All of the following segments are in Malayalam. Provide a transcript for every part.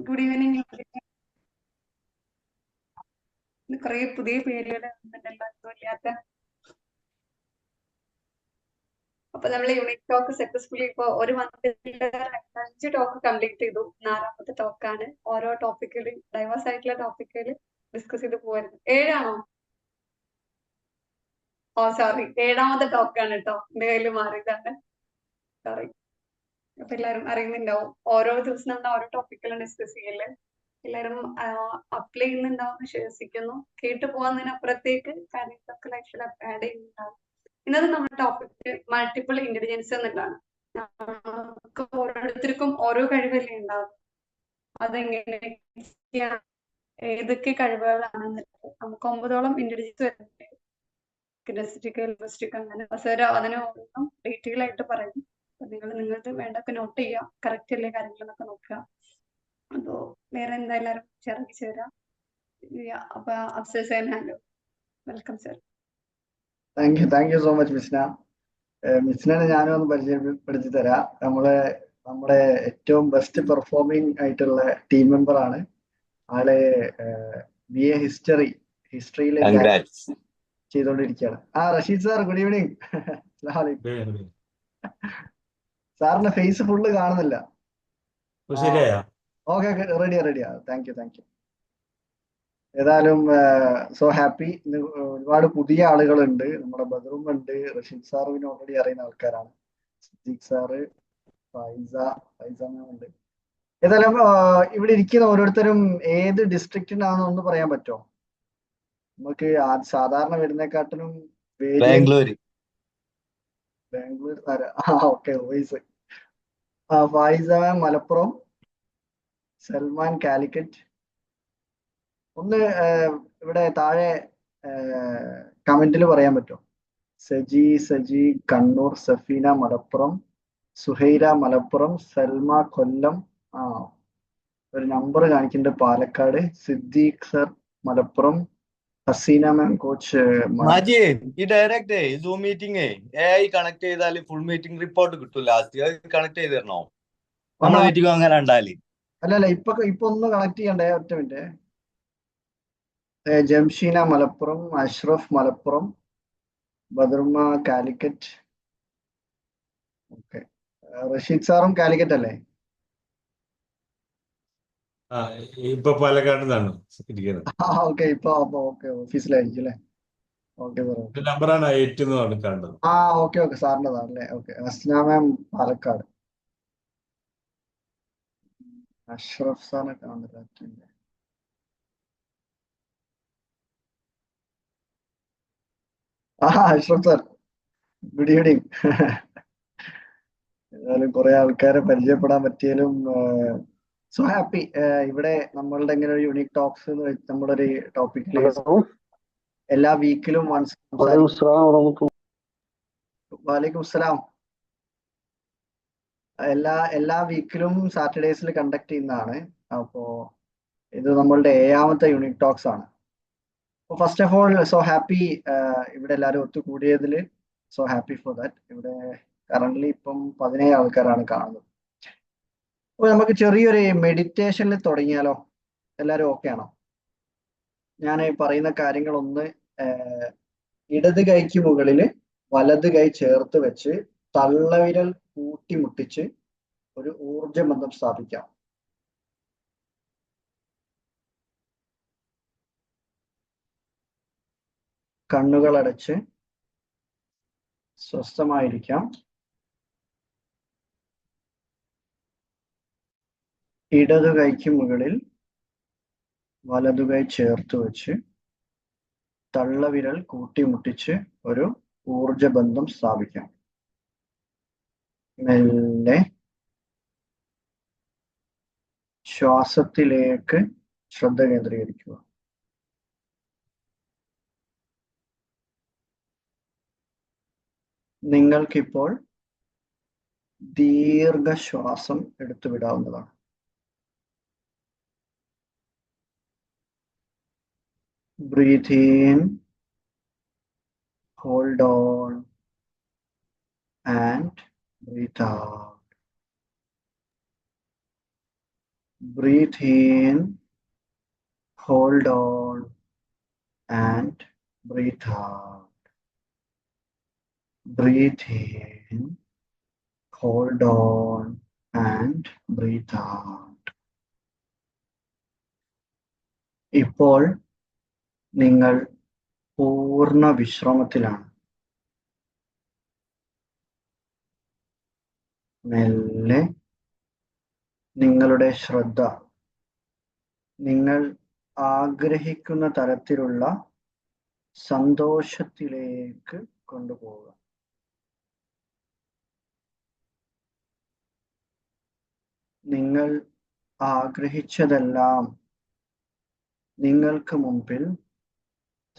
Good evening. കുറെ പുതിയ പേരുകൾ വന്നിട്ടുണ്ടല്ലോ, എന്തോ ഇല്ലാത്ത. അപ്പൊ നമ്മൾ യൂണിറ്റ് ടോക്ക് സക്സസ്ഫുള്ളി ഇപ്പൊ ഒരു മന്തിൽ 5 ടോക്ക് കംപ്ലീറ്റ് ചെയ്തു. 4ാമത്തെ ടോക്കാണ്. ഓരോ ടോപ്പിക്കിൽ ഡൈവേഴ്സ് ആയിട്ടുള്ള ടോപ്പിക്കുകൾ ഡിസ്കസ് ചെയ്ത് പോവായിരുന്നു. 7ആണോ? ഓ സോറി, 7ാമത്തെ ടോക്കാണ് കേട്ടോ. എന്റെ കയ്യിൽ മാറിയതാണ്, സോറി. അപ്പൊ എല്ലാരും അറിയുന്നുണ്ടാവും, ഓരോ ദിവസം നമ്മൾ ഓരോ ടോപ്പിക്കുകളും ഡിസ്കസ് ചെയ്യല്ലേ. എല്ലാരും അപ്ലൈ ചെയ്യുന്നുണ്ടാവും എന്ന് വിശ്വസിക്കുന്നു. കേട്ടു പോകാന്നതിനപ്പുറത്തേക്ക് കാര്യങ്ങളൊക്കെ ലൈഫിൽ ആഡ് ചെയ്യുന്നുണ്ടാവും. ഇന്നത്തെ നമ്മുടെ ടോപ്പിക് മൾട്ടിപ്പിൾ ഇന്റലിജൻസ് എന്നുള്ളതാണ്. നമുക്ക് ഓരോരുത്തർക്കും ഓരോ കഴിവല്ലേ ഉണ്ടാവും. അതെങ്ങനെ ഏതൊക്കെ കഴിവുകളാണെന്നുള്ളത് നമുക്ക് 9ഓളം ഇന്റലിജൻസ് വരുന്നുണ്ട്. കിനസ്റ്റിക്, ലിംഗ്വിസ്റ്റിക്, അങ്ങനെ സർ അതിനെ ഓരോന്നും ഡീറ്റെയിൽ ആയിട്ട് പറയും. അപ്പൊ നിങ്ങൾക്ക് വേണ്ടൊക്കെ നോട്ട് ചെയ്യാം, കറക്റ്റ് അല്ലേ കാര്യങ്ങളെന്നൊക്കെ നോക്കുക. അപ്പോ വേറെ എന്താ, എല്ലാവരും ചേർന്ന് ചേരാം. അപ്പൊ Afsal sir, hello, welcome sir. Thank you so much Misna. മിസ്നെ ഞാനും ഒന്ന് പരിചയപ്പെടുത്തി തരാം. നമ്മുടെ ഏറ്റവും ബെസ്റ്റ് പെർഫോമിംഗ് ആയിട്ടുള്ള ടീം മെമ്പർ ആണ് ആള്. BA ഹിസ്റ്ററിയിൽ ചെയ്തുകൊണ്ടിരിക്കുകയാണ്. Rasheed sir, good evening. സാറിന്റെ ഫേസ് ഫുള്ള് കാണുന്നില്ല. ഓക്കെ, റെഡിയാ. Thank you. ഏതായാലും സോ ഹാപ്പി. ഇന്ന് ഒരുപാട് പുതിയ ആളുകളുണ്ട്. നമ്മുടെ ബദറും ഉണ്ട്, റഷീദ് സാർ പിന്നെ ഓൾറെഡി അറിയുന്ന ആൾക്കാരാണ്. സിദ്ദീഖ് സാറ്, ഫൈസ ഉണ്ട്. ഏതായാലും ഇവിടെ ഇരിക്കുന്ന ഓരോരുത്തരും ഏത് ഡിസ്ട്രിക്റ്റിനാണെന്ന് പറയാൻ പറ്റുമോ? നമുക്ക് സാധാരണ വരുന്നേക്കാട്ടിലും ബാംഗ്ലൂർ. ഓക്കെ. വോയിസ് ഫൈസ മലപ്പുറം, സൽമാൻ കാലിക്കറ്റ്. ഒന്ന് ഇവിടെ താഴെ കമന്റിൽ പറയാൻ പറ്റുമോ? സജി കണ്ണൂർ, സഫീന മലപ്പുറം, സുഹൈര മലപ്പുറം, സൽമ കൊല്ലം. ഒരു നമ്പർ കാണിക്കുന്നുണ്ട് പാലക്കാട്. സിദ്ദീഖ് സർ മലപ്പുറം, ഹസീന മാം കോച്ച്. ഈ direct zoom meeting AI connect ചെയ്താൽ ഫുൾ മീറ്റിംഗ് റിപ്പോർട്ട് കിട്ടും. ലാസ്റ്റ് കണക്ട് ചെയ്ത് തരണോ? നമ്മളെ മീറ്റിംഗ് അങ്ങനെ ഉണ്ടാല്. അല്ല, ഇപ്പൊ ഒന്ന് കണക്ട് ചെയ്യണ്ടേ, ഒറ്റ മിനിറ്റ്. ജംഷീന മലപ്പുറം, അഷ്റഫ് മലപ്പുറം, ബദർമ കാലിക്കറ്റ്. ഓക്കെ. റഷീദ് സാറും കാലിക്കറ്റ് അല്ലേ? ഇപ്പൊ പാലക്കാട് നിന്നാണ് ഇരിക്കുന്നത്. ഓക്കെ. ഓക്കെ, ഓഫീസിലായിരിക്കും അല്ലേ? ഓക്കെ. നമ്പറാണ് 8 എന്നാണ് കണ്ടത്. ഓക്കെ. സാറിൻ്റെതാണല്ലേ? ഓക്കെ. അസ്ന മാം പാലക്കാട്. അഷ്റഫ് സാറിനെ കാണുന്നില്ല. Ashraf sir, good evening. ഏതായാലും കുറെ ആൾക്കാരെ പരിചയപ്പെടാൻ പറ്റിയാലും സോ ഹാപ്പി. ഇവിടെ നമ്മളുടെ ഇങ്ങനെ ഒരു യൂണിക് ടോക്സ് എന്ന് വെച്ച് നമ്മുടെ ഒരു ടോപ്പിക്കിൽ എല്ലാ വീക്കിലും വൺസ്. വാലേക്കും അസ്സലാം. എല്ലാ വീക്കിലും സാറ്റർഡേസിൽ കണ്ടക്ട് ചെയ്യുന്നതാണ്. അപ്പോ ഇത് നമ്മളുടെ 7ാമത്തെ യൂണിക് ടോക്സ് ആണ്. First of all so happy ഇവിടെ എല്ലാവരും ഒത്തുകൂടിയതിൽ. So happy for that. ഇവിടെ കറന്റ്ലി ഇപ്പം 17 ആൾക്കാരാണ് കാണുന്നത്. അപ്പൊ നമുക്ക് ചെറിയൊരു മെഡിറ്റേഷനിൽ തുടങ്ങിയാലോ? എല്ലാവരും ഓക്കെ ആണോ? ഞാൻ പറയുന്ന കാര്യങ്ങളൊന്ന് ഇടത് കൈക്ക് മുകളിൽ വലത് കൈ ചേർത്ത് വെച്ച് തള്ളവിരൽ കൂട്ടിമുട്ടിച്ച് ഒരു ഊർജബന്ധം സ്ഥാപിക്കാം. കണ്ണുകളടച്ച് സ്വസ്ഥമായിരിക്കാം. ഇടതു കൈക്ക് മുകളിൽ വലതു കൈ ചേർത്ത് വെച്ച് തള്ളവിരൽ കൂട്ടിമുട്ടിച്ച് ഒരു ഊർജബന്ധം സ്ഥാപിക്കാം. മെല്ലെ ശ്വാസത്തിലേക്ക് ശ്രദ്ധ കേന്ദ്രീകരിക്കുക. നിങ്ങൾക്കിപ്പോൾ ദീർഘശ്വാസം എടുത്തുവിടാവുന്നതാണ്. Breathe in, hold on, and breathe out. breathe in, hold on, and breathe out. Breathe in, hold on, and breathe out. ഇപ്പോൾ നിങ്ങൾ പൂർണ്ണ വിശ്രമത്തിലാണ്. മെല്ലെ നിങ്ങളുടെ ശ്രദ്ധ നിങ്ങൾ ആഗ്രഹിക്കുന്ന തരത്തിലുള്ള സന്തോഷത്തിലേക്ക് കൊണ്ടുപോവുക. നിങ്ങൾ ആഗ്രഹിച്ചതെല്ലാം നിങ്ങൾക്ക് മുമ്പിൽ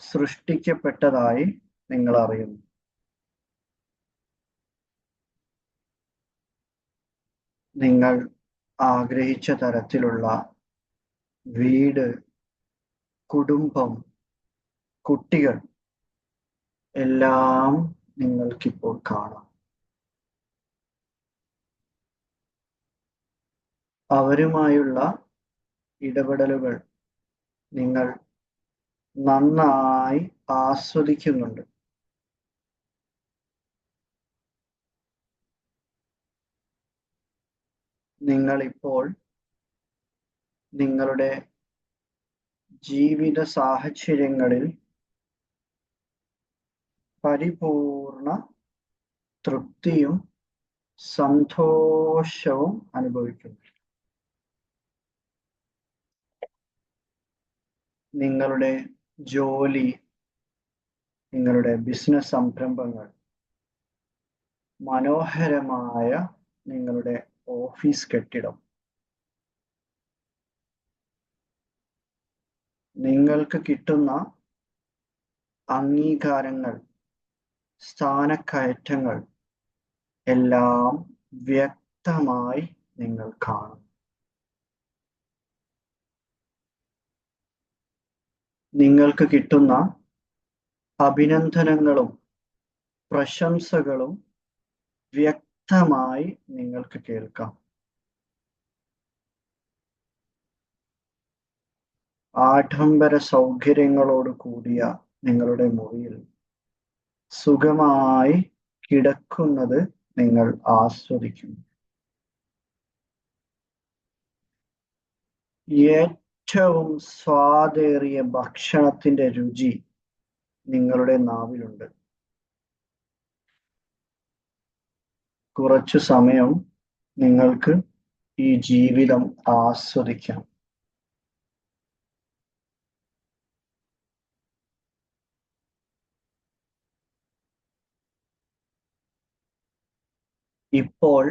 സൃഷ്ടിക്കപ്പെട്ടതായി നിങ്ങൾ അറിയുന്നു. നിങ്ങൾ ആഗ്രഹിച്ച തരത്തിലുള്ള വീട്, കുടുംബം, കുട്ടികൾ എല്ലാം നിങ്ങൾക്കിപ്പോൾ കാണാം. അവരുമായുള്ള ഇടപെടലുകൾ നിങ്ങൾ നന്നായി ആസ്വദിക്കുന്നുണ്ട്. നിങ്ങളിപ്പോൾ നിങ്ങളുടെ ജീവിത സാഹചര്യങ്ങളിൽ പരിപൂർണ തൃപ്തിയും സന്തോഷവും അനുഭവിക്കുന്നു. നിങ്ങളുടെ ജോലി, നിങ്ങളുടെ ബിസിനസ് സംരംഭങ്ങൾ, മനോഹരമായ നിങ്ങളുടെ ഓഫീസ് കെട്ടിടം, നിങ്ങൾക്ക് കിട്ടുന്ന അംഗീകാരങ്ങൾ, സ്ഥാനക്കയറ്റങ്ങൾ എല്ലാം വ്യക്തമായി നിങ്ങൾ കാണും. നിങ്ങൾക്ക് കിട്ടുന്ന അഭിനന്ദനങ്ങളും പ്രശംസകളും വ്യക്തമായി നിങ്ങൾക്ക് കേൾക്കാം. ആഡംബര സൗകര്യങ്ങളോട് കൂടിയ നിങ്ങളുടെ മുറിയിൽ സുഖമായി കിടക്കുന്നത് നിങ്ങൾ ആസ്വദിക്കുന്നു. ഏറ്റവും സ്വാദേറിയ ഭക്ഷണത്തിന്റെ രുചി നിങ്ങളുടെ നാവിലുണ്ട്. കുറച്ചു സമയം നിങ്ങൾക്ക് ഈ ജീവിതം ആസ്വദിക്കാം. ഇപ്പോൾ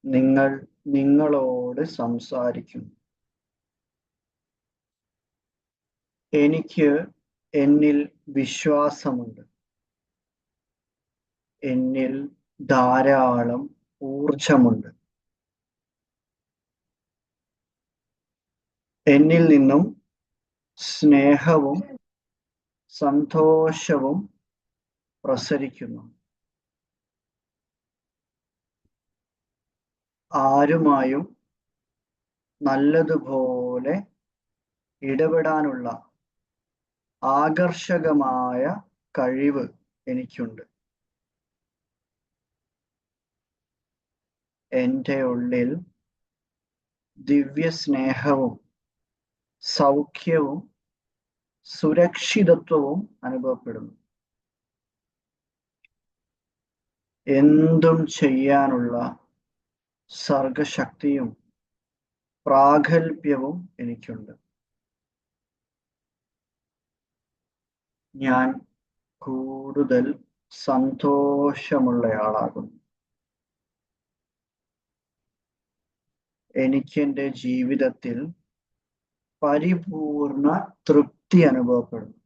നിങ്ങൾ നിങ്ങളോട് സംസാരിക്കുന്നു. എനിക്ക് എന്നിൽ വിശ്വാസമുണ്ട്. എന്നിൽ ധാരാളം ഊർജമുണ്ട്. എന്നിൽ നിന്നും സ്നേഹവും സന്തോഷവും പ്രസരിക്കുന്നു. ആരുമായും നല്ലതുപോലെ ഇടപെടാനുള്ള ആകർഷകമായ കഴിവ് എനിക്കുണ്ട്. എൻ്റെ ഉള്ളിൽ ദിവ്യസ്നേഹവും സൗഖ്യവും സുരക്ഷിതത്വവും അനുഭവപ്പെടുന്നു. എന്തും ചെയ്യാനുള്ള സർഗശക്തിയും പ്രാഗൽഭ്യവും എനിക്കുണ്ട്. ഞാൻ കൂടുതൽ സന്തോഷമുള്ളയാളാകുന്നു. എനിക്കെൻ്റെ ജീവിതത്തിൽ പരിപൂർണ തൃപ്തി അനുഭവപ്പെടുന്നു.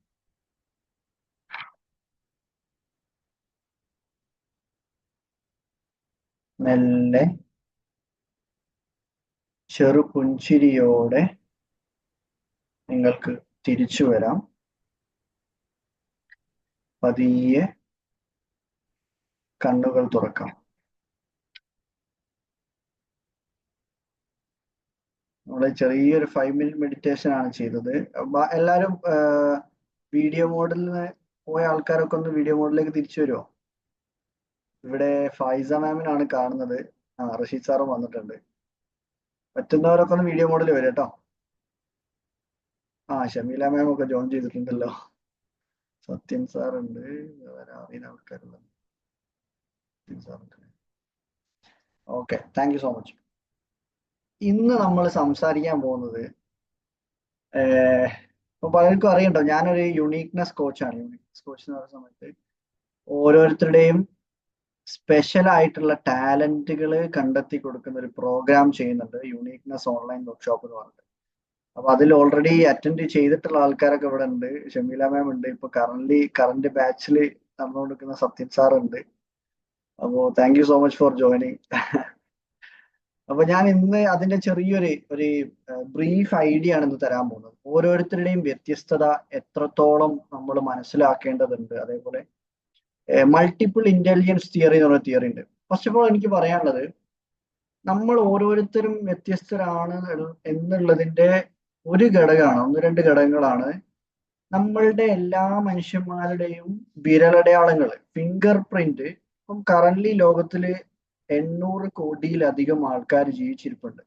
മെല്ലെ ചെറുപുഞ്ചിരിയോടെ നിങ്ങൾക്ക് തിരിച്ചു വരാം. പതിയെ കണ്ണുകൾ തുറക്കാം. നമ്മൾ ചെറിയൊരു 5 മിനിറ്റ് മെഡിറ്റേഷൻ ആണ് ചെയ്തത്. എല്ലാവരും വീഡിയോ മോഡിൽ പോയ ആൾക്കാരൊക്കെ ഒന്ന് വീഡിയോ മോഡിലേക്ക് തിരിച്ചു വരുമോ? ഇവിടെ ഫൈസ മാമിനാണ് കാണുന്നത്. റഷീദ് സാറും വന്നിട്ടുണ്ട്. പറ്റുന്നവരൊക്കെ ഒന്ന് വീഡിയോ മോഡിൽ വരും കേട്ടോ. ഷമീല മാം ഒക്കെ ജോയിൻ ചെയ്തിട്ടുണ്ടല്ലോ. സത്യൻ സാർ ഉണ്ട്, അറിയുന്ന ആൾക്കാരുള്ള സത്യൻ സാറുണ്ട്. Okay, thank you so much. ഇന്ന് നമ്മൾ സംസാരിക്കാൻ പോകുന്നത് ഇപ്പൊ പലർക്കും അറിയണ്ടോ, ഞാനൊരു യുണീക്നെസ് കോച്ചാണ്. യുണീക്നെസ് കോച്ച് എന്ന് പറയുന്ന സമയത്ത് ഓരോരുത്തരുടെയും സ്പെഷ്യൽ ആയിട്ടുള്ള ടാലന്റുകൾ കണ്ടെത്തി കൊടുക്കുന്ന ഒരു പ്രോഗ്രാം ചെയ്യുന്നുണ്ട്, യുണീക്നെസ് ഓൺലൈൻ വർക്ക്ഷോപ്പ് എന്ന് പറഞ്ഞിട്ട്. അപ്പൊ അതിൽ ഓൾറെഡി അറ്റൻഡ് ചെയ്തിട്ടുള്ള ആൾക്കാരൊക്കെ ഇവിടെ ഉണ്ട്. ഷമീല മാം ഉണ്ട്, ഇപ്പൊ കറന്റ് ബാച്ചിൽ നടന്നുകൊണ്ടിരിക്കുന്ന സത്യൻ സാർ ഉണ്ട്. അപ്പോ thank you so much for joining. അപ്പൊ ഞാൻ ഇന്ന് അതിന്റെ ചെറിയൊരു ബ്രീഫ് ഐഡിയ ആണ് ഇന്ന് തരാൻ പോകുന്നത്. ഓരോരുത്തരുടെയും വ്യത്യസ്തത എത്രത്തോളം നമ്മൾ മനസ്സിലാക്കേണ്ടതുണ്ട്. അതേപോലെ മൾട്ടിപ്പിൾ ഇന്റലിജൻസ് തിയറി എന്ന് പറയുന്ന തിയറി ഉണ്ട്. ഫസ്റ്റ് ഓഫ് ഓൾ എനിക്ക് പറയാനുള്ളത്, നമ്മൾ ഓരോരുത്തരും വ്യത്യസ്തരാണ് എന്നുള്ളതിന്റെ ഒരു ഘടകമാണ്, 1-2 ഘടകങ്ങളാണ് നമ്മളുടെ എല്ലാ മനുഷ്യന്മാരുടെയും വിരലടയാളങ്ങൾ, ഫിംഗർ പ്രിന്റ്. ഇപ്പം കറന്റ്ലി ലോകത്തില് 800 കോടിയിലധികം ആൾക്കാർ ജീവിച്ചിരിപ്പുണ്ട്.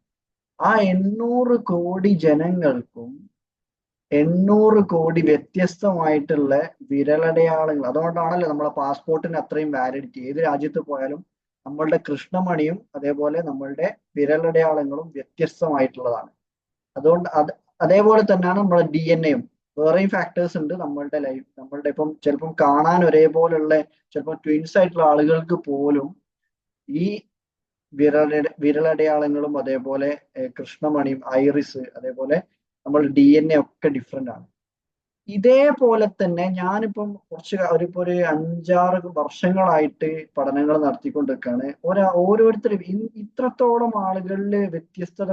ആ 800 കോടി ജനങ്ങൾക്കും 800 കോടി വ്യത്യസ്തമായിട്ടുള്ള വിരലടയാളങ്ങൾ. അതുകൊണ്ടാണല്ലോ നമ്മളെ പാസ്പോർട്ടിന് അത്രയും വാലിഡിറ്റി. ഏത് രാജ്യത്ത് പോയാലും നമ്മളുടെ കൃഷ്ണമണിയും അതേപോലെ നമ്മളുടെ വിരലടയാളങ്ങളും വ്യത്യസ്തമായിട്ടുള്ളതാണ്. അതുകൊണ്ട് അതേപോലെ തന്നെയാണ് നമ്മളെ DNA-യും. വേറെയും ഫാക്ടേഴ്സ് ഉണ്ട് നമ്മളുടെ ലൈഫ്. നമ്മളുടെ ഇപ്പം ചിലപ്പം കാണാൻ ഒരേപോലുള്ള ചിലപ്പോൾ ട്വിൻസ് ആയിട്ടുള്ള ആളുകൾക്ക് പോലും ഈ വിരലടയാളങ്ങളും അതേപോലെ കൃഷ്ണമണിയും ഐറിസ് അതേപോലെ നമ്മൾ DNA ഒക്കെ ഡിഫറെന്റ് ആണ്. ഇതേപോലെ തന്നെ ഞാനിപ്പം ഒരു 5-6 വർഷങ്ങളായിട്ട് പഠനങ്ങൾ നടത്തിക്കൊണ്ടിരിക്കുകയാണ്. ഓരോരുത്തരും ഇത്രത്തോളം ആളുകളിൽ വ്യത്യസ്തത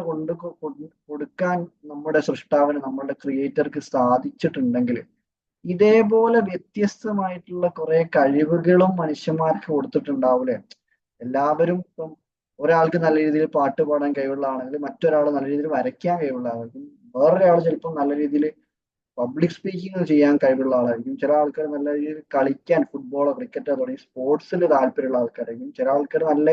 കൊടുക്കാൻ നമ്മുടെ സൃഷ്ടാവിന്, നമ്മുടെ ക്രിയേറ്റർക്ക് സാധിച്ചിട്ടുണ്ടെങ്കിൽ, ഇതേപോലെ വ്യത്യസ്തമായിട്ടുള്ള കുറെ കഴിവുകളും മനുഷ്യന്മാർക്ക് കൊടുത്തിട്ടുണ്ടാവൂലേ. എല്ലാവരും ഇപ്പം ഒരാൾക്ക് നല്ല രീതിയിൽ പാട്ട് പാടാൻ കഴിവുള്ള ആണെങ്കിൽ മറ്റൊരാൾ നല്ല രീതിയിൽ വരയ്ക്കാൻ കഴിവുള്ള ആളായിരിക്കും. വേറൊരാൾ ചിലപ്പോൾ നല്ല രീതിയിൽ പബ്ലിക് സ്പീക്കിംഗ് ചെയ്യാൻ കഴിവുള്ള ആളായിരിക്കും. ചില ആൾക്കാർ നല്ല രീതിയിൽ കളിക്കാൻ, ഫുട്ബോളോ ക്രിക്കറ്റോ തുടങ്ങി സ്പോർട്സിൽ താല്പര്യമുള്ള ആൾക്കാരായിരിക്കും. ചില ആൾക്കാർ നല്ല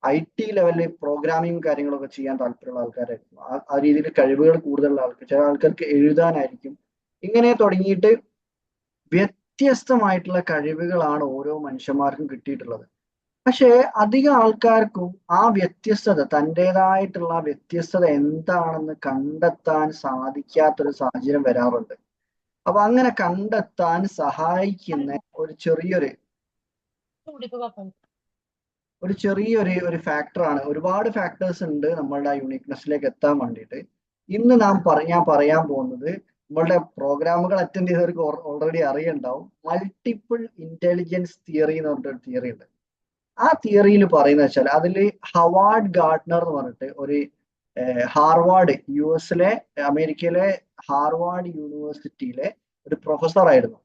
IT ലെവലിൽ പ്രോഗ്രാമിങ് കാര്യങ്ങളൊക്കെ ചെയ്യാൻ താല്പര്യമുള്ള ആൾക്കാരായിരിക്കും. ആ രീതിയിൽ കഴിവുകൾ കൂടുതലുള്ള ആൾക്കാർ. ചില ആൾക്കാർക്ക് എഴുതാനായിരിക്കും. ഇങ്ങനെ തുടങ്ങിയിട്ട് വ്യത്യസ്തമായിട്ടുള്ള കഴിവുകളാണ് ഓരോ മനുഷ്യന്മാർക്കും കിട്ടിയിട്ടുള്ളത്. പക്ഷെ അധികം ആൾക്കാർക്കും ആ വ്യത്യസ്തത, തൻ്റെതായിട്ടുള്ള വ്യത്യസ്തത എന്താണെന്ന് കണ്ടെത്താൻ സാധിക്കാത്തൊരു സാഹചര്യം വരാറുണ്ട്. അപ്പൊ അങ്ങനെ കണ്ടെത്താൻ സഹായിക്കുന്ന ഒരു ചെറിയൊരു ഫാക്ടറാണ്. ഒരുപാട് ഫാക്ടേഴ്സ് ഉണ്ട് നമ്മളുടെ ആ യുണീക്നെസ്സിലേക്ക് എത്താൻ വേണ്ടിയിട്ട്. ഇന്ന് ഞാൻ പറയാൻ പോകുന്നത്, നമ്മളുടെ പ്രോഗ്രാമുകൾ അറ്റൻഡ് ചെയ്തവർക്ക് ഓൾറെഡി അറിയുണ്ടാവും, മൾട്ടിപ്പിൾ ഇന്റലിജൻസ് തിയറി എന്ന് പറഞ്ഞിട്ടൊരു തിയറി ഉണ്ട്. ആ തിയറിയിൽ പറയുന്നത് വെച്ചാൽ, അതിൽ ഹവാർഡ് ഗാർഡ്നർ എന്ന് പറഞ്ഞിട്ട് ഒരു ഹാർവാർഡ്, അമേരിക്കയിലെ ഹാർവാർഡ് യൂണിവേഴ്സിറ്റിയിലെ ഒരു പ്രൊഫസർ ആയിരുന്നു.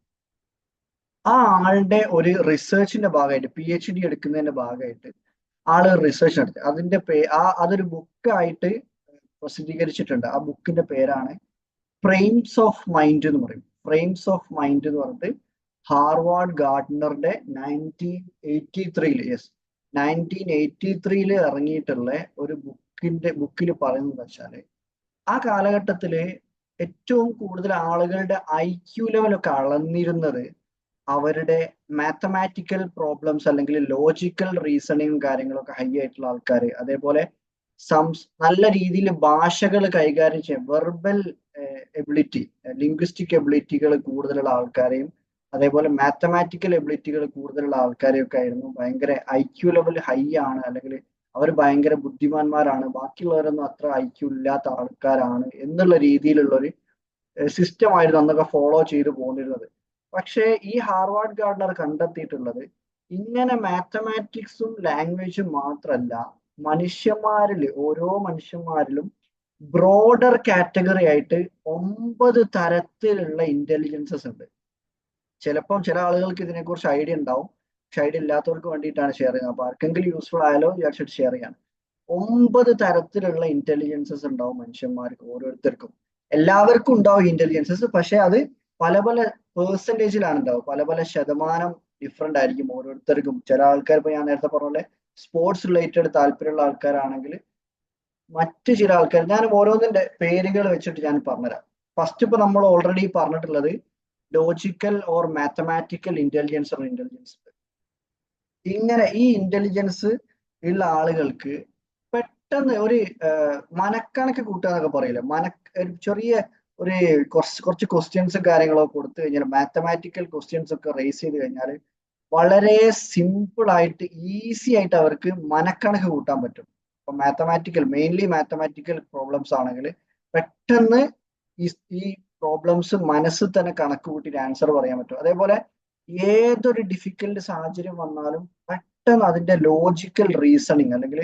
ആ ആളുടെ ഒരു റിസർച്ചിന്റെ ഭാഗമായിട്ട്, PhD എടുക്കുന്നതിന്റെ ഭാഗമായിട്ട് ആള് റിസർച്ച് നടത്തി. അതൊരു ബുക്കായിട്ട് പ്രസിദ്ധീകരിച്ചിട്ടുണ്ട്. ആ ബുക്കിന്റെ പേരാണ് ഫ്രെയിംസ് ഓഫ് മൈൻഡ് എന്ന് പറയും. ഫ്രെയിംസ് ഓഫ് മൈൻഡ് എന്ന് പറഞ്ഞിട്ട് ഹാർവാർഡ് ഗാർഡ്നറുടെ 1983 ഇറങ്ങിയിട്ടുള്ള ഒരു ബുക്കിൽ പറയുന്നത് വെച്ചാല്, ആ കാലഘട്ടത്തില് ഏറ്റവും കൂടുതൽ ആളുകളുടെ IQ ലെവലൊക്കെ അളന്നിരുന്നത് അവരുടെ മാത്തമാറ്റിക്കൽ പ്രോബ്ലംസ് അല്ലെങ്കിൽ ലോജിക്കൽ റീസണിങ് കാര്യങ്ങളൊക്കെ ഹൈ ആയിട്ടുള്ള ആൾക്കാർ, അതേപോലെ നല്ല രീതിയിൽ ഭാഷകൾ കൈകാര്യം ചെയ്യാൻ വെർബൽ എബിലിറ്റി, ലിംഗ്വിസ്റ്റിക് എബിലിറ്റികൾ കൂടുതലുള്ള ആൾക്കാരെയും അതേപോലെ മാത്തമാറ്റിക്കൽ എബിലിറ്റികൾ കൂടുതലുള്ള ആൾക്കാരെയൊക്കെ ആയിരുന്നു ഭയങ്കര IQ ലെവൽ ഹൈ ആണ്, അല്ലെങ്കിൽ അവർ ഭയങ്കര ബുദ്ധിമാന്മാരാണ്, ബാക്കിയുള്ളവരൊന്നും അത്ര IQ ഇല്ലാത്ത ആൾക്കാരാണ് എന്നുള്ള രീതിയിലുള്ളൊരു സിസ്റ്റം ആയിരുന്നു അന്നൊക്കെ ഫോളോ ചെയ്തു പോന്നിരുന്നത്. പക്ഷേ ഈ ഹാർവാർഡ് ഗാർഡ്നർ കണ്ടെത്തിയിട്ടുള്ളത്, ഇങ്ങനെ മാത്തമാറ്റിക്സും ലാംഗ്വേജും മാത്രമല്ല, ഓരോ മനുഷ്യന്മാരിലും ബ്രോഡർ കാറ്റഗറി ആയിട്ട് 9 തരത്തിലുള്ള ഇന്റലിജൻസസ് ഉണ്ട്. ചിലപ്പം ചില ആളുകൾക്ക് ഇതിനെക്കുറിച്ച് ഐഡിയ ഉണ്ടാവും, പക്ഷെ ഐഡിയ ഇല്ലാത്തവർക്ക് വേണ്ടിയിട്ടാണ് ഷെയർ ചെയ്യുന്നത്. അപ്പൊ ആർക്കെങ്കിലും യൂസ്ഫുൾ ആയാലോ വിചാരിച്ചിട്ട് ഷെയർ ചെയ്യാണ്. 9 തരത്തിലുള്ള ഇന്റലിജൻസസ് ഉണ്ടാവും മനുഷ്യന്മാർക്ക് ഓരോരുത്തർക്കും. എല്ലാവർക്കും ഉണ്ടാവും ഇന്റലിജൻസസ്, പക്ഷെ അത് പല പല പേഴ്സൻറ്റേജിലാണ് ഉണ്ടാവും, പല പല ശതമാനം ഡിഫറെന്റ് ആയിരിക്കും ഓരോരുത്തർക്കും. ചില ആൾക്കാർ, ഇപ്പൊ ഞാൻ നേരത്തെ പറഞ്ഞ പോലെ സ്പോർട്സ് റിലേറ്റഡ് താല്പര്യമുള്ള ആൾക്കാരാണെങ്കിൽ മറ്റു ചില ആൾക്കാർ, ഞാൻ ഓരോന്നിന്റെ പേരുകൾ വെച്ചിട്ട് ഞാൻ പറഞ്ഞുതരാം. ഫസ്റ്റ് ഇപ്പൊ നമ്മൾ ഓൾറെഡി പറഞ്ഞിട്ടുള്ളത് logical or mathematical intelligence or intelligence. ഇങ്ങനെ ഈ ഇന്റലിജൻസ് ഉള്ള ആളുകൾക്ക് പെട്ടെന്ന് ഒരു മനക്കണക്ക് കൂട്ടുക എന്നൊക്കെ പറയില്ല, ഒരു ചെറിയ ഒരു കുറച്ച് ക്വസ്റ്റ്യൻസും കാര്യങ്ങളൊക്കെ കൊടുത്തു കഴിഞ്ഞാൽ, മാത്തമാറ്റിക്കൽ ക്വസ്റ്റ്യൻസ് ഒക്കെ റേസ് ചെയ്ത് കഴിഞ്ഞാൽ വളരെ സിമ്പിൾ ആയിട്ട് ഈസി ആയിട്ട് അവർക്ക് മനക്കണക്ക് കൂട്ടാൻ പറ്റും. ഇപ്പൊ മെയിൻലി മാത്തമാറ്റിക്കൽ പ്രോബ്ലംസ് ആണെങ്കിൽ പെട്ടെന്ന് ഈ പ്രോബ്ലംസ് മനസ്സിൽ തന്നെ കണക്ക് കൂട്ടിയിട്ട് ആൻസർ പറയാൻ പറ്റും. അതേപോലെ ഏതൊരു ഡിഫിക്കൽട്ട് സാഹചര്യം വന്നാലും പെട്ടെന്ന് അതിന്റെ ലോജിക്കൽ റീസണിങ് അല്ലെങ്കിൽ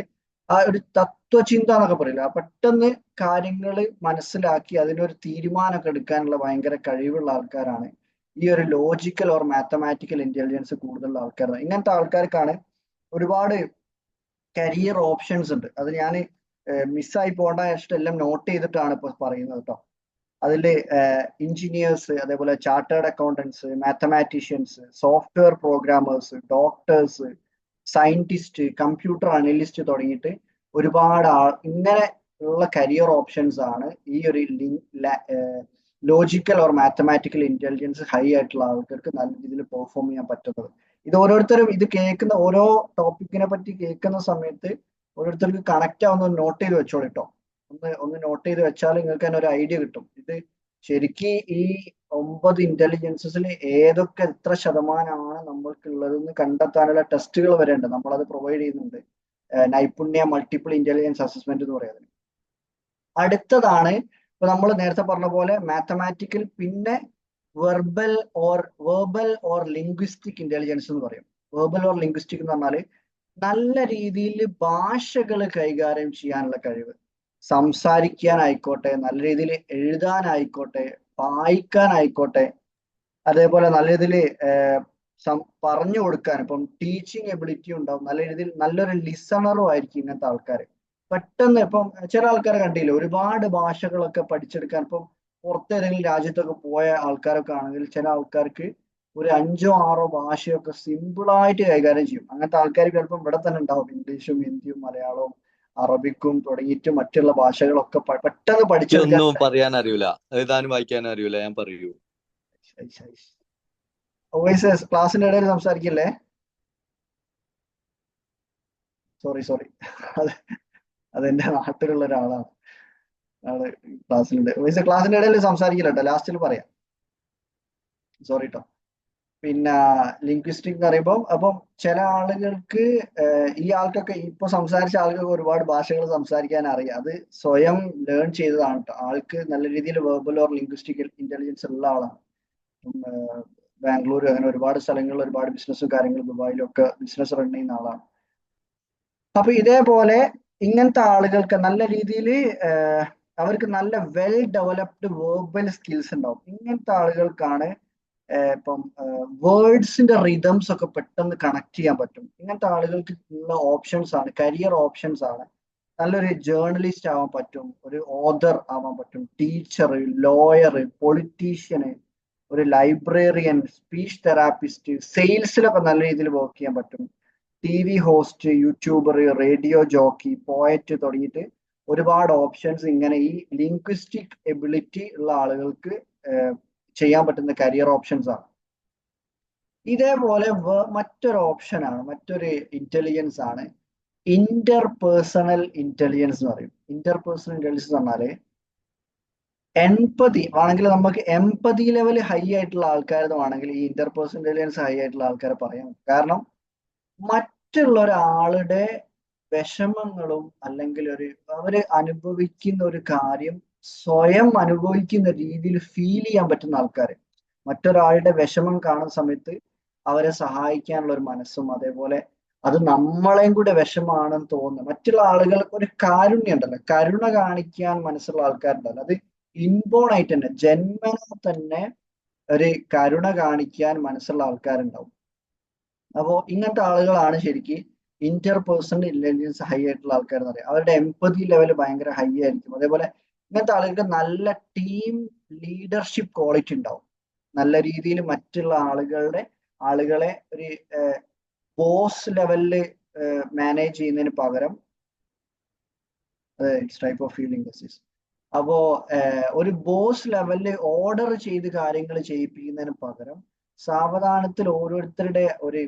ആ ഒരു തത്വചിന്ത എന്നൊക്കെ പറയില്ല, പെട്ടെന്ന് കാര്യങ്ങൾ മനസ്സിലാക്കി അതിനൊരു തീരുമാനമൊക്കെ എടുക്കാനുള്ള ഭയങ്കര കഴിവുള്ള ആൾക്കാരാണ് ഈ ഒരു ലോജിക്കൽ ഓർ മാത്തമാറ്റിക്കൽ ഇന്റലിജൻസ് കൂടുതലുള്ള ആൾക്കാരാണ്. ഇങ്ങനത്തെ ആൾക്കാർക്കാണ് ഒരുപാട് കരിയർ ഓപ്ഷൻസ് ഉണ്ട്. അത് ഞാൻ മിസ്സായി പോകേണ്ട വെച്ചിട്ട് എല്ലാം നോട്ട് ചെയ്തിട്ടാണ് ഇപ്പൊ പറയുന്നത് കേട്ടോ. അതിൽ എഞ്ചിനീയേഴ്സ്, അതേപോലെ chartered accountants, mathematician's, software programmers, doctors, scientist, computer analyst തുടങ്ങിയിട്ട് ഒരുപാട് ഇങ്ങനെ ഉള്ള കരിയർ ഓപ്ഷൻസ് ആണ് ഈ ഒരു logical or mathematical intelligence high ആയിട്ടുള്ള ആൾക്കാർക്ക് നല്ല രീതിയിൽ പെർഫോം ചെയ്യാൻ പറ്റുന്നത്. ഇത് ഓരോരുത്തരും ഇത് കേൾക്കുന്ന ഓരോ ടോപ്പിക്കിനെ പറ്റി കേൾക്കുന്ന സമയത്ത് ഓരോരുത്തർക്ക് കണക്റ്റ് ആവുന്ന നോട്ട് ചെയ്ത് വെച്ചോളിട്ടോ. ഒന്ന് നോട്ട് ചെയ്ത് വെച്ചാൽ നിങ്ങൾക്ക് തന്നെ ഒരു ഐഡിയ കിട്ടും. ഇത് ശരിക്കും ഈ 9 ഇന്റലിജൻസസിൽ ഏതൊക്കെ എത്ര ശതമാനമാണ് നമ്മൾക്കുള്ളതെന്ന് കണ്ടെത്താനുള്ള ടെസ്റ്റുകൾ വരെ ഉണ്ട്, നമ്മളത് പ്രൊവൈഡ് ചെയ്യുന്നുണ്ട്. നൈപുണ്യ മൾട്ടിപ്പിൾ ഇന്റലിജൻസ് അസസ്മെന്റ് എന്ന് പറയുന്നത്. അടുത്തതാണ് ഇപ്പൊ നമ്മൾ നേരത്തെ പറഞ്ഞ പോലെ മാത്തമാറ്റിക്കൽ, പിന്നെ വെർബൽ ഓർ ലിംഗ്വിസ്റ്റിക് ഇന്റലിജൻസ് എന്ന് പറയും. വെർബൽ ഓർ ലിംഗ്വിസ്റ്റിക് എന്ന് പറഞ്ഞാൽ നല്ല രീതിയിൽ ഭാഷകൾ കൈകാര്യം ചെയ്യാനുള്ള കഴിവ്, സംസാരിക്കാനായിക്കോട്ടെ, നല്ല രീതിയിൽ എഴുതാനായിക്കോട്ടെ, വായിക്കാനായിക്കോട്ടെ, അതേപോലെ നല്ല രീതിയിൽ പറഞ്ഞു കൊടുക്കാൻ, ഇപ്പം ടീച്ചിങ് എബിലിറ്റി ഉണ്ടാവും, നല്ല രീതിയിൽ നല്ലൊരു ലിസണറും ആയിരിക്കും ഇങ്ങനത്തെ ആൾക്കാർ. പെട്ടെന്ന് ഇപ്പം ചില ആൾക്കാരെ കണ്ടില്ല, ഒരുപാട് ഭാഷകളൊക്കെ പഠിച്ചെടുക്കാൻ, ഇപ്പം പുറത്തേതെങ്കിലും രാജ്യത്തൊക്കെ പോയ ആൾക്കാരൊക്കെ ആണെങ്കിൽ ചില ആൾക്കാർക്ക് ഒരു 5 or 6 ഭാഷയൊക്കെ സിമ്പിളായിട്ട് കൈകാര്യം ചെയ്യും. അങ്ങനത്തെ ആൾക്കാർ ചിലപ്പം ഇവിടെ തന്നെ ഉണ്ടാവും, ഇംഗ്ലീഷും ഹിന്ദിയും മലയാളവും അറബിക്കും തുടങ്ങിയിട്ട് മറ്റുള്ള ഭാഷകളൊക്കെ പെട്ടെന്ന് പഠിച്ചെടുക്കാൻ. ഒന്നും പറയാൻ അറിയില്ല, എഴുതാനും വായിക്കാനും അറിയില്ല, ഞാൻ പറയൂ. ക്ലാസ്സിന്റെ ഇടയിൽ സംസാരിക്കില്ലേ? സോറി അതെന്റെ നാട്ടിലുള്ള ഒരാളാണ്, ആള് ക്ലാസ്സിന്റെ ഇടയിൽ സംസാരിക്കില്ല കേട്ടോ, ലാസ്റ്റിൽ പറയാം, സോറി കേട്ടോ. പിന്നെ ലിംഗ്വിസ്റ്റിക് എന്ന് പറയുമ്പോൾ അപ്പം ചില ആളുകൾക്ക് ഈ ആൾക്കൊക്കെ ഇപ്പൊ സംസാരിച്ച ആൾക്കൊക്കെ ഒരുപാട് ഭാഷകൾ സംസാരിക്കാൻ അറിയാം, അത് സ്വയം ലേൺ ചെയ്തതാണ് കേട്ടോ. ആൾക്ക് നല്ല രീതിയിൽ വെർബൽ ഓർ ലിംഗ്വിസ്റ്റിക് ഇന്റലിജൻസ് ഉള്ള ആളാണ്. ബാംഗ്ലൂർ അങ്ങനെ ഒരുപാട് സ്ഥലങ്ങളിൽ ഒരുപാട് ബിസിനസ്സും കാര്യങ്ങളും, ദുബായിലും ഒക്കെ ബിസിനസ് റൺ ചെയ്യുന്ന ആളാണ്. അപ്പൊ ഇതേപോലെ ഇങ്ങനത്തെ ആളുകൾക്ക് നല്ല രീതിയിൽ അവർക്ക് നല്ല വെൽ ഡെവലപ്ഡ് വെർബൽ സ്കിൽസ് ഉണ്ടാവും. ഇങ്ങനത്തെ ആളുകൾക്കാണ് ഇപ്പം വേർഡ്സിന്റെ റിതംസ് ഒക്കെ പെട്ടെന്ന് കണക്ട് ചെയ്യാൻ പറ്റും. ഇങ്ങനത്തെ ആളുകൾക്ക് ഉള്ള ഓപ്ഷൻസ് ആണ്, കരിയർ ഓപ്ഷൻസ് ആണ്. നല്ലൊരു ജേർണലിസ്റ്റ് ആവാൻ പറ്റും, ഒരു ഓഥർ ആവാൻ പറ്റും, ടീച്ചർ, ലോയർ, പൊളിറ്റീഷ്യന്, ഒരു ലൈബ്രറിയൻ, സ്പീച്ച് തെറാപ്പിസ്റ്റ്, സെയിൽസിലൊക്കെ നല്ല രീതിയിൽ വർക്ക് ചെയ്യാൻ പറ്റും, TV host, YouTuber, radio jockey, poet തുടങ്ങിയിട്ട് ഒരുപാട് ഓപ്ഷൻസ് ഇങ്ങനെ ഈ ലിംഗ്വിസ്റ്റിക് എബിലിറ്റി ഉള്ള ആളുകൾക്ക് ചെയ്യാൻ പറ്റുന്ന കരിയർ ഓപ്ഷൻസ് ആണ്. ഇതേപോലെ മറ്റൊരു ഓപ്ഷനാണ്, മറ്റൊരു ഇന്റലിജൻസ് ആണ് ഇന്റർപേഴ്സണൽ ഇന്റലിജൻസ് എന്ന് പറയും. ഇന്റർപേഴ്സണൽ ഇന്റലിജൻസ് എന്ന് പറഞ്ഞാല് എംപതി ആണെങ്കിൽ, നമുക്ക് എംപതി ലെവൽ ഹൈ ആയിട്ടുള്ള ആൾക്കാരെന്നാണെങ്കിൽ ഈ ഇന്റർപേഴ്സണൽ ഇന്റലിജൻസ് ഹൈ ആയിട്ടുള്ള ആൾക്കാരെ പറയാം. കാരണം മറ്റുള്ള ഒരാളുടെ വിഷമങ്ങളും അല്ലെങ്കിൽ അവര് അനുഭവിക്കുന്ന ഒരു കാര്യം സ്വയം അനുഭവിക്കുന്ന രീതിയിൽ ഫീൽ ചെയ്യാൻ പറ്റുന്ന ആൾക്കാർ, മറ്റൊരാളുടെ വിഷമം കാണുന്ന സമയത്ത് അവരെ സഹായിക്കാനുള്ള ഒരു മനസ്സും, അതേപോലെ അത് നമ്മളെയും കൂടെ വിഷമാണെന്ന് തോന്നുന്നു, മറ്റുള്ള ആളുകൾക്ക് ഒരു കാരുണ്യം ഉണ്ടല്ലോ, കരുണ കാണിക്കാൻ മനസ്സുള്ള ആൾക്കാരുണ്ടല്ലോ, അത് ഇൻബോൺ ആയിട്ട് തന്നെ ജന്മന തന്നെ ഒരു കരുണ കാണിക്കാൻ മനസ്സുള്ള ആൾക്കാരുണ്ടാവും. അപ്പോൾ ഇങ്ങനത്തെ ആളുകളാണ് ശരിക്കും ഇന്റർപേഴ്സണൽ ഇന്റലിജൻസ് ഹൈ ആയിട്ടുള്ള ആൾക്കാർ എന്ന് പറയും. അവരുടെ എംപതി ലെവൽ ഭയങ്കര ഹൈ ആയിരിക്കും. അതേപോലെ ഇങ്ങനത്തെ ആളുകൾക്ക് നല്ല ടീം ലീഡർഷിപ്പ് ക്വാളിറ്റി ഉണ്ടാവും. നല്ല രീതിയിൽ മറ്റുള്ള ആളുകളെ ഒരു ബോസ് ലെവലില് മാനേജ് ചെയ്യുന്നതിന് പകരം it's type of feeling disease. അപ്പോ ഒരു ബോസ് ലെവലില് ഓർഡർ ചെയ്ത് കാര്യങ്ങൾ ചെയ്യിപ്പിക്കുന്നതിന് പകരം സാവധാനത്തിൽ ഓരോരുത്തരുടെ ഒരു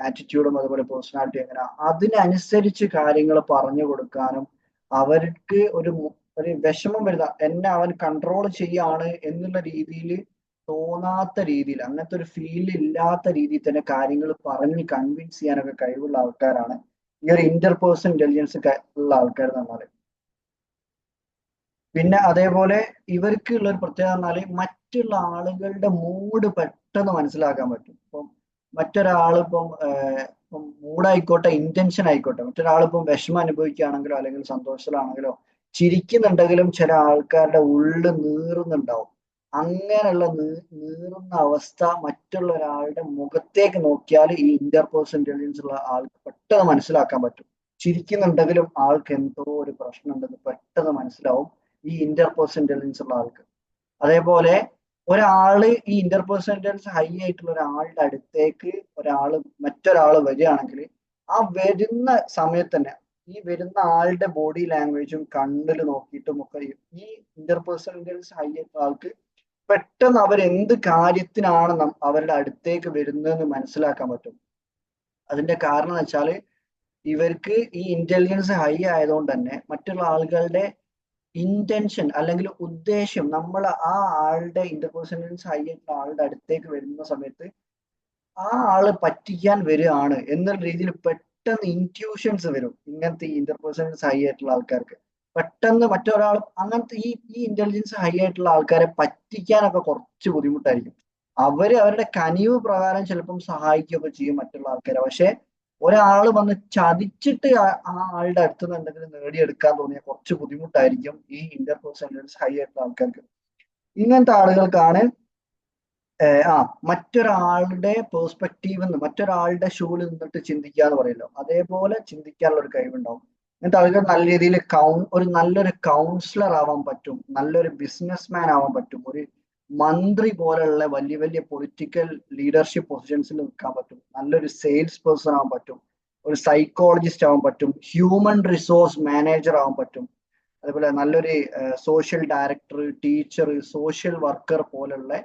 ആറ്റിറ്റ്യൂഡും അതുപോലെ പേഴ്സണാലിറ്റി എങ്ങനെ അതിനനുസരിച്ച് കാര്യങ്ങൾ പറഞ്ഞു കൊടുക്കാനും അവർക്ക് ഒരു വിഷമം വരുന്ന എന്നെ അവൻ കൺട്രോൾ ചെയ്യാണ് എന്നുള്ള രീതിയിൽ തോന്നാത്ത രീതിയിൽ, അങ്ങനത്തെ ഒരു ഫീൽ ഇല്ലാത്ത രീതിയിൽ തന്നെ കാര്യങ്ങൾ പറഞ്ഞ് കൺവിൻസ് ചെയ്യാനൊക്കെ കഴിവുള്ള ആൾക്കാരാണ് ഈ ഒരു ഇന്റർപേഴ്സണൽ ഇന്റലിജൻസ് ഉള്ള ആൾക്കാർ എന്ന് പറഞ്ഞാൽ. പിന്നെ അതേപോലെ ഇവർക്ക് ഉള്ള ഒരു പ്രത്യേകത പറഞ്ഞാല് മറ്റുള്ള ആളുകളുടെ മൂഡ് പെട്ടെന്ന് മനസ്സിലാക്കാൻ പറ്റും. ഇപ്പം മറ്റൊരാളിപ്പം മൂഡായിക്കോട്ടെ, ഇന്റൻഷൻ ആയിക്കോട്ടെ, മറ്റൊരാളിപ്പം വിഷമം അനുഭവിക്കുകയാണെങ്കിലോ അല്ലെങ്കിൽ സന്തോഷത്തിലാണെങ്കിലോ ചിരിക്കുന്നുണ്ടെങ്കിലും ചില ആൾക്കാരുടെ ഉള്ളിൽ നീറുന്നുണ്ടാവും. അങ്ങനെയുള്ള നീറുന്ന അവസ്ഥ മറ്റുള്ള ഒരാളുടെ മുഖത്തേക്ക് നോക്കിയാൽ ഈ ഇന്റർപേഴ്സണൽ ഇന്റലിജൻസ് ഉള്ള ആൾക്ക് പെട്ടെന്ന് മനസ്സിലാക്കാൻ പറ്റും. ചിരിക്കുന്നുണ്ടെങ്കിലും ആൾക്ക് എന്തോ ഒരു പ്രശ്നം ഉണ്ടെന്ന് പെട്ടെന്ന് മനസ്സിലാവും ഈ ഇന്റർപേഴ്സണൽ ഇന്റലിജൻസ് ഉള്ള ആൾക്ക്. അതേപോലെ ഒരാള് ഈ ഇന്റർപേഴ്സണൽ ഇന്റലിജൻസ് ഹൈ ആയിട്ടുള്ള ഒരാളുടെ അടുത്തേക്ക് മറ്റൊരാള് വരികയാണെങ്കിൽ ആ വരുന്ന സമയത്ത് തന്നെ ഈ വരുന്ന ആളുടെ ബോഡി ലാംഗ്വേജും കണ്ണിൽ നോക്കിയിട്ടും ഒക്കെ ഈ ഇന്റർപേഴ്സണൽ ഇന്റലിജൻസ് ഹൈ ആയിട്ടുള്ള ആൾക്ക് പെട്ടെന്ന് അവരെന്ത് കാര്യത്തിനാണ് അവരുടെ അടുത്തേക്ക് വരുന്നതെന്ന് മനസ്സിലാക്കാൻ പറ്റും. അതിന്റെ കാരണം എന്ന് വെച്ചാൽ ഇവർക്ക് ഈ ഇന്റലിജൻസ് ഹൈ ആയതുകൊണ്ട് തന്നെ മറ്റുള്ള ആളുകളുടെ ഇന്റൻഷൻ അല്ലെങ്കിൽ ഉദ്ദേശം നമ്മൾ ആ ആളുടെ ഇന്റർപേഴ്സണൽ ഇന്റലിജൻസ് ഹൈ ആയിട്ടുള്ള ആളുടെ അടുത്തേക്ക് വരുന്ന സമയത്ത് ആ ആള് പറ്റിക്കാൻ വരികയാണ് എന്നുള്ള രീതിയിൽ പെട്ടെന്ന് ഇൻറ്റ്യൂഷൻസ് വരും ഇങ്ങനത്തെ ഈ ഇന്റർപേഴ്സണൽ ഹൈ ആയിട്ടുള്ള ആൾക്കാർക്ക്. പെട്ടെന്ന് മറ്റൊരാൾ അങ്ങനത്തെ ഈ ഇന്റലിജൻസ് ഹൈ ആയിട്ടുള്ള ആൾക്കാരെ പറ്റിക്കാനൊക്കെ കുറച്ച് ബുദ്ധിമുട്ടായിരിക്കും. അവരുടെ കനിവ് പ്രകാരം ചിലപ്പം സഹായിക്കുകയൊക്കെ ചെയ്യും മറ്റുള്ള ആൾക്കാരെ. പക്ഷെ ഒരാൾ വന്ന് ചതിച്ചിട്ട് ആ ആളുടെ അടുത്ത് നിന്ന് എന്തെങ്കിലും നേടിയെടുക്കാൻ തോന്നിയാൽ കുറച്ച് ബുദ്ധിമുട്ടായിരിക്കും ഈ ഇന്റർപേഴ്സണൽ ഇന്റലിജൻസ് ഹൈ ആയിട്ടുള്ള ആൾക്കാർക്ക്. ഇങ്ങനത്തെ ആളുകൾക്കാണ് മറ്റൊരാളുടെ പേഴ്സ്പെക്റ്റീവ് മറ്റൊരാളുടെ ഷൂവിൽ നിന്നിട്ട് ചിന്തിക്കുക എന്ന് പറയല്ലോ, അതേപോലെ ചിന്തിക്കാനുള്ള ഒരു കഴിവുണ്ടാവും. എന്നിട്ട് ആളുകൾ നല്ല രീതിയിൽ നല്ലൊരു കൗൺസിലർ ആവാൻ പറ്റും, നല്ലൊരു ബിസിനസ്മാൻ ആവാൻ പറ്റും, ഒരു മന്ത്രി പോലെയുള്ള വലിയ വലിയ പൊളിറ്റിക്കൽ ലീഡർഷിപ്പ് പൊസിഷൻസിൽ നിൽക്കാൻ പറ്റും, നല്ലൊരു സെയിൽസ് പേഴ്സൺ ആവാൻ പറ്റും, ഒരു സൈക്കോളജിസ്റ്റ് ആവാൻ പറ്റും, ഹ്യൂമൻ റിസോഴ്സ് മാനേജർ ആവാൻ പറ്റും, അതുപോലെ നല്ലൊരു social director, teacher, social worker പോലുള്ള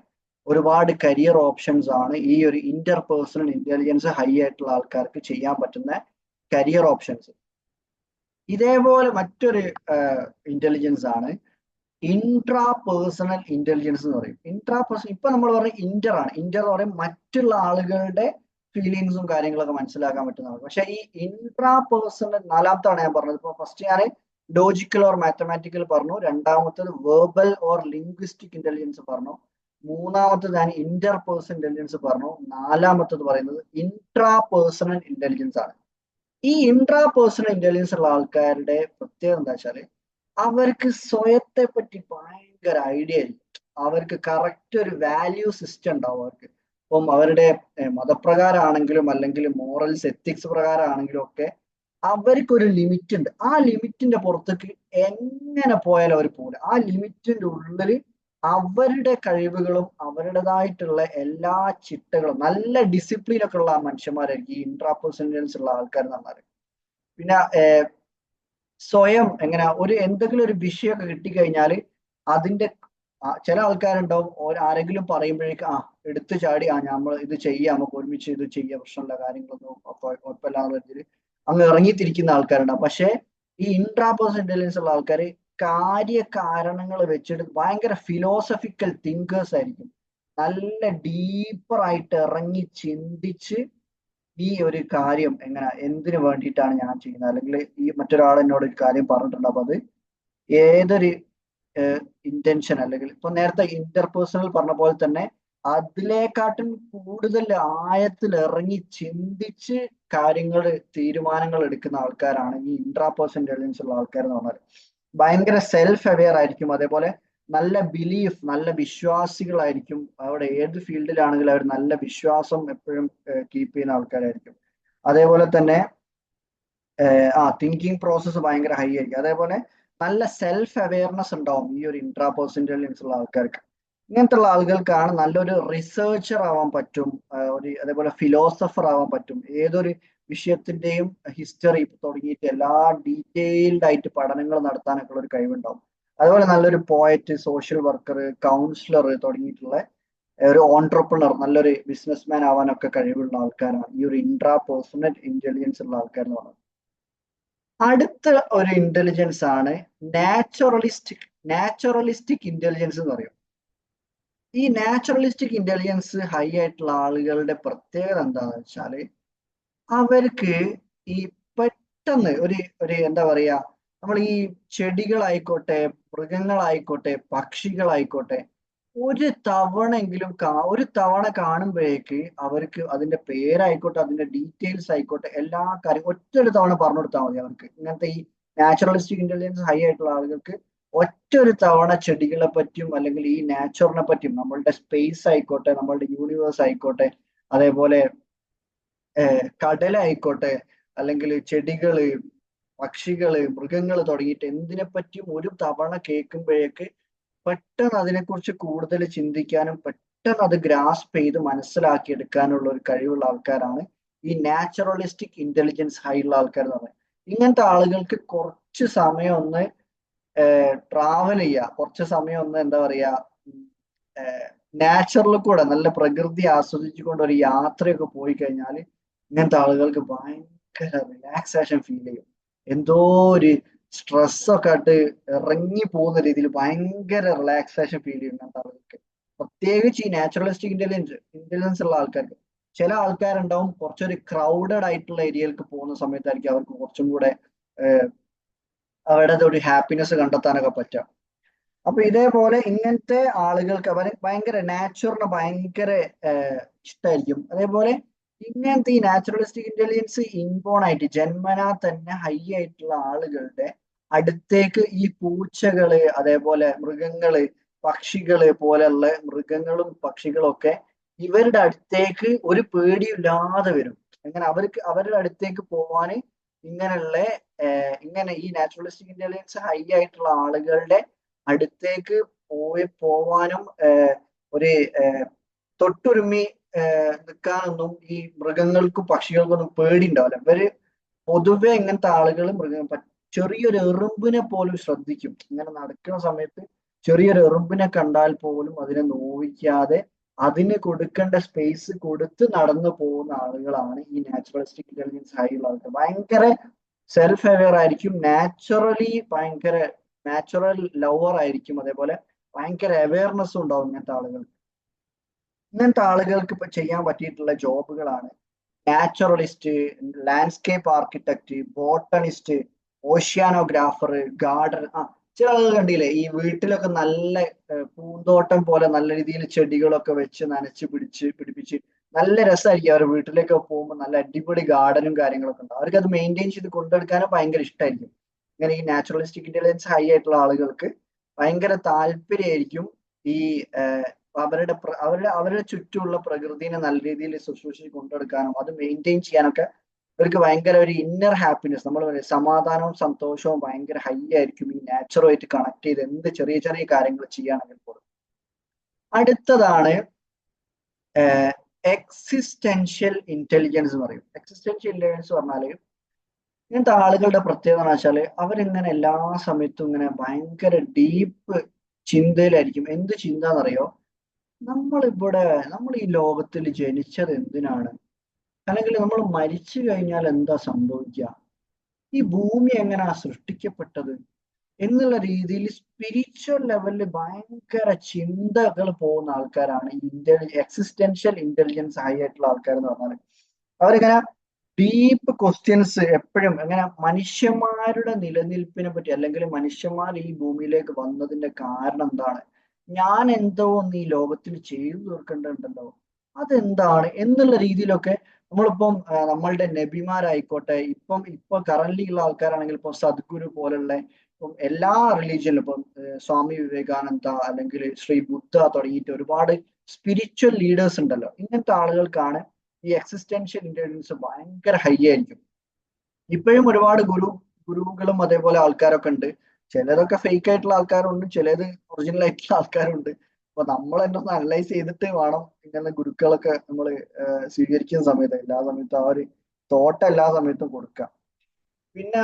ഒരുപാട് കരിയർ ഓപ്ഷൻസ് ആണ് ഈ ഒരു ഇന്റർപേഴ്സണൽ ഇന്റലിജൻസ് ഹൈ ആയിട്ടുള്ള ആൾക്കാർക്ക് ചെയ്യാൻ പറ്റുന്ന കരിയർ ഓപ്ഷൻസ്. ഇതേപോലെ മറ്റൊരു ഇന്റലിജൻസ് ആണ് ഇൻട്രാ പേഴ്സണൽ ഇന്റലിജൻസ് എന്ന് പറയും. ഇപ്പൊ നമ്മൾ പറഞ്ഞ ഇന്റർ എന്ന് പറയും മറ്റുള്ള ആളുകളുടെ ഫീലിങ്സും കാര്യങ്ങളൊക്കെ മനസ്സിലാക്കാൻ പറ്റുന്നതാണ്. പക്ഷെ ഈ ഇൻട്രാ പേഴ്സണൽ നാലാമത്താണ് ഞാൻ പറഞ്ഞത്. ഇപ്പൊ ഫസ്റ്റ് ഞാൻ ലോജിക്കൽ ഓർ മാത്തമാറ്റിക്കൽ പറഞ്ഞു, രണ്ടാമത്തത് വെർബൽ ഓർ ലിംഗ്വിസ്റ്റിക് ഇന്റലിജൻസ് പറഞ്ഞു, മൂന്നാമത്തത് ഞാൻ ഇന്റർപേഴ്സണൽ ഇന്റലിജൻസ് പറഞ്ഞു, നാലാമത്തത് പറയുന്നത് ഇൻട്രാ പേഴ്സണൽ ഇന്റലിജൻസ് ആണ്. ഈ ഇൻട്രാ പേഴ്സണൽ ഇന്റലിജൻസ് ഉള്ള ആൾക്കാരുടെ പ്രത്യേകത എന്താ വെച്ചാല് അവർക്ക് സ്വയത്തെ പറ്റി ഭയങ്കര ഐഡിയ ആയിരിക്കും. അവർക്ക് കറക്റ്റ് ഒരു വാല്യൂ സിസ്റ്റം ഉണ്ടാവും അവർക്ക്. ഇപ്പം അവരുടെ മതപ്രകാരമാണെങ്കിലും അല്ലെങ്കിൽ മോറൽസ് എത്തിക്സ് പ്രകാരമാണെങ്കിലും ഒക്കെ അവർക്കൊരു ലിമിറ്റ് ഉണ്ട്. ആ ലിമിറ്റിന്റെ പുറത്തേക്ക് എങ്ങനെ പോയാലും അവർ പോകില്ല. ആ ലിമിറ്റിന്റെ ഉള്ളിൽ അവരുടെ കഴിവുകളും അവരുടേതായിട്ടുള്ള എല്ലാ ചിട്ടകളും നല്ല ഡിസിപ്ലിൻ ഒക്കെ ഉള്ള മനുഷ്യന്മാരായിരിക്കും ഈ ഇൻട്രാപേഴ്സണൽ ഇന്റലിജൻസ് ഉള്ള ആൾക്കാർ എന്ന് പറഞ്ഞാൽ. പിന്നെ സ്വയം എങ്ങനെ എന്തെങ്കിലും ഒരു വിഷയമൊക്കെ കിട്ടിക്കഴിഞ്ഞാൽ അതിന്റെ ചില ആൾക്കാരുണ്ടാവും ആരെങ്കിലും പറയുമ്പോഴേക്കും എടുത്തു ചാടി നമ്മൾ ഇത് ചെയ്യാം, നമുക്ക് ഒരുമിച്ച് ഇത് ചെയ്യാം, പ്രശ്നമുള്ള കാര്യങ്ങളൊന്നും കുഴപ്പമില്ലാന്ന് പറഞ്ഞിട്ട് അങ്ങ് ഇറങ്ങിത്തിരിക്കുന്ന ആൾക്കാരുണ്ടാവും. പക്ഷെ ഈ ഇൻട്രാപേഴ്സണൽ ഇന്റലിജൻസ് ഉള്ള ആൾക്കാർ കാര്യകാരണങ്ങൾ വെച്ചിട്ട് ഭയങ്കര ഫിലോസഫിക്കൽ തിങ്കേഴ്സ് ആയിരിക്കും. നല്ല ഡീപ്പറായിട്ട് ഇറങ്ങി ചിന്തിച്ച് ഈ ഒരു കാര്യം എന്തിനു വേണ്ടിയിട്ടാണ് ഞാൻ ചെയ്യുന്നത്, അല്ലെങ്കിൽ ഈ മറ്റൊരാൾ എന്നോട് ഒരു കാര്യം പറഞ്ഞിട്ടുണ്ട്, അപ്പൊ അത് ഏതൊരു ഇന്റൻഷൻ അല്ലെങ്കിൽ ഇപ്പൊ നേരത്തെ ഇന്റർപേഴ്സണൽ പറഞ്ഞ പോലെ തന്നെ അതിലേക്കാട്ടും കൂടുതൽ ആഴത്തിൽ ഇറങ്ങി ചിന്തിച്ച് തീരുമാനങ്ങൾ എടുക്കുന്ന ആൾക്കാരാണ് ഈ ഇൻട്രാപേഴ്സണൽ ഇന്റലിജൻസ് ഉള്ള ആൾക്കാർ എന്ന് പറഞ്ഞാൽ. ഭയങ്കര സെൽഫ് അവെയർ ആയിരിക്കും. അതേപോലെ നല്ല ബിലീഫ്, നല്ല വിശ്വാസികളായിരിക്കും. അവിടെ ഏത് ഫീൽഡിലാണെങ്കിലും അവർ നല്ല വിശ്വാസം എപ്പോഴും കീപ്പ് ചെയ്യുന്ന ആൾക്കാരായിരിക്കും. അതേപോലെ തന്നെ തിങ്കിങ് പ്രോസസ്സ് ഭയങ്കര ഹൈ ആയിരിക്കും. അതേപോലെ നല്ല സെൽഫ് അവെയർനെസ് ഉണ്ടാവും ഈ ഒരു ഇൻട്രാപേഴ്സണൽ ഇന്റലിജൻസ് ഉള്ള ആൾക്കാർക്ക്. ഇങ്ങനത്തെ ഉള്ള ആളുകൾക്കാണ് നല്ലൊരു റിസർച്ചർ ആവാൻ പറ്റും, അതേപോലെ ഫിലോസഫർ ആവാൻ പറ്റും. ഏതൊരു വിഷയത്തിന്റെയും ഹിസ്റ്ററി തുടങ്ങിയിട്ട് എല്ലാ ഡീറ്റെയിൽഡ് ആയിട്ട് പഠനങ്ങൾ നടത്താനൊക്കെ ഉള്ള ഒരു കഴിവുണ്ടാവും. അതുപോലെ നല്ലൊരു പോയറ്റ്, സോഷ്യൽ വർക്കർ, കൗൺസിലർ തുടങ്ങിയിട്ടുള്ള ഒരു ഓൺട്രപ്രണർ, നല്ലൊരു ബിസിനസ്മാൻ ആവാനൊക്കെ കഴിവുള്ള ആൾക്കാരാണ് ഈ ഒരു ഇൻട്രാപേഴ്സണൽ ഇന്റലിജൻസ് ഉള്ള ആൾക്കാർ എന്ന് പറയുന്നത്. അടുത്ത ഒരു ഇന്റലിജൻസ് ആണ് നാച്ചുറലിസ്റ്റിക് ഇന്റലിജൻസ് എന്ന് പറയും. ഈ നാച്ചുറലിസ്റ്റിക് ഇന്റലിജൻസ് ഹൈ ആയിട്ടുള്ള ആളുകളുടെ പ്രത്യേകത എന്താണെന്ന് വെച്ചാല് അവർക്ക് ഈ പെട്ടെന്ന് ഒരു എന്താ പറയാ, നമ്മൾ ഈ ചെടികളായിക്കോട്ടെ, മൃഗങ്ങളായിക്കോട്ടെ, പക്ഷികളായിക്കോട്ടെ, ഒരു തവണ കാണുമ്പോഴേക്ക് അവർക്ക് അതിന്റെ പേരായിക്കോട്ടെ, അതിന്റെ ഡീറ്റെയിൽസ് ആയിക്കോട്ടെ, എല്ലാ കാര്യം ഒറ്റൊരു തവണ പറഞ്ഞു കൊടുത്താൽ മതി അവർക്ക്. ഇങ്ങനത്തെ ഈ നാച്ചുറലിസ്റ്റിക് ഇന്റലിജൻസ് ഹൈ ആയിട്ടുള്ള ആളുകൾക്ക് ഒറ്റൊരു തവണ ചെടികളെ പറ്റിയും അല്ലെങ്കിൽ ഈ നാച്ചുറിനെ പറ്റിയും, നമ്മളുടെ സ്പേസ് ആയിക്കോട്ടെ, നമ്മളുടെ യൂണിവേഴ്സ് ആയിക്കോട്ടെ, അതേപോലെ കടലായിക്കോട്ടെ, അല്ലെങ്കിൽ ചെടികള്, പക്ഷികള്, മൃഗങ്ങള് തുടങ്ങിയിട്ട് എന്തിനെ പറ്റിയും ഒരു തവണ കേൾക്കുമ്പോഴേക്ക് പെട്ടെന്ന് അതിനെക്കുറിച്ച് കൂടുതൽ ചിന്തിക്കാനും പെട്ടെന്ന് അത് ഗ്രാസ്പ് ചെയ്ത് മനസ്സിലാക്കിയെടുക്കാനുള്ള ഒരു കഴിവുള്ള ആൾക്കാരാണ് ഈ നാച്ചുറലിസ്റ്റിക് ഇന്റലിജൻസ് ഹൈ ഉള്ള ആൾക്കാർ എന്ന് പറയുന്നത്. ഇങ്ങനത്തെ ആളുകൾക്ക് കുറച്ച് സമയം ഒന്ന് ട്രാവൽ ചെയ്യുക, കുറച്ച് സമയം ഒന്ന് എന്താ പറയാ, നാച്ചുറലിൽ കൂടെ നല്ല പ്രകൃതി ആസ്വദിച്ചുകൊണ്ട് ഒരു യാത്രയൊക്കെ പോയി കഴിഞ്ഞാൽ ഇങ്ങനത്തെ ആളുകൾക്ക് ഭയങ്കര റിലാക്സേഷൻ ഫീൽ ചെയ്യും. എന്തോ ഒരു സ്ട്രെസ്സൊക്കെ ആയിട്ട് ഇറങ്ങി പോകുന്ന രീതിയിൽ ഭയങ്കര റിലാക്സേഷൻ ഫീൽ ചെയ്യും ഇങ്ങനത്തെ ആളുകൾക്ക്. പ്രത്യേകിച്ച് ഈ നാച്ചുറലിസ്റ്റിക് ഇന്റലിജൻസ് ഉള്ള ആൾക്കാർക്ക്. ചില ആൾക്കാരുണ്ടാവും കുറച്ചൊരു ക്രൗഡഡ് ആയിട്ടുള്ള ഏരിയയിലേക്ക് പോകുന്ന സമയത്തായിരിക്കും അവർക്ക് കുറച്ചും കൂടെ അവരുടെ ഒരു ഹാപ്പിനെസ് കണ്ടെത്താനൊക്കെ പറ്റുക. അപ്പൊ ഇതേപോലെ ഇങ്ങനത്തെ ആളുകൾക്ക് അവർ ഭയങ്കര നാച്ചുറിന് ഭയങ്കര ഇഷ്ടമായിരിക്കും. അതേപോലെ ഇങ്ങനത്തെ ഈ നാച്ചുറലിസ്റ്റിക് ഇന്റലിജൻസ് ഇൻബോൺ ആയിട്ട് ജന്മനാ തന്നെ ഹൈ ആയിട്ടുള്ള ആളുകളുടെ അടുത്തേക്ക് ഈ പൂച്ചകള്, അതേപോലെ മൃഗങ്ങള്, പക്ഷികള് പോലെയുള്ള മൃഗങ്ങളും പക്ഷികളും ഒക്കെ ഇവരുടെ അടുത്തേക്ക് ഒരു പേടിയില്ലാതെ വരും. അങ്ങനെ അവരുടെ അടുത്തേക്ക് പോവാന് ഇങ്ങനെ ഈ നാച്ചുറലിസ്റ്റിക് ഇന്റലിജൻസ് ഹൈ ആയിട്ടുള്ള ആളുകളുടെ അടുത്തേക്ക് പോവാനും ഒരു തൊട്ടുരുമ്മി നിൽക്കാനൊന്നും ഈ മൃഗങ്ങൾക്കും പക്ഷികൾക്കൊന്നും പേടി ഉണ്ടാവില്ല. ഇവര് പൊതുവെ ഇങ്ങനത്തെ ആളുകൾ ചെറിയൊരു എറുമ്പിനെ പോലും ശ്രദ്ധിക്കും. ഇങ്ങനെ നടക്കുന്ന സമയത്ത് ചെറിയൊരു എറുമ്പിനെ കണ്ടാൽ പോലും അതിനെ നോവിക്കാതെ അതിന് കൊടുക്കേണ്ട സ്പേസ് കൊടുത്ത് നടന്നു പോകുന്ന ആളുകളാണ് ഈ നാച്ചുറലിസ്റ്റിക് ഇന്റലിജൻസ് ഹൈ ഉള്ള ആൾക്കാർ. ഭയങ്കര സെൽഫ് അവെയർ ആയിരിക്കും, നാച്ചുറൽ ലവർ ആയിരിക്കും, അതേപോലെ ഭയങ്കര അവെയർനെസ്സും ഉണ്ടാവും ഇങ്ങനത്തെ ആളുകൾക്ക്. ഇങ്ങനത്തെ ആളുകൾക്ക് ഇപ്പൊ ചെയ്യാൻ പറ്റിയിട്ടുള്ള ജോബുകളാണ് naturalist, landscape architect, botanist, oceanographer, garden. ചില ആളുകൾ കണ്ടില്ലേ ഈ വീട്ടിലൊക്കെ നല്ല പൂന്തോട്ടം പോലെ നല്ല രീതിയിൽ ചെടികളൊക്കെ വെച്ച് നനച്ച് പിടിപ്പിച്ച് നല്ല രസമായിരിക്കും. അവർ വീട്ടിലേക്ക് പോകുമ്പോൾ നല്ല അടിപൊളി ഗാർഡനും കാര്യങ്ങളൊക്കെ ഉണ്ടാവും. അവർക്ക് അത് മെയിൻറ്റെയിൻ ചെയ്ത് കൊണ്ടെടുക്കാനും ഭയങ്കര ഇഷ്ടമായിരിക്കും. ഇങ്ങനെ ഈ നാച്ചുറലിസ്റ്റിക് ഇന്റലിജൻസ് ഹൈ ആയിട്ടുള്ള ആളുകൾക്ക് ഭയങ്കര താല്പര്യമായിരിക്കും ഈ അവരുടെ ചുറ്റുമുള്ള പ്രകൃതിനെ നല്ല രീതിയിൽ ശുശ്രൂഷിച്ച് കൊണ്ടെടുക്കാനും അത് മെയിൻറ്റെയിൻ ചെയ്യാനൊക്കെ ഇവർക്ക് ഭയങ്കര ഒരു ഇന്നർ ഹാപ്പിനെസ്, നമ്മൾ സമാധാനവും സന്തോഷവും ഭയങ്കര ഹൈ ആയിരിക്കും ഈ നാച്ചുറുമായിട്ട് കണക്ട് ചെയ്ത് എന്ത് ചെറിയ ചെറിയ കാര്യങ്ങൾ ചെയ്യുകയാണെങ്കിൽ പോലും. അടുത്തതാണ് എക്സിസ്റ്റൻഷ്യൽ ഇന്റലിജൻസ് എന്ന് പറയും. എക്സിസ്റ്റൻഷ്യൽ ഇന്റലിജൻസ് പറഞ്ഞാല് ഇങ്ങനത്തെ ആളുകളുടെ പ്രത്യേകത എന്ന് വെച്ചാല് അവരിങ്ങനെ എല്ലാ സമയത്തും ഇങ്ങനെ ഭയങ്കര ഡീപ്പ് ചിന്തയിലായിരിക്കും. എന്ത് ചിന്ത എന്നറിയോ, നമ്മൾ ഈ ലോകത്തിൽ ജനിച്ചത് എന്തിനാണ്, അല്ലെങ്കിൽ നമ്മൾ മരിച്ചു കഴിഞ്ഞാൽ എന്താ സംഭവിക്കുക, ഈ ഭൂമി എങ്ങനെയാ സൃഷ്ടിക്കപ്പെട്ടത് എന്നുള്ള രീതിയിൽ സ്പിരിച്വൽ ലെവലിൽ ഭയങ്കര ചിന്തകൾ പോകുന്ന ആൾക്കാരാണ് എക്സിസ്റ്റൻഷ്യൽ ഇന്റലിജൻസ് ഹൈ ആയിട്ടുള്ള ആൾക്കാർ എന്ന് പറഞ്ഞാൽ. അവരിങ്ങനെ ഡീപ്പ് ക്വസ്റ്റ്യൻസ് എപ്പോഴും എങ്ങനെ മനുഷ്യന്മാരുടെ നിലനിൽപ്പിനെ പറ്റി, അല്ലെങ്കിൽ മനുഷ്യന്മാർ ഈ ഭൂമിയിലേക്ക് വന്നതിന്റെ കാരണം എന്താണ്, ഞാൻ എന്തോ ഒന്ന് ഈ ലോകത്തിൽ ചെയ്തു തീർക്കേണ്ടതുണ്ടല്ലോ, അതെന്താണ് എന്നുള്ള രീതിയിലൊക്കെ നമ്മളിപ്പം നമ്മളുടെ നബിമാരായിക്കോട്ടെ, ഇപ്പൊ കറന്റ് ഉള്ള ആൾക്കാരാണെങ്കിൽ ഇപ്പൊ സദ്ഗുരു പോലുള്ള ഇപ്പം എല്ലാ റിലീജിയനിലും ഇപ്പം സ്വാമി വിവേകാനന്ദ അല്ലെങ്കിൽ ശ്രീ ബുദ്ധ തുടങ്ങിയിട്ട് ഒരുപാട് സ്പിരിച്വൽ ലീഡേഴ്സ് ഉണ്ടല്ലോ. ഇങ്ങനത്തെ ആളുകൾക്കാണ് ഈ എക്സിസ്റ്റൻഷ്യൽ ഇന്റലിജൻസ് ഭയങ്കര ഹൈ ആയിരിക്കും. ഇപ്പോഴും ഒരുപാട് ഗുരുക്കളും അതേപോലെ ആൾക്കാരൊക്കെ ഉണ്ട്. ചിലരൊക്കെ ഫേക്ക് ആയിട്ടുള്ള ആൾക്കാരുണ്ട്, ചിലത് ഒറിജിനൽ ആയിട്ടുള്ള ആൾക്കാരുണ്ട്. അപ്പൊ നമ്മൾ തന്നെ ഒന്ന് അനലൈസ് ചെയ്തിട്ട് വേണം ഇങ്ങനെ ഗുരുക്കളൊക്കെ നമ്മൾ സ്വീകരിക്കുന്ന സമയത്ത് എല്ലാ സമയത്തും ആ ഒരു തോട്ടം എല്ലാ സമയത്തും കൊടുക്കുക. പിന്നെ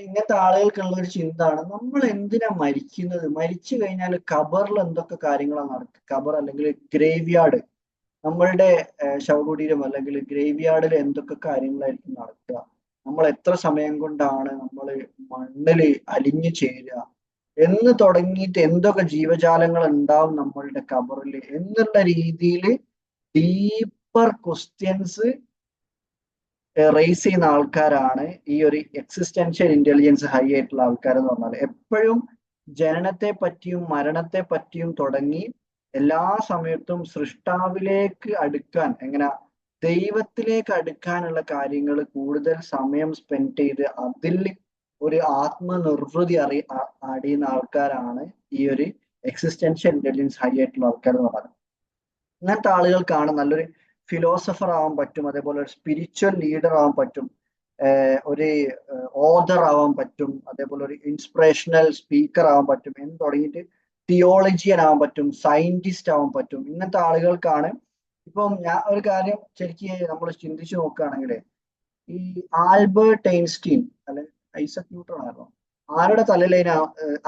ഇങ്ങനത്തെ ആളുകൾക്കുള്ള ഒരു ചിന്താണ്, നമ്മൾ എന്തിനാ മരിക്കുന്നത്? മരിച്ചു കഴിഞ്ഞാൽ ഖബറിൽ എന്തൊക്കെ കാര്യങ്ങളാണ് നടക്കുക? ഖബർ അല്ലെങ്കിൽ ഗ്രേവ് യാർഡ്, നമ്മളുടെ ശവകുടീരം അല്ലെങ്കിൽ ഗ്രേവ് യാർഡിൽ എന്തൊക്കെ കാര്യങ്ങളായിരിക്കും നടക്കുക? നമ്മൾ എത്ര സമയം കൊണ്ടാണ് നമ്മൾ മണ്ണില് അലിഞ്ഞു ചേരുക എന്ന് തുടങ്ങിയിട്ട് എന്തൊക്കെ ജീവജാലങ്ങൾ ഉണ്ടാവും നമ്മളുടെ ഖബറിൽ എന്നുള്ള രീതിയിൽ ഡീപ്പർ ക്വസ്റ്റ്യൻസ് റേസ് ചെയ്യുന്ന ആൾക്കാരാണ് ഈ ഒരു എക്സിസ്റ്റൻഷ്യൽ ഇന്റലിജൻസ് ഹൈ ആയിട്ടുള്ള ആൾക്കാർ എന്ന് പറഞ്ഞാൽ. എപ്പോഴും ജനനത്തെ പറ്റിയും മരണത്തെ പറ്റിയും തുടങ്ങി എല്ലാ സമയത്തും സൃഷ്ടാവിലേക്ക് അടുക്കാൻ, എങ്ങനെ ദൈവത്തിലേക്ക് അടുക്കാനുള്ള കാര്യങ്ങൾ കൂടുതൽ സമയം സ്പെൻഡ് ചെയ്ത് അതിൽ ഒരു ആത്മനിർവൃതി അടിയുന്ന ആൾക്കാരാണ് ഈ ഒരു എക്സിസ്റ്റൻഷ്യൽ ഇന്റലിജൻസ് ഹൈ ആയിട്ടുള്ള ആൾക്കാർ എന്ന് പറയുന്നത്. ഇങ്ങനത്തെ ആളുകൾക്കാണ് നല്ലൊരു ഫിലോസഫർ ആവാൻ പറ്റും, അതേപോലെ ഒരു സ്പിരിച്വൽ ലീഡർ ആവാൻ പറ്റും, ഒരു ഓഥർ ആവാൻ പറ്റും, അതേപോലെ ഒരു ഇൻസ്പിറേഷണൽ സ്പീക്കർ ആവാൻ പറ്റും എന്ന് തുടങ്ങിയിട്ട് തിയോളജിയൻ ആവാൻ പറ്റും, സയന്റിസ്റ്റ് ആവാൻ പറ്റും. ഇങ്ങനത്തെ ആളുകൾക്കാണ്. ഇപ്പം ഞാൻ ഒരു കാര്യം ശരിക്കും നമ്മൾ ചിന്തിച്ചു നോക്കുകയാണെങ്കിൽ, ഈ ആൽബർട്ട് ഐൻസ്റ്റീൻ അല്ലെ ഐസക് ന്യൂട്ടൺ ആണോ, ആരുടെ തലയിലേന്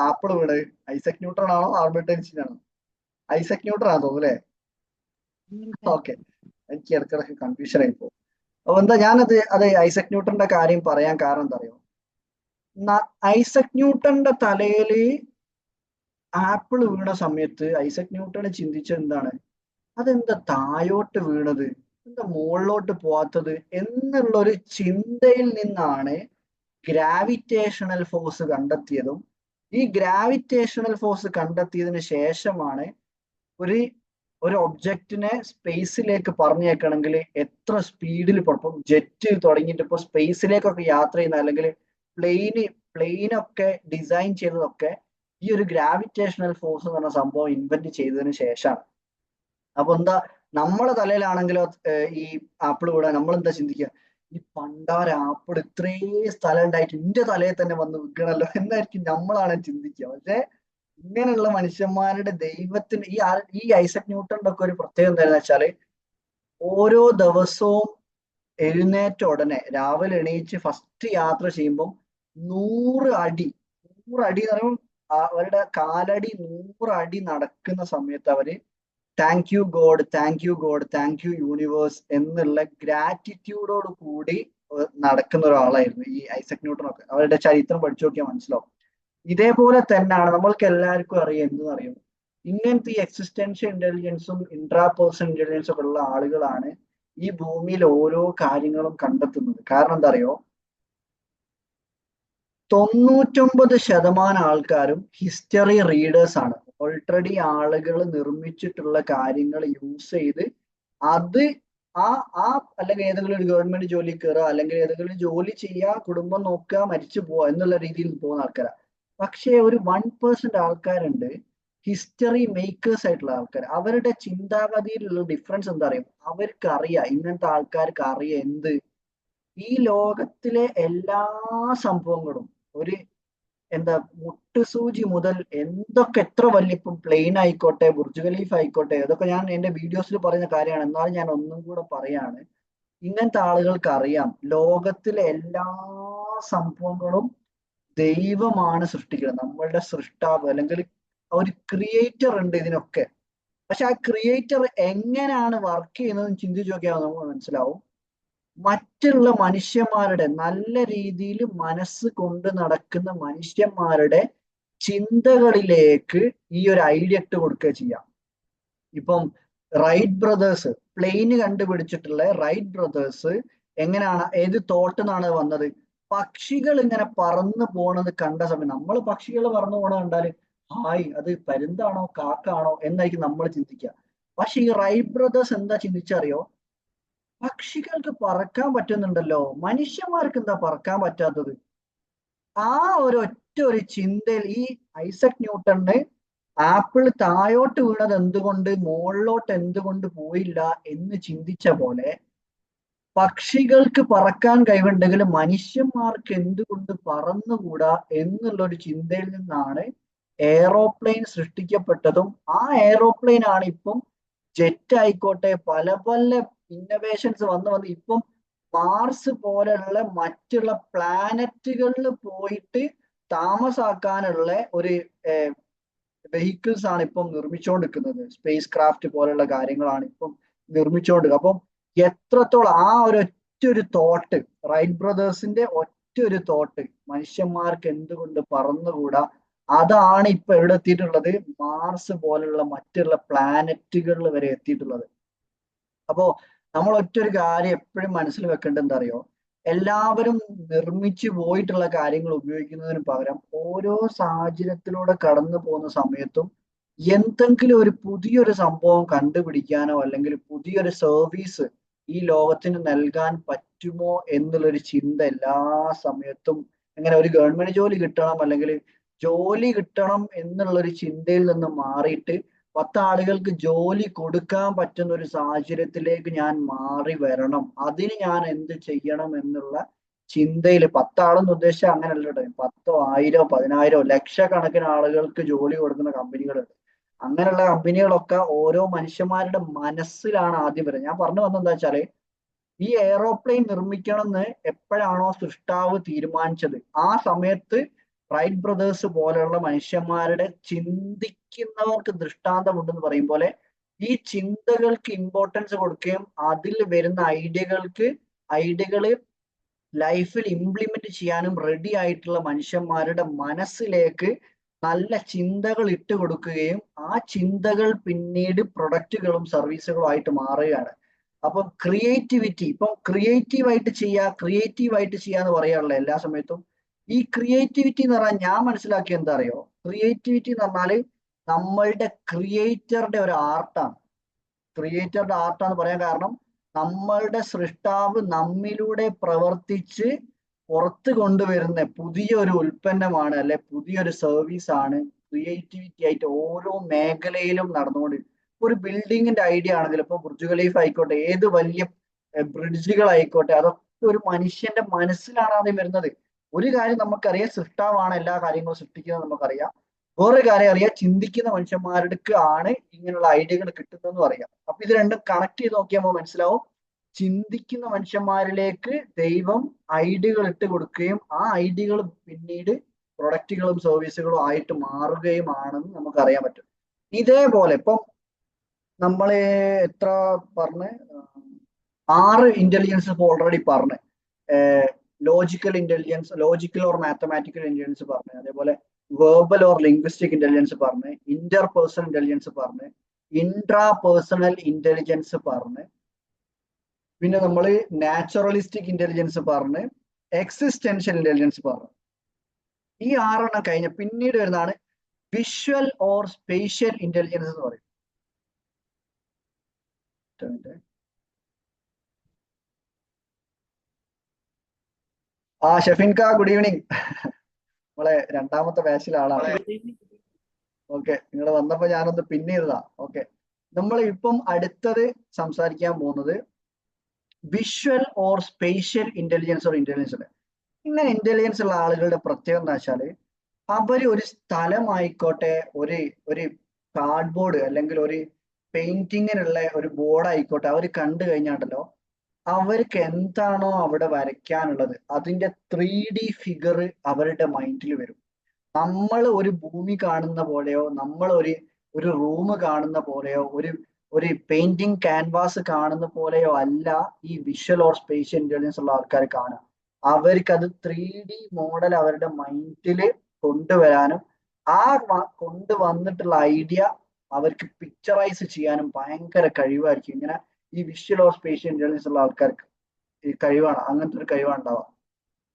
ആപ്പിൾ വീട്? ഐസക് ന്യൂട്ടൺ ആണോ ആൽബർട്ട് ഐൻസ്റ്റീൻ ആണോ? ഐസക് ന്യൂട്ടൺ ആണോ തോന്നുന്നു അല്ലേ? ഓക്കെ, എനിക്ക് ഇടയ്ക്കിടയ്ക്ക് കൺഫ്യൂഷൻ ആയി പോകും. അപ്പൊ എന്താ ഞാനത് ഐസക് ന്യൂട്ടന്റെ കാര്യം പറയാൻ കാരണം എന്താ അറിയോ? ഐസക് ന്യൂട്ടന്റെ തലയില് ആപ്പിൾ വീണ സമയത്ത് ഐസക് ന്യൂട്ടൺ ചിന്തിച്ചത് എന്താണ്? അതെന്താ താഴോട്ട് വീണത്, എന്താ മുകളിലോട്ട് പോവാത്തത് എന്നുള്ള ഒരു ചിന്തയിൽ നിന്നാണ് ഗ്രാവിറ്റേഷണൽ ഫോഴ്സ് കണ്ടെത്തിയതും. ഈ ഗ്രാവിറ്റേഷണൽ ഫോഴ്സ് കണ്ടെത്തിയതിന് ശേഷമാണ് ഒരു ഒബ്ജക്റ്റിനെ സ്പേസിലേക്ക് പറഞ്ഞേക്കണമെങ്കിൽ എത്ര സ്പീഡിൽ പുറപ്പെടും, ജെറ്റ് തുടങ്ങിയിട്ട് ഇപ്പോൾ സ്പേസിലേക്കൊക്കെ യാത്ര ചെയ്യുന്ന അല്ലെങ്കിൽ പ്ലെയിനൊക്കെ ഡിസൈൻ ചെയ്തതൊക്കെ ഈ ഒരു ഗ്രാവിറ്റേഷണൽ ഫോഴ്സ് എന്ന് പറഞ്ഞ സംഭവം ഇൻവെന്റ് ചെയ്തതിന് ശേഷമാണ്. അപ്പൊ എന്താ നമ്മളെ തലയിലാണെങ്കിലോ ഈ ആപ്പിൾ കൂടെ നമ്മൾ എന്താ ചിന്തിക്കുക, ഈ പണ്ടാര ആപ്പിൾ ഇത്രയും സ്ഥലം ഉണ്ടായിട്ട് എന്റെ തലയിൽ തന്നെ വന്ന് വിൽക്കണല്ലോ എന്നായിരിക്കും നമ്മളാണ് ചിന്തിക്കുക. പക്ഷെ ഇങ്ങനെയുള്ള മനുഷ്യന്മാരുടെ ദൈവത്തിന് ഈ ഐസക് ന്യൂട്ടന്റെ ഒക്കെ ഒരു പ്രത്യേകത എന്താണെന്ന് വെച്ചാല്, ഓരോ ദിവസവും എഴുന്നേറ്റ ഉടനെ രാവിലെ എണീച്ച് ഫസ്റ്റ് യാത്ര ചെയ്യുമ്പോൾ 100 അടി എന്ന് പറയുമ്പോൾ അവരുടെ കാലടി 100 അടി നടക്കുന്ന സമയത്ത് അവര് thank you God, thank you God, thank you universe എന്നുള്ള ഗ്രാറ്റിറ്റ്യൂഡോട് കൂടി നടക്കുന്ന ഒരാളായിരുന്നു ഈ ഐസക് ന്യൂട്ടൺ ഒക്കെ. അവരുടെ ചരിത്രം പഠിച്ചു നോക്കിയാൽ മനസ്സിലാവും. ഇതേപോലെ തന്നെയാണ് നമ്മൾക്ക് എല്ലാവർക്കും അറിയാം, എന്തെന്നറിയും, ഇങ്ങനത്തെ ഈ എക്സിസ്റ്റൻഷ്യൽ ഇന്റലിജൻസും ഇൻട്രാപേഴ്സണൽ ഇന്റലിജൻസും ഒക്കെ ഉള്ള ആളുകളാണ് ഈ ഭൂമിയിൽ ഓരോ കാര്യങ്ങളും കണ്ടെത്തുന്നത്. കാരണം എന്താ അറിയോ, 99% ആൾക്കാരും ഹിസ്റ്ററി റീഡേഴ്സ് ആണ്. ഓൾറെഡി ആളുകൾ നിർമ്മിച്ചിട്ടുള്ള കാര്യങ്ങൾ യൂസ് ചെയ്ത് അത് അല്ലെങ്കിൽ ഏതെങ്കിലും ഒരു ഗവൺമെന്റ് ജോലി കയറുക, അല്ലെങ്കിൽ ഏതെങ്കിലും ജോലി ചെയ്യുക, കുടുംബം നോക്കുക, മരിച്ചു പോവുക എന്നുള്ള രീതിയിൽ പോകുന്ന ആൾക്കാരാണ്. പക്ഷേ ഒരു 1% ആൾക്കാരുണ്ട് ഹിസ്റ്ററി മേക്കേഴ്സ് ആയിട്ടുള്ള ആൾക്കാർ. അവരുടെ ചിന്താഗതിയിലുള്ള ഡിഫറൻസ് എന്താ അറിയാം, അവർക്ക് അറിയാം, ഇങ്ങനത്തെ ആൾക്കാർക്ക് അറിയാം എന്ത്, ഈ ലോകത്തിലെ എല്ലാ സംഭവങ്ങളും ഒരു എന്താ മുട്ടുസൂചി മുതൽ എന്തൊക്കെ എത്ര വലിപ്പം പ്ലെയിൻ ആയിക്കോട്ടെ, ബുർജ് ഖലീഫ ആയിക്കോട്ടെ, അതൊക്കെ ഞാൻ എന്റെ വീഡിയോസിൽ പറയുന്ന കാര്യമാണ്. എന്നാലും ഞാൻ ഒന്നും കൂടെ പറയാണ്, ഇങ്ങനത്തെ ആളുകൾക്ക് അറിയാം ലോകത്തിലെ എല്ലാ സംഭവങ്ങളും ദൈവമാണ് സൃഷ്ടിക്കുന്നത്, നമ്മളുടെ സൃഷ്ടാവ് അല്ലെങ്കിൽ ഒരു ക്രിയേറ്റർ ഉണ്ട് ഇതിനൊക്കെ. പക്ഷെ ആ ക്രിയേറ്റർ എങ്ങനെയാണ് വർക്ക് ചെയ്യുന്നതെന്ന് ചിന്തിച്ചു നോക്കിയാൽ നമുക്ക് മനസ്സിലാവും. മറ്റുള്ള മനുഷ്യന്മാരുടെ നല്ല രീതിയിൽ മനസ്സ് കൊണ്ട് നടക്കുന്ന മനുഷ്യന്മാരുടെ ചിന്തകളിലേക്ക് ഈ ഒരു ഐഡിയ ഇട്ട് കൊടുക്കുക ചെയ്യാം. ഇപ്പം റൈറ്റ് ബ്രദേഴ്സ്, പ്ലെയിന് കണ്ടുപിടിച്ചിട്ടുള്ള റൈറ്റ് ബ്രദേഴ്സ് എങ്ങനെയാണ്, ഏത് തോട്ടിൽ നിന്നാണ് വന്നത്? പക്ഷികൾ ഇങ്ങനെ പറന്നു പോണത് കണ്ട സമയം നമ്മൾ പക്ഷികൾ പറന്നു പോണ കണ്ടാല് ഹായ് അത് പരുന്താണോ കാക്കാണോ എന്നായിരിക്കും നമ്മൾ ചിന്തിക്കുക. പക്ഷെ ഈ റൈറ്റ് ബ്രദേഴ്സ് എന്താ ചിന്തിച്ചറിയോ, പക്ഷികൾക്ക് പറക്കാൻ പറ്റുന്നുണ്ടല്ലോ, മനുഷ്യന്മാർക്ക് എന്താ പറക്കാൻ പറ്റാത്തത്? ആ ഒരൊറ്റ ഒരു ചിന്തയിൽ ഈ ഐസക് ന്യൂട്ടന് ആപ്പിൾ താഴോട്ട് വീണത് എന്തുകൊണ്ട് മുകളിലോട്ട് എന്തുകൊണ്ട് പോയില്ല എന്ന് ചിന്തിച്ച പോലെ പക്ഷികൾക്ക് പറക്കാൻ കഴിവുണ്ടെങ്കിൽ മനുഷ്യന്മാർക്ക് എന്തുകൊണ്ട് പറന്നുകൂടാ എന്നുള്ളൊരു ചിന്തയിൽ നിന്നാണ് എയറോപ്ലെയിൻ സൃഷ്ടിക്കപ്പെട്ടതും ആ എയറോപ്ലെയിൻ ആണ് ഇപ്പം ജെറ്റ് ആയിക്കോട്ടെ പല പല ഇന്നവേഷൻസ് വന്ന് ഇപ്പം മാർസ് പോലുള്ള മറ്റുള്ള പ്ലാനറ്റുകളിൽ പോയിട്ട് താമസാക്കാനുള്ള ഒരു വെഹിക്കിൾസ് ആണ് ഇപ്പം നിർമ്മിച്ചുകൊണ്ടിരിക്കുന്നത്. സ്പേസ് ക്രാഫ്റ്റ് പോലുള്ള കാര്യങ്ങളാണ് ഇപ്പം നിർമ്മിച്ചുകൊണ്ടിരിക്കുന്നത്. അപ്പം എത്രത്തോളം ആ ഒരു തോട്ട്, റൈറ്റ് ബ്രദേഴ്സിന്റെ ഒരു തോട്ട്, മനുഷ്യന്മാർക്ക് എന്തുകൊണ്ട് പറന്നുകൂടാ, അതാണ് ഇപ്പൊ എവിടെ എത്തിയിട്ടുള്ളത്, മാർസ് പോലുള്ള മറ്റുള്ള പ്ലാനറ്റുകളിൽ വരെ എത്തിയിട്ടുള്ളത്. അപ്പോ നമ്മൾ ഒരു കാര്യം എപ്പോഴും മനസ്സിൽ വെക്കേണ്ടത് എന്താ അറിയോ, എല്ലാവരും നിർമ്മിച്ചു പോയിട്ടുള്ള കാര്യങ്ങൾ ഉപയോഗിക്കുന്നതിന് പകരം ഓരോ സാഹചര്യത്തിലൂടെ കടന്നു പോകുന്ന സമയത്തും എന്തെങ്കിലും ഒരു പുതിയൊരു സംഭവം കണ്ടുപിടിക്കാനോ അല്ലെങ്കിൽ പുതിയൊരു സർവീസ് ഈ ലോകത്തിന് നൽകാൻ പറ്റുമോ എന്നുള്ളൊരു ചിന്ത എല്ലാ സമയത്തും, എങ്ങനെ ഒരു ഗവൺമെന്റ് ജോലി കിട്ടണം അല്ലെങ്കിൽ ജോലി കിട്ടണം എന്നുള്ളൊരു ചിന്തയിൽ നിന്ന് മാറിയിട്ട് 10 ആളുകൾക്ക് ജോലി കൊടുക്കാൻ പറ്റുന്ന ഒരു സാഹചര്യത്തിലേക്ക് ഞാൻ മാറി വരണം, അതിന് ഞാൻ എന്ത് ചെയ്യണം എന്നുള്ള ചിന്തയിൽ 10 ആളെന്ന് ഉദ്ദേശിച്ചാൽ അങ്ങനെയല്ല കേട്ടോ, 10, 1000, 10,000, ലക്ഷക്കണക്കിന് ആളുകൾക്ക് ജോലി കൊടുക്കുന്ന കമ്പനികളുണ്ട്. അങ്ങനെയുള്ള കമ്പനികളൊക്കെ ഓരോ മനുഷ്യന്മാരുടെ മനസ്സിലാണ് ആദ്യം വരുന്നത്. ഞാൻ പറഞ്ഞു വന്നത് എന്താ വെച്ചാല്, ഈ എയറോപ്ലെയിൻ നിർമ്മിക്കണം എന്ന് എപ്പോഴാണോ സൃഷ്ടാവ് തീരുമാനിച്ചത് ആ സമയത്ത് റൈറ്റ് ബ്രദേഴ്സ് പോലെയുള്ള മനുഷ്യന്മാരുടെ ചിന്തിക്കുന്നവർക്ക് ദൃഷ്ടാന്തമുണ്ടെന്ന് പറയും പോലെ ഈ ചിന്തകൾക്ക് ഇമ്പോർട്ടൻസ് കൊടുക്കുകയും അതിൽ വരുന്ന ഐഡിയകള് ലൈഫിൽ ഇംപ്ലിമെന്റ് ചെയ്യാനും റെഡി ആയിട്ടുള്ള മനുഷ്യന്മാരുടെ മനസ്സിലേക്ക് നല്ല ചിന്തകൾ ഇട്ട് കൊടുക്കുകയും ആ ചിന്തകൾ പിന്നീട് പ്രൊഡക്റ്റുകളും സർവീസുകളും ആയിട്ട് മാറുകയാണ്. അപ്പം ക്രിയേറ്റിവിറ്റി, ഇപ്പം ക്രിയേറ്റീവായിട്ട് ചെയ്യാന്ന് പറയാറുള്ള എല്ലാ സമയത്തും ഈ ക്രിയേറ്റിവിറ്റി എന്ന് പറഞ്ഞാൽ ഞാൻ മനസ്സിലാക്കിയ എന്താ അറിയോ, ക്രിയേറ്റിവിറ്റി എന്ന് പറഞ്ഞാല് നമ്മളുടെ ക്രിയേറ്ററുടെ ഒരു ആർട്ടാണ്. ക്രിയേറ്ററുടെ ആർട്ടാന്ന് പറയാൻ കാരണം നമ്മളുടെ സൃഷ്ടാവ് നമ്മിലൂടെ പ്രവർത്തിച്ച് പുറത്ത് കൊണ്ടുവരുന്ന പുതിയൊരു ഉൽപ്പന്നമാണ് അല്ലെ പുതിയൊരു സർവീസ് ആണ് ക്രിയേറ്റിവിറ്റി ആയിട്ട് ഓരോ മേഖലയിലും നടന്നുകൊണ്ട്. ഒരു ബിൽഡിങ്ങിന്റെ ഐഡിയ ആണെങ്കിൽ ഇപ്പൊ ബുർജ് ഖലീഫ ആയിക്കോട്ടെ, ഏത് വലിയ ബ്രിഡ്ജുകളായിക്കോട്ടെ, അതൊക്കെ ഒരു മനുഷ്യന്റെ മനസ്സിലാണ് ആദ്യം വരുന്നത്. ഒരു കാര്യം നമുക്കറിയാം, സൃഷ്ടാവാണ് എല്ലാ കാര്യങ്ങളും സൃഷ്ടിക്കുന്നത് നമുക്കറിയാം. വേറൊരു കാര്യം അറിയാം, ചിന്തിക്കുന്ന മനുഷ്യന്മാർക്ക് ആണ് ഇങ്ങനെയുള്ള ഐഡിയകൾ കിട്ടുന്നതെന്നും അറിയാം. അപ്പൊ ഇത് രണ്ടും കണക്ട് ചെയ്ത് നോക്കിയാൽ മനസ്സിലാവും, ചിന്തിക്കുന്ന മനുഷ്യന്മാരിലേക്ക് ദൈവം ഐഡിയകൾ ഇട്ട് കൊടുക്കുകയും ആ ഐഡിയകൾ പിന്നീട് പ്രൊഡക്റ്റുകളും സർവീസുകളും ആയിട്ട് മാറുകയും ആണെന്ന് നമുക്ക് അറിയാൻ പറ്റും. ഇതേപോലെ ഇപ്പം നമ്മള് എത്ര പറഞ്ഞ് 6 ഇന്റലിജൻസ് ഇപ്പൊ ഓൾറെഡി പറഞ്ഞ്, logical intelligence, logical or mathematical intelligence പറഞ്ഞ്, അതേപോലെ വേർബൽ ഓർ ലിംഗ്വിസ്റ്റിക് ഇന്റലിജൻസ് പറഞ്ഞ്, ഇന്റർ പേഴ്സണൽ ഇന്റലിജൻസ് പറഞ്ഞ്, ഇൻട്രാ പേഴ്സണൽ ഇന്റലിജൻസ് പറഞ്ഞ്, പിന്നെ നമ്മൾ നാച്ചുറലിസ്റ്റിക് ഇന്റലിജൻസ് പറഞ്ഞ്, എക്സിസ്റ്റൻഷ്യൽ ഇന്റലിജൻസ് പറഞ്ഞു. ഈ 6 കഴിഞ്ഞ പിന്നീട് വരുന്നതാണ് വിഷ്വൽ ഓർ സ്പേഷ്യൽ ഇന്റലിജൻസ് എന്ന് പറയും. ഷെഫിൻക ഗുഡ് ഈവനിങ്. നമ്മളെ 2ാമത്തെ ബാച്ചിലെ ആളാണ്. ഓക്കെ, നിങ്ങൾ വന്നപ്പോ ഞാനൊന്ന് പിന്നീടാ. ഓക്കെ, നമ്മൾ ഇപ്പം അടുത്തത് സംസാരിക്കാൻ പോകുന്നത് visual or spatial intelligence or intelligence. ഇങ്ങനെ ഇന്റലിജൻസ് ഉള്ള ആളുകളുടെ പ്രത്യേകത എന്താ വെച്ചാല്, അവര് ഒരു സ്ഥലമായിക്കോട്ടെ, ഒരു കാർഡ്ബോർഡ് അല്ലെങ്കിൽ ഒരു പെയിന്റിങ്ങിനുള്ള ഒരു ബോർഡ് ആയിക്കോട്ടെ, അവർ കണ്ടു കഴിഞ്ഞാണ്ടല്ലോ അവർക്ക് എന്താണോ അവിടെ വരയ്ക്കാനുള്ളത് അതിന്റെ 3D ഫിഗർ അവരുടെ മൈൻഡിൽ വരും. നമ്മൾ ഒരു ഭൂമി കാണുന്ന പോലെയോ, നമ്മൾ ഒരു റൂം കാണുന്ന പോലെയോ, ഒരു പെയിന്റിങ് ക്യാൻവാസ് കാണുന്ന പോലെയോ അല്ല ഈ വിഷ്വൽ ഓർ സ്പേഷ്യൽ ഇന്റലിജൻസ് ഉള്ള ആൾക്കാർ കാണുക. അവർക്ക് അത് 3D മോഡൽ അവരുടെ മൈൻഡിൽ കൊണ്ടുവരാനും ആ കൊണ്ടുവന്നിട്ടുള്ള ഐഡിയ അവർക്ക് പിക്ചറൈസ് ചെയ്യാനും ഭയങ്കര കഴിവായിരിക്കും. ഇങ്ങനെ ഈ വിഷ്വൽ ഓർ സ്പേഷ്യൽ ഇന്റലിജൻസ് ഉള്ള ആൾക്കാർക്ക് ഈ കഴിവാണ്, അങ്ങനത്തെ ഒരു കഴിവാണ് ഉണ്ടാവുക.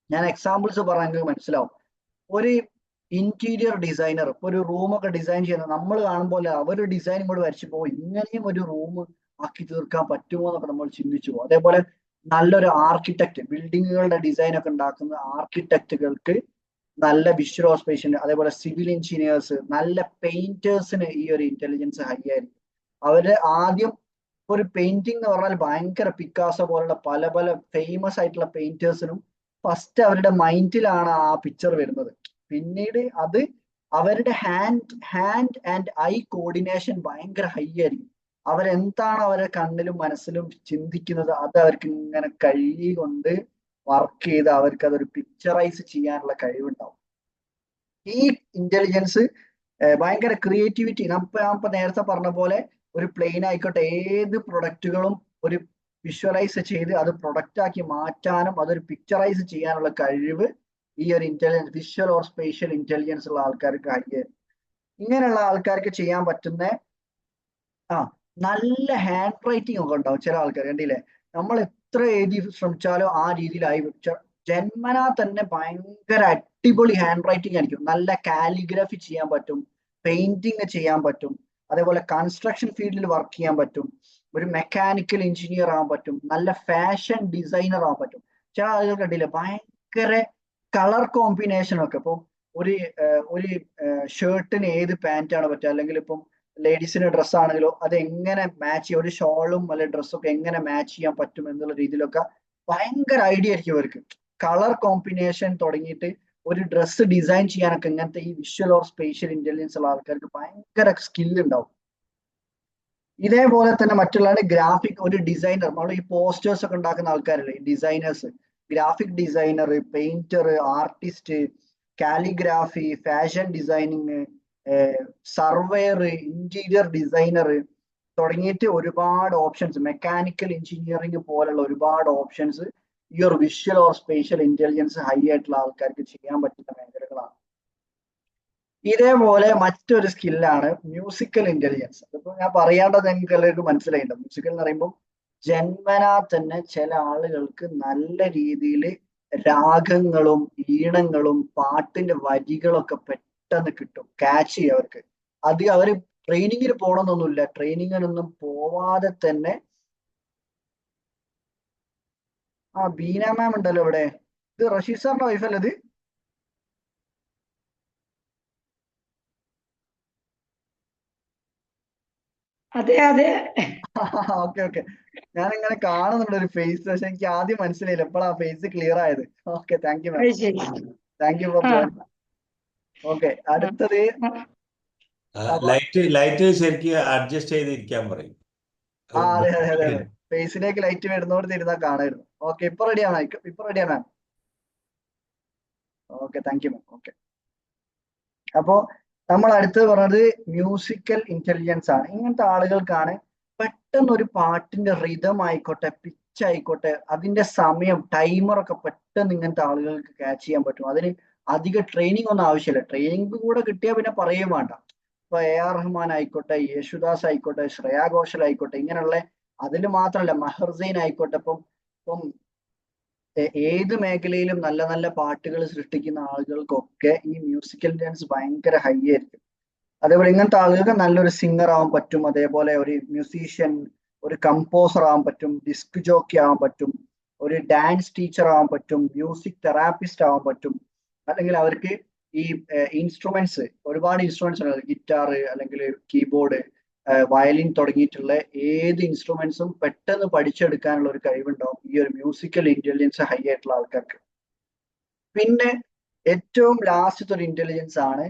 ഞാൻ എക്സാമ്പിൾസ് പറയാൻ നിങ്ങൾക്ക് മനസ്സിലാവും. ഒരു ഇന്റീരിയർ ഡിസൈനർ ഇപ്പൊ ഒരു റൂമൊക്കെ ഡിസൈൻ ചെയ്യുന്നത് നമ്മൾ കാണുമ്പോൾ അവര് ഡിസൈൻ കൂടെ വരച്ചു പോകും, ഇങ്ങനെയും ഒരു റൂം ആക്കി തീർക്കാൻ പറ്റുമോ എന്നൊക്കെ നമ്മൾ ചിന്തിച്ചു പോകും. അതേപോലെ നല്ലൊരു ആർക്കിടെക്ട്, ബിൽഡിങ്ങുകളുടെ ഡിസൈൻ ഒക്കെ ഉണ്ടാക്കുന്ന ആർക്കിടെക്റ്റുകൾക്ക് നല്ല വിഷ്വൽ ഓർ സ്പേഷ്യൽ, അതേപോലെ സിവിൽ എഞ്ചിനീയേഴ്സ്, നല്ല പെയിന്റേഴ്സിന് ഈ ഒരു ഇന്റലിജൻസ് ഹൈ ആയിരിക്കും. അവര് ആദ്യം ഒരു പെയിന്റിംഗ് എന്ന് പറഞ്ഞാൽ ഭയങ്കര പിക്കാസോ പോലുള്ള പല പല ഫേമസ് ആയിട്ടുള്ള പെയിന്റേഴ്സിനും ഫസ്റ്റ് അവരുടെ മൈൻഡിലാണ് ആ പിക്ചർ വരുന്നത്. പിന്നീട് അത് അവരുടെ ഹാൻഡ് ആൻഡ് ഐ കോർഡിനേഷൻ ഭയങ്കര ഹൈ ആയിരിക്കും. അവരെന്താണ് അവരുടെ കണ്ണിലും മനസ്സിലും ചിന്തിക്കുന്നത് അത് അവർക്ക് ഇങ്ങനെ കൈ കൊണ്ട് വർക്ക് ചെയ്ത് അവർക്ക് അതൊരു പിക്ചറൈസ് ചെയ്യാനുള്ള കഴിവുണ്ടാവും. ഈ ഇന്റലിജൻസ് ഭയങ്കര ക്രിയേറ്റിവിറ്റി, ഞാൻ നേരത്തെ പറഞ്ഞ പോലെ ഒരു പ്ലെയിൻ ആയിക്കോട്ടെ, ഏത് പ്രൊഡക്റ്റുകളും ഒരു വിഷ്വലൈസ് ചെയ്ത് അത് പ്രൊഡക്റ്റ് ആക്കി മാറ്റാനും അതൊരു പിക്ചറൈസ് ചെയ്യാനുള്ള കഴിവ് ഈ ഒരു intelligence, visual or spatial intelligence ഉള്ള ആൾക്കാർക്ക് ആയിരിക്കും. ഇങ്ങനെയുള്ള ആൾക്കാർക്ക് ചെയ്യാൻ പറ്റുന്ന നല്ല ഹാൻഡ് റൈറ്റിംഗ് ഒക്കെ ഉണ്ടാവും ചില ആൾക്കാർ. കണ്ടില്ലേ, നമ്മൾ എത്ര എഴുതി ശ്രമിച്ചാലും ആ രീതിയിലായി ജന്മനാ തന്നെ ഭയങ്കര അടിപൊളി ഹാൻഡ് റൈറ്റിംഗ് ആയിരിക്കും. നല്ല കാലിഗ്രഫി ചെയ്യാൻ പറ്റും, പെയിന്റിങ് ചെയ്യാൻ പറ്റും, അതേപോലെ കൺസ്ട്രക്ഷൻ ഫീൽഡിൽ വർക്ക് ചെയ്യാൻ പറ്റും, ഒരു മെക്കാനിക്കൽ എഞ്ചിനീയർ ആവാൻ പറ്റും, നല്ല ഫാഷൻ ഡിസൈനർ ആവാൻ പറ്റും. ചില ആളുകൾ കണ്ടില്ലേ ഭയങ്കര കളർ കോമ്പിനേഷൻ ഒക്കെ. ഇപ്പം ഒരു ഷർട്ടിന് ഏത് പാൻറ്റാണ് പറ്റുക, അല്ലെങ്കിൽ ഇപ്പം ലേഡീസിന്റെ ഡ്രസ്സ് ആണെങ്കിലോ അത് എങ്ങനെ മാച്ച് ചെയ്യാം, ഒരു ഷോളും അല്ലെങ്കിൽ ഡ്രസ്സൊക്കെ എങ്ങനെ മാച്ച് ചെയ്യാൻ പറ്റും എന്നുള്ള രീതിയിലൊക്കെ ഭയങ്കര ഐഡിയ ആയിരിക്കും അവർക്ക്. കളർ കോമ്പിനേഷൻ തുടങ്ങിയിട്ട് ഒരു ഡ്രസ്സ് ഡിസൈൻ ചെയ്യാനൊക്കെ ഇങ്ങനത്തെ ഈ വിഷ്വൽ ഓർ സ്പേഷ്യൽ ഇന്റലിജൻസ് ഉള്ള ആൾക്കാർക്ക് ഭയങ്കര സ്കില്ല് ഉണ്ടാവും. ഇതേപോലെ തന്നെ മറ്റുള്ളതാണ് ഗ്രാഫിക്, ഒരു ഡിസൈനർ. നമ്മൾ ഈ പോസ്റ്റേഴ്സ് ഒക്കെ ഉണ്ടാക്കുന്ന ആൾക്കാരല്ലേ ഈ designers, graphic designer, painter, artist, calligraphy, fashion designing, surveyor, interior designer തുടങ്ങിയിട്ട് ഒരുപാട് ഓപ്ഷൻസ്, മെക്കാനിക്കൽ എഞ്ചിനീയറിംഗ് പോലുള്ള ഒരുപാട് ഓപ്ഷൻസ് ഈ ഒരു visual or spatial intelligence high ആയിട്ടുള്ള ആൾക്കാർക്ക് ചെയ്യാൻ പറ്റുന്ന മേഖലകളാണ്. ഇതേപോലെ മറ്റൊരു സ്കില്ലാണ് മ്യൂസിക്കൽ ഇന്റലിജൻസ്. അതിപ്പോ ഞാൻ പറയാണ്ടത് നിങ്ങൾക്ക് എല്ലാവർക്കും മനസ്സിലായിട്ടുണ്ട്. മ്യൂസിക്കൽ എന്ന് പറയുമ്പോൾ ജന്മനാ തന്നെ ചില ആളുകൾക്ക് നല്ല രീതിയിൽ രാഗങ്ങളും ഈണങ്ങളും പാട്ടിന്റെ വരികളൊക്കെ പെട്ടെന്ന് കിട്ടും, ക്യാച്ച് ചെയ്യും അവർക്ക്. അത് അവർ ട്രെയിനിങ്ങിന് പോകണമെന്നൊന്നുമില്ല, ട്രെയിനിങ്ങിനൊന്നും പോവാതെ തന്നെ. ബീന മാം ഉണ്ടല്ലോ ഇവിടെ. ഇത് റഷീദ് സാറിന്റെ വൈഫല്ലേ ഇത്? അതെ അതെ. ഓക്കെ ഓക്കെ, ഞാൻ ഇങ്ങനെ കാണുന്നുണ്ട് ഒരു ഫേസ്, പക്ഷെ എനിക്ക് ആദ്യം മനസ്സിലായില്ല, എപ്പോഴാ ഫേസ് ക്ലിയർ ആയത്. ഓക്കെ, താങ്ക് യു മാം, അത് ശരി. Thank you for joining. Okay, അടുത്തത് ലൈറ്റ് ശരിക്കും അഡ്ജസ്റ്റ് ചെയ്തിരിക്കാൻ പറയും. അതെ അതെ അതെ അതെ, ഫേസിലേക്ക് ലൈറ്റ് വരുന്നോട് ഇരുന്നാൽ കാണായിരുന്നു. ഓക്കെ, ഇപ്പൊ റെഡിയാണ്, ഇപ്പൊ റെഡിയാണ് ma'am. Okay, thank you ma'am. Okay, അപ്പോ നമ്മൾ അടുത്തത് പറഞ്ഞത് മ്യൂസിക്കൽ ഇന്റലിജൻസ് ആണ്. ഇങ്ങനത്തെ ആളുകൾക്കാണ് പെട്ടെന്ന് ഒരു പാട്ടിന്റെ റിതം ആയിക്കോട്ടെ, പിച്ച് ആയിക്കോട്ടെ, അതിന്റെ സമയം, ടൈമറൊക്കെ പെട്ടെന്ന് ഇങ്ങനത്തെ ആളുകൾക്ക് ക്യാച്ച് ചെയ്യാൻ പറ്റും. അതിന് അധിക ട്രെയിനിങ് ഒന്നും ആവശ്യമില്ല. ട്രെയിനിങ് കൂടെ കിട്ടിയാൽ പിന്നെ പറയുകയും വേണ്ട. ഇപ്പൊ AR റഹ്മാൻ ആയിക്കോട്ടെ, യേശുദാസ് ആയിക്കോട്ടെ, ശ്രേയാ ഘോഷൽ ആയിക്കോട്ടെ, ഇങ്ങനെയുള്ള, അതിൽ മാത്രമല്ല മഹർസൈൻ ആയിക്കോട്ടെ, ഇപ്പം ഏത് മേഖലയിലും നല്ല നല്ല പാട്ടുകൾ സൃഷ്ടിക്കുന്ന ആളുകൾക്കൊക്കെ ഈ മ്യൂസിക്കൽ ഇന്റലിജൻസ് ഭയങ്കര ഹൈ ആയിരിക്കും. അതേപോലെ ഇങ്ങനത്തെ ആളുകൾക്ക് നല്ലൊരു സിംഗർ ആവാൻ പറ്റും, അതേപോലെ ഒരു മ്യൂസീഷ്യൻ, ഒരു കമ്പോസർ ആവാൻ പറ്റും, ഡിസ്ക് ജോക്കി ആവാൻ പറ്റും, ഒരു ഡാൻസ് ടീച്ചർ ആവാൻ പറ്റും, മ്യൂസിക് തെറാപ്പിസ്റ്റ് ആവാൻ പറ്റും. അല്ലെങ്കിൽ അവർക്ക് ഈ ഇൻസ്ട്രുമെന്റ്സ്, ഒരുപാട് ഇൻസ്ട്രുമെന്റ്സ് ഉണ്ട്, ഗിറ്റാർ അല്ലെങ്കിൽ കീബോർഡ്, വയലിൻ തുടങ്ങിയിട്ടുള്ള ഏത് ഇൻസ്ട്രുമെന്റ്സും പെട്ടെന്ന് പഠിച്ചെടുക്കാനുള്ള ഒരു കഴിവുണ്ടാവും ഈ ഒരു മ്യൂസിക്കൽ ഇന്റലിജൻസ് ഹൈ ആയിട്ടുള്ള ആൾക്കാർക്ക്. പിന്നെ ഏറ്റവും ലാസ്റ്റത്തെ ഒരു ഇന്റലിജൻസ് ആണ്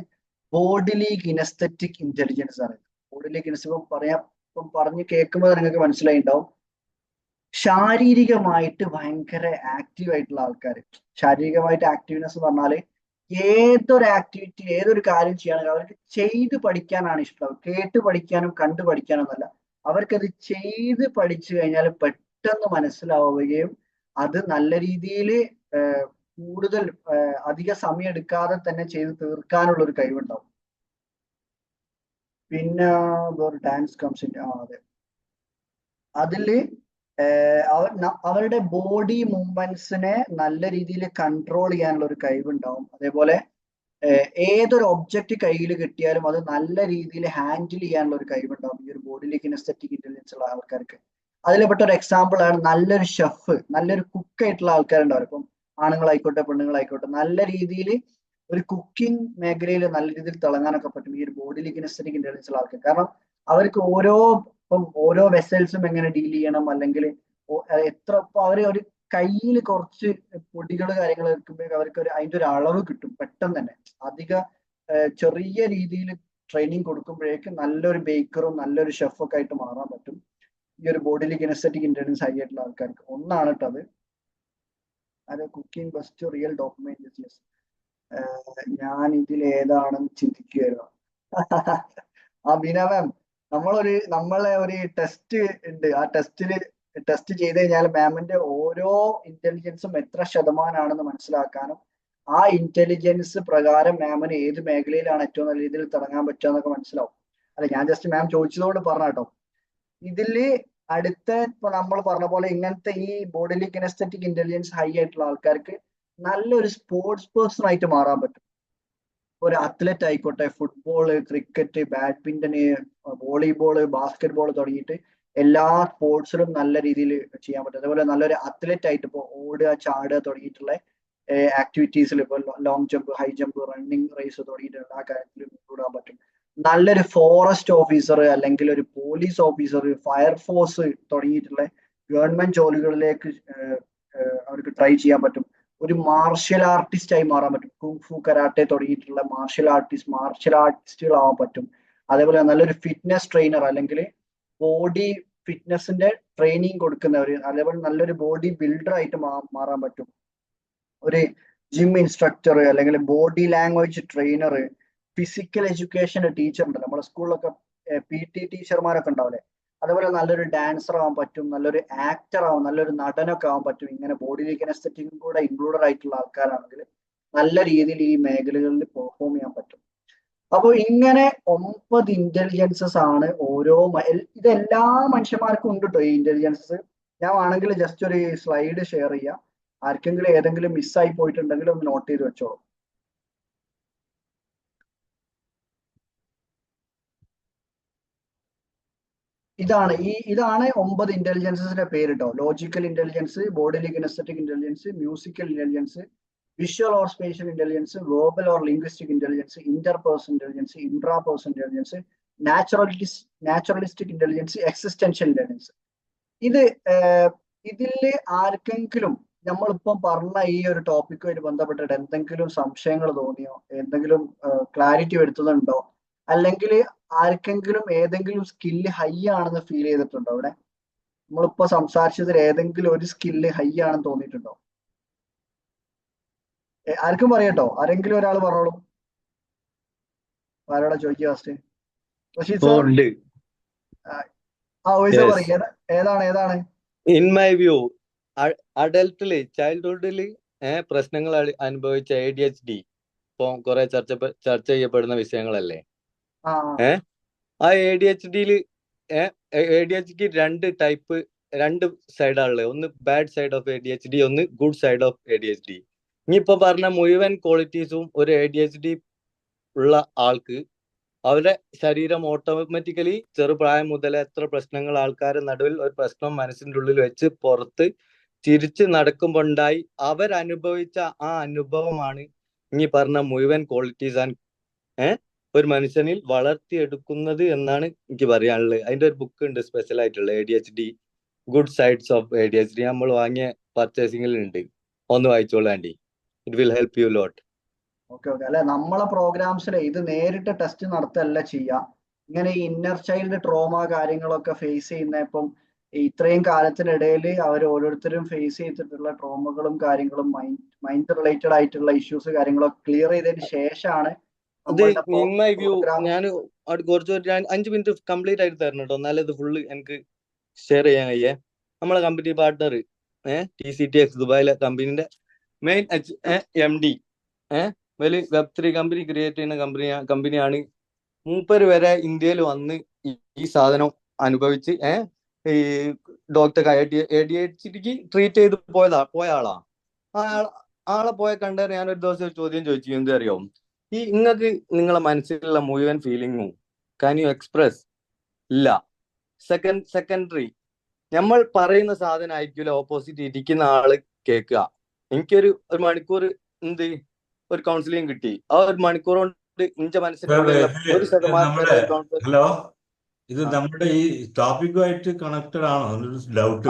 ബോഡിലി കിനസ്തെറ്റിക് ഇന്റലിജൻസ് ആണ്. ബോഡിലി കിനസ്തെറ്റിക് ഇപ്പം പറഞ്ഞ് കേൾക്കുമ്പോൾ നിങ്ങൾക്ക് മനസ്സിലായിണ്ടാവും. ശാരീരികമായിട്ട് ഭയങ്കര ആക്റ്റീവ് ആയിട്ടുള്ള ആൾക്കാർ. ശാരീരികമായിട്ട് ആക്റ്റീവ്നെസ് പറഞ്ഞാല് ഏതൊരു ആക്ടിവിറ്റി, ഏതൊരു കാര്യം ചെയ്യുകയാണെങ്കിൽ അവർക്ക് ചെയ്ത് പഠിക്കാനാണ് ഇഷ്ടം. കേട്ട് പഠിക്കാനും കണ്ടു പഠിക്കാനും എന്നല്ല, അവർക്കത് ചെയ്ത് പഠിച്ചു കഴിഞ്ഞാൽ പെട്ടെന്ന് മനസ്സിലാവുകയും അത് നല്ല രീതിയിൽ കൂടുതൽ അധിക സമയം എടുക്കാതെ തന്നെ ചെയ്ത് തീർക്കാനുള്ള ഒരു കഴിവുണ്ടാവും. പിന്നെ ഡാൻസ് കംസിന്റെ അതെ, അതില് അവരുടെ ബോഡി മൂവ്മെന്റ്സിനെ നല്ല രീതിയിൽ കൺട്രോൾ ചെയ്യാനുള്ള ഒരു കഴിവുണ്ടാവും. അതേപോലെ ഏതൊരു ഒബ്ജക്റ്റ് കയ്യിൽ കിട്ടിയാലും അത് നല്ല രീതിയിൽ ഹാൻഡിൽ ചെയ്യാനുള്ള ഒരു കഴിവുണ്ടാവും ഈ ഒരു ബോഡിലി കിനസ്തെറ്റിക് ഇന്റലിജൻസ് ഉള്ള ആൾക്കാർക്ക്. അതിൽപ്പെട്ട ഒരു എക്സാമ്പിൾ ആണ് നല്ലൊരു ഷെഫ്, നല്ലൊരു കുക്ക് ആയിട്ടുള്ള ആൾക്കാരുണ്ടാവും. ഇപ്പം ആണുങ്ങളായിക്കോട്ടെ പെണ്ണുങ്ങളായിക്കോട്ടെ, നല്ല രീതിയിൽ ഒരു കുക്കിംഗ് മേഖലയിൽ നല്ല രീതിയിൽ തിളങ്ങാനൊക്കെ പറ്റും ഈ ഒരു ബോഡിലി കിനസ്തെറ്റിക് ഇന്റലിജൻസ് ഉള്ള ആൾക്കാർ. കാരണം അവർക്ക് ഓരോ ഇപ്പം ഓരോ വെസൽസും എങ്ങനെ ഡീൽ ചെയ്യണം, അല്ലെങ്കിൽ എത്ര ഇപ്പൊ അവര് ഒരു കയ്യിൽ കുറച്ച് പൊടികൾ കാര്യങ്ങൾ എടുക്കുമ്പോഴേക്കും അവർക്ക് അതിന്റെ ഒരു അളവ് കിട്ടും പെട്ടെന്ന് തന്നെ. അധിക ചെറിയ രീതിയിൽ ട്രെയിനിങ് കൊടുക്കുമ്പോഴേക്കും നല്ലൊരു ബേക്കറും നല്ലൊരു ഷെഫൊക്കെ ആയിട്ട് മാറാൻ പറ്റും ഈ ഒരു ബോഡിയിലെ കിനസ്തെറ്റിക് ഇന്റലിജൻസ് ഹൈ ആയിട്ടുള്ള ആൾക്കാർക്ക്. ഒന്നാണ് കേട്ടോ അത്. അത് cooking best real document business. ഞാൻ ഇതിൽ ഏതാണെന്ന് ചിന്തിക്കുകയായിരുന്നു. ആ ബീന മാം, നമ്മളെ ഒരു ടെസ്റ്റ് ഉണ്ട്. ആ ടെസ്റ്റ് ചെയ്ത് കഴിഞ്ഞാൽ മാമിന്റെ ഓരോ ഇന്റലിജൻസും എത്ര ശതമാനമാണെന്ന് മനസ്സിലാക്കാനും ആ ഇന്റലിജൻസ് പ്രകാരം മാമിന് ഏത് മേഖലയിലാണ് ഏറ്റവും നല്ല രീതിയിൽ തുടങ്ങാൻ പറ്റുക എന്നൊക്കെ മനസ്സിലാവും. അല്ല, ഞാൻ ജസ്റ്റ് മാം ചോദിച്ചതോട് പറഞ്ഞ കേട്ടോ. ഇതില് അടുത്ത ഇപ്പൊ നമ്മൾ പറഞ്ഞ പോലെ ഇങ്ങനത്തെ ഈ ബോഡിലി കിനസ്തെറ്റിക് ഇന്റലിജൻസ് ഹൈ ആയിട്ടുള്ള ആൾക്കാർക്ക് നല്ലൊരു സ്പോർട്സ് പേഴ്സൺ ആയിട്ട് മാറാൻ പറ്റും. ഒരു അത്ലറ്റ് ആയിക്കോട്ടെ, football, cricket, badminton, volleyball, basket ball തുടങ്ങിയിട്ട് എല്ലാ സ്പോർട്സിലും നല്ല രീതിയിൽ ചെയ്യാൻ പറ്റും. അതേപോലെ നല്ലൊരു അത്ലറ്റ് ആയിട്ട് ഇപ്പോൾ ഓടുക, ചാടുക തുടങ്ങിയിട്ടുള്ള ആക്ടിവിറ്റീസിൽ ഇപ്പോൾ long jump, high jump, running race തുടങ്ങിയിട്ടുള്ള ആ കാര്യത്തിൽ ഇൻക്ലൂഡ് പറ്റും. നല്ലൊരു ഫോറസ്റ്റ് ഓഫീസർ അല്ലെങ്കിൽ ഒരു പോലീസ് ഓഫീസർ, ഫയർഫോഴ്സ് തുടങ്ങിയിട്ടുള്ള ഗവൺമെന്റ് ജോലികളിലേക്ക് അവർക്ക് ട്രൈ ചെയ്യാൻ പറ്റും. ഒരു മാർഷ്യൽ ആർട്ടിസ്റ്റ് ആയി മാറാൻ പറ്റും. കുങ്ഫു, കരാട്ടെ തുടങ്ങിയിട്ടുള്ള മാർഷ്യൽ ആർട്ടിസ്റ്റുകളാവാൻ പറ്റും. അതേപോലെ നല്ലൊരു ഫിറ്റ്നസ് ട്രെയിനർ അല്ലെങ്കിൽ ബോഡി ഫിറ്റ്നസിന്റെ ട്രെയിനിങ് കൊടുക്കുന്നവർ, അതേപോലെ നല്ലൊരു ബോഡി ബിൽഡർ ആയിട്ട് മാറാൻ പറ്റും. ഒരു ജിം ഇൻസ്ട്രക്ടർ അല്ലെങ്കിൽ body language trainer, physical education teacher ഉണ്ട് നമ്മുടെ സ്കൂളിലൊക്കെ, PT ടീച്ചർമാരൊക്കെ ഉണ്ടാവില്ലേ. അതേപോലെ നല്ലൊരു ഡാൻസർ ആവാൻ പറ്റും, നല്ലൊരു ആക്ടർ ആവാം, നല്ലൊരു നടനൊക്കെ ആവാൻ പറ്റും. ഇങ്ങനെ ബോഡി കിനസ്തെറ്റിക്കും കൂടെ ഇൻക്ലൂഡഡ് ആയിട്ടുള്ള ആൾക്കാരാണെങ്കിൽ നല്ല രീതിയിൽ ഈ മേഖലകളിൽ പെർഫോം ചെയ്യാൻ പറ്റും. അപ്പോൾ ഇങ്ങനെ 9 ഇന്റലിജൻസസ് ആണ് ഇതെല്ലാ മനുഷ്യന്മാർക്കും ഉണ്ട് കേട്ടോ ഈ ഇന്റലിജൻസസ്. ഞാൻ വേണമെങ്കിൽ ജസ്റ്റ് ഒരു സ്ലൈഡ് ഷെയർ ചെയ്യാം. ആർക്കെങ്കിലും ഏതെങ്കിലും മിസ്സായി പോയിട്ടുണ്ടെങ്കിൽ ഒന്ന് നോട്ട് ചെയ്ത് വെച്ചോളൂ. ഇതാണ് 9 ഇന്റലിജൻസിന്റെ പേര് കേട്ടോ. Logical intelligence, bodily kinaesthetic intelligence, musical intelligence, visual or spatial intelligence, verbal or linguistic intelligence, interpersonal intelligence, intrapersonal intelligence, naturalistic intelligence, existential intelligence. ഇതില് ആർക്കെങ്കിലും നമ്മളിപ്പം പറഞ്ഞ ഈ ഒരു ടോപ്പിക്കുമായിട്ട് ബന്ധപ്പെട്ടിട്ട് എന്തെങ്കിലും സംശയങ്ങൾ തോന്നിയോ, എന്തെങ്കിലും ക്ലാരിറ്റി വരുത്തുന്നുണ്ടോ, അല്ലെങ്കിൽ ആർക്കെങ്കിലും ഏതെങ്കിലും സ്കില്ല് ഹൈ ആണെന്ന് ഫീൽ ചെയ്തിട്ടുണ്ടോ? അവിടെ നമ്മളിപ്പോ സംസാരിച്ചതിൽ ഏതെങ്കിലും ഒരു സ്കില്ല് ഹൈ ആണെന്ന് തോന്നിയിട്ടുണ്ടോ? ആർക്കും പറയട്ടോ, ആരെങ്കിലും ഒരാൾ പറഞ്ഞോളൂ. ആരോടാ ചോദിക്കുക ഫസ്റ്റ്? റഷീദ് സാർ. വോയിസ് പറയും. ഏതാണ്? ഇൻ മൈ വ്യൂ, അഡൽട്ടില് ചൈൽഡ്ഹുഡില് പ്രശ്നങ്ങൾ അനുഭവിച്ച ADHD ഇപ്പൊ കുറെ ചർച്ച ചെയ്യപ്പെടുന്ന വിഷയങ്ങളല്ലേ. ആ ADHD രണ്ട് സൈഡാണുള്ളത്. ഒന്ന് ബാഡ് സൈഡ് ഓഫ് ADHD, ഒന്ന് ഗുഡ് സൈഡ് ഓഫ് ADHD. ഇനിയിപ്പോ പറഞ്ഞ മുഴുവൻ ക്വാളിറ്റീസും ഒരു ADHD ഉള്ള ആൾക്ക് അവരുടെ ശരീരം ഓട്ടോമാറ്റിക്കലി ചെറുപ്രായം മുതൽ എത്ര പ്രശ്നങ്ങൾ ആൾക്കാരുടെ നടുവിൽ ഒരു പ്രശ്നം മനസ്സിൻ്റെ ഉള്ളിൽ വെച്ച് പുറത്ത് ചിരിച്ച് നടക്കുമ്പോൾ ഉണ്ടായി അവരനുഭവിച്ച ആ അനുഭവമാണ് ഇനി പറഞ്ഞ മുഴുവൻ ക്വാളിറ്റീസ് ഒരു മനുഷ്യനിൽ വളർത്തിയെടുക്കുന്നത് എന്നാണ് എനിക്ക് പറയാനുള്ളത്. അതിന്റെ ഒരു ബുക്ക് ഉണ്ട് സ്പെഷ്യൽ ആയിട്ടുള്ള ADHD, good sides of ADHD. നമ്മൾ വാങ്ങിയ പർച്ചേസിംഗിൽ ഉണ്ട്, ഒന്ന് വായിച്ചോളാണ്ടി. It will help you lot. Okay. അല്ലെ, നമ്മളെ പ്രോഗ്രാംസിൽ ഇത് നേരിട്ട് ടെസ്റ്റ് നടത്തല്ല ചെയ്യുക. ഇങ്ങനെ ഈ ഇന്നർ ചൈൽഡ് ട്രോമ കാര്യങ്ങളൊക്കെ ഫേസ് ചെയ്യുന്ന ഇപ്പം ഇത്രയും കാലത്തിനിടയിൽ അവർ ഓരോരുത്തരും ഫേസ് ചെയ്തിട്ടുള്ള ട്രോമകളും കാര്യങ്ങളും മൈൻഡ് റിലേറ്റഡ് ആയിട്ടുള്ള ഇഷ്യൂസ് കാര്യങ്ങളൊക്കെ ക്ലിയർ ചെയ്തതിന് ശേഷമാണ് ഇൻ മൈ വ്യൂ ഞാൻ കുറച്ച് 5 മിനിറ്റ് കംപ്ലീറ്റ് ആയിട്ട് തരണം കേട്ടോ, എന്നാലും ഇത് ഫുള്ള് എനിക്ക് ഷെയർ ചെയ്യാൻ കഴിയേ. നമ്മളെ കമ്പനി പാർട്ണർ TCTX ദുബായിലെ കമ്പനീന്റെ മെയിൻ MD വലിയ Web3 കമ്പനി ക്രിയേറ്റ് ചെയ്യുന്ന കമ്പനിയാണ്. മൂപ്പര് വരെ ഇന്ത്യയിൽ വന്ന് ഈ സാധനം അനുഭവിച്ച് ഈ ഡോക്ടർ ADHDക്ക് ട്രീറ്റ് ചെയ്ത് പോയ ആളാ. ആളെ പോയ കണ്ടേരം ഞാൻ ഒരു ദിവസം ഒരു ചോദ്യം ചോദിച്ചു, എന്താ അറിയോ, ഈ നിങ്ങൾക്ക് നിങ്ങളെ മനസ്സിലുള്ള മുഴുവൻ ഫീലിങ്ങും കാൻ യു എക്സ്പ്രസ്? ഇല്ല. സെക്കൻഡറി നമ്മൾ പറയുന്ന സാധനം ആയിരിക്കില്ല ഓപ്പോസിറ്റ് ഇരിക്കുന്ന ആള് കേൾക്കുക. എനിക്കൊരു മണിക്കൂർ ഒരു കൗൺസിലിംഗ് കിട്ടി. ആ ഒരു മണിക്കൂർ കൊണ്ട് ഇഞ്ച മനസ്സിലുള്ള 1% ഹലോ ഇത് ആ നമ്മുടെ ഈ ടോപ്പിക്കുമായിട്ട് കണക്റ്റഡ് ആണോ എന്നൊരു ഡൗട്ട്.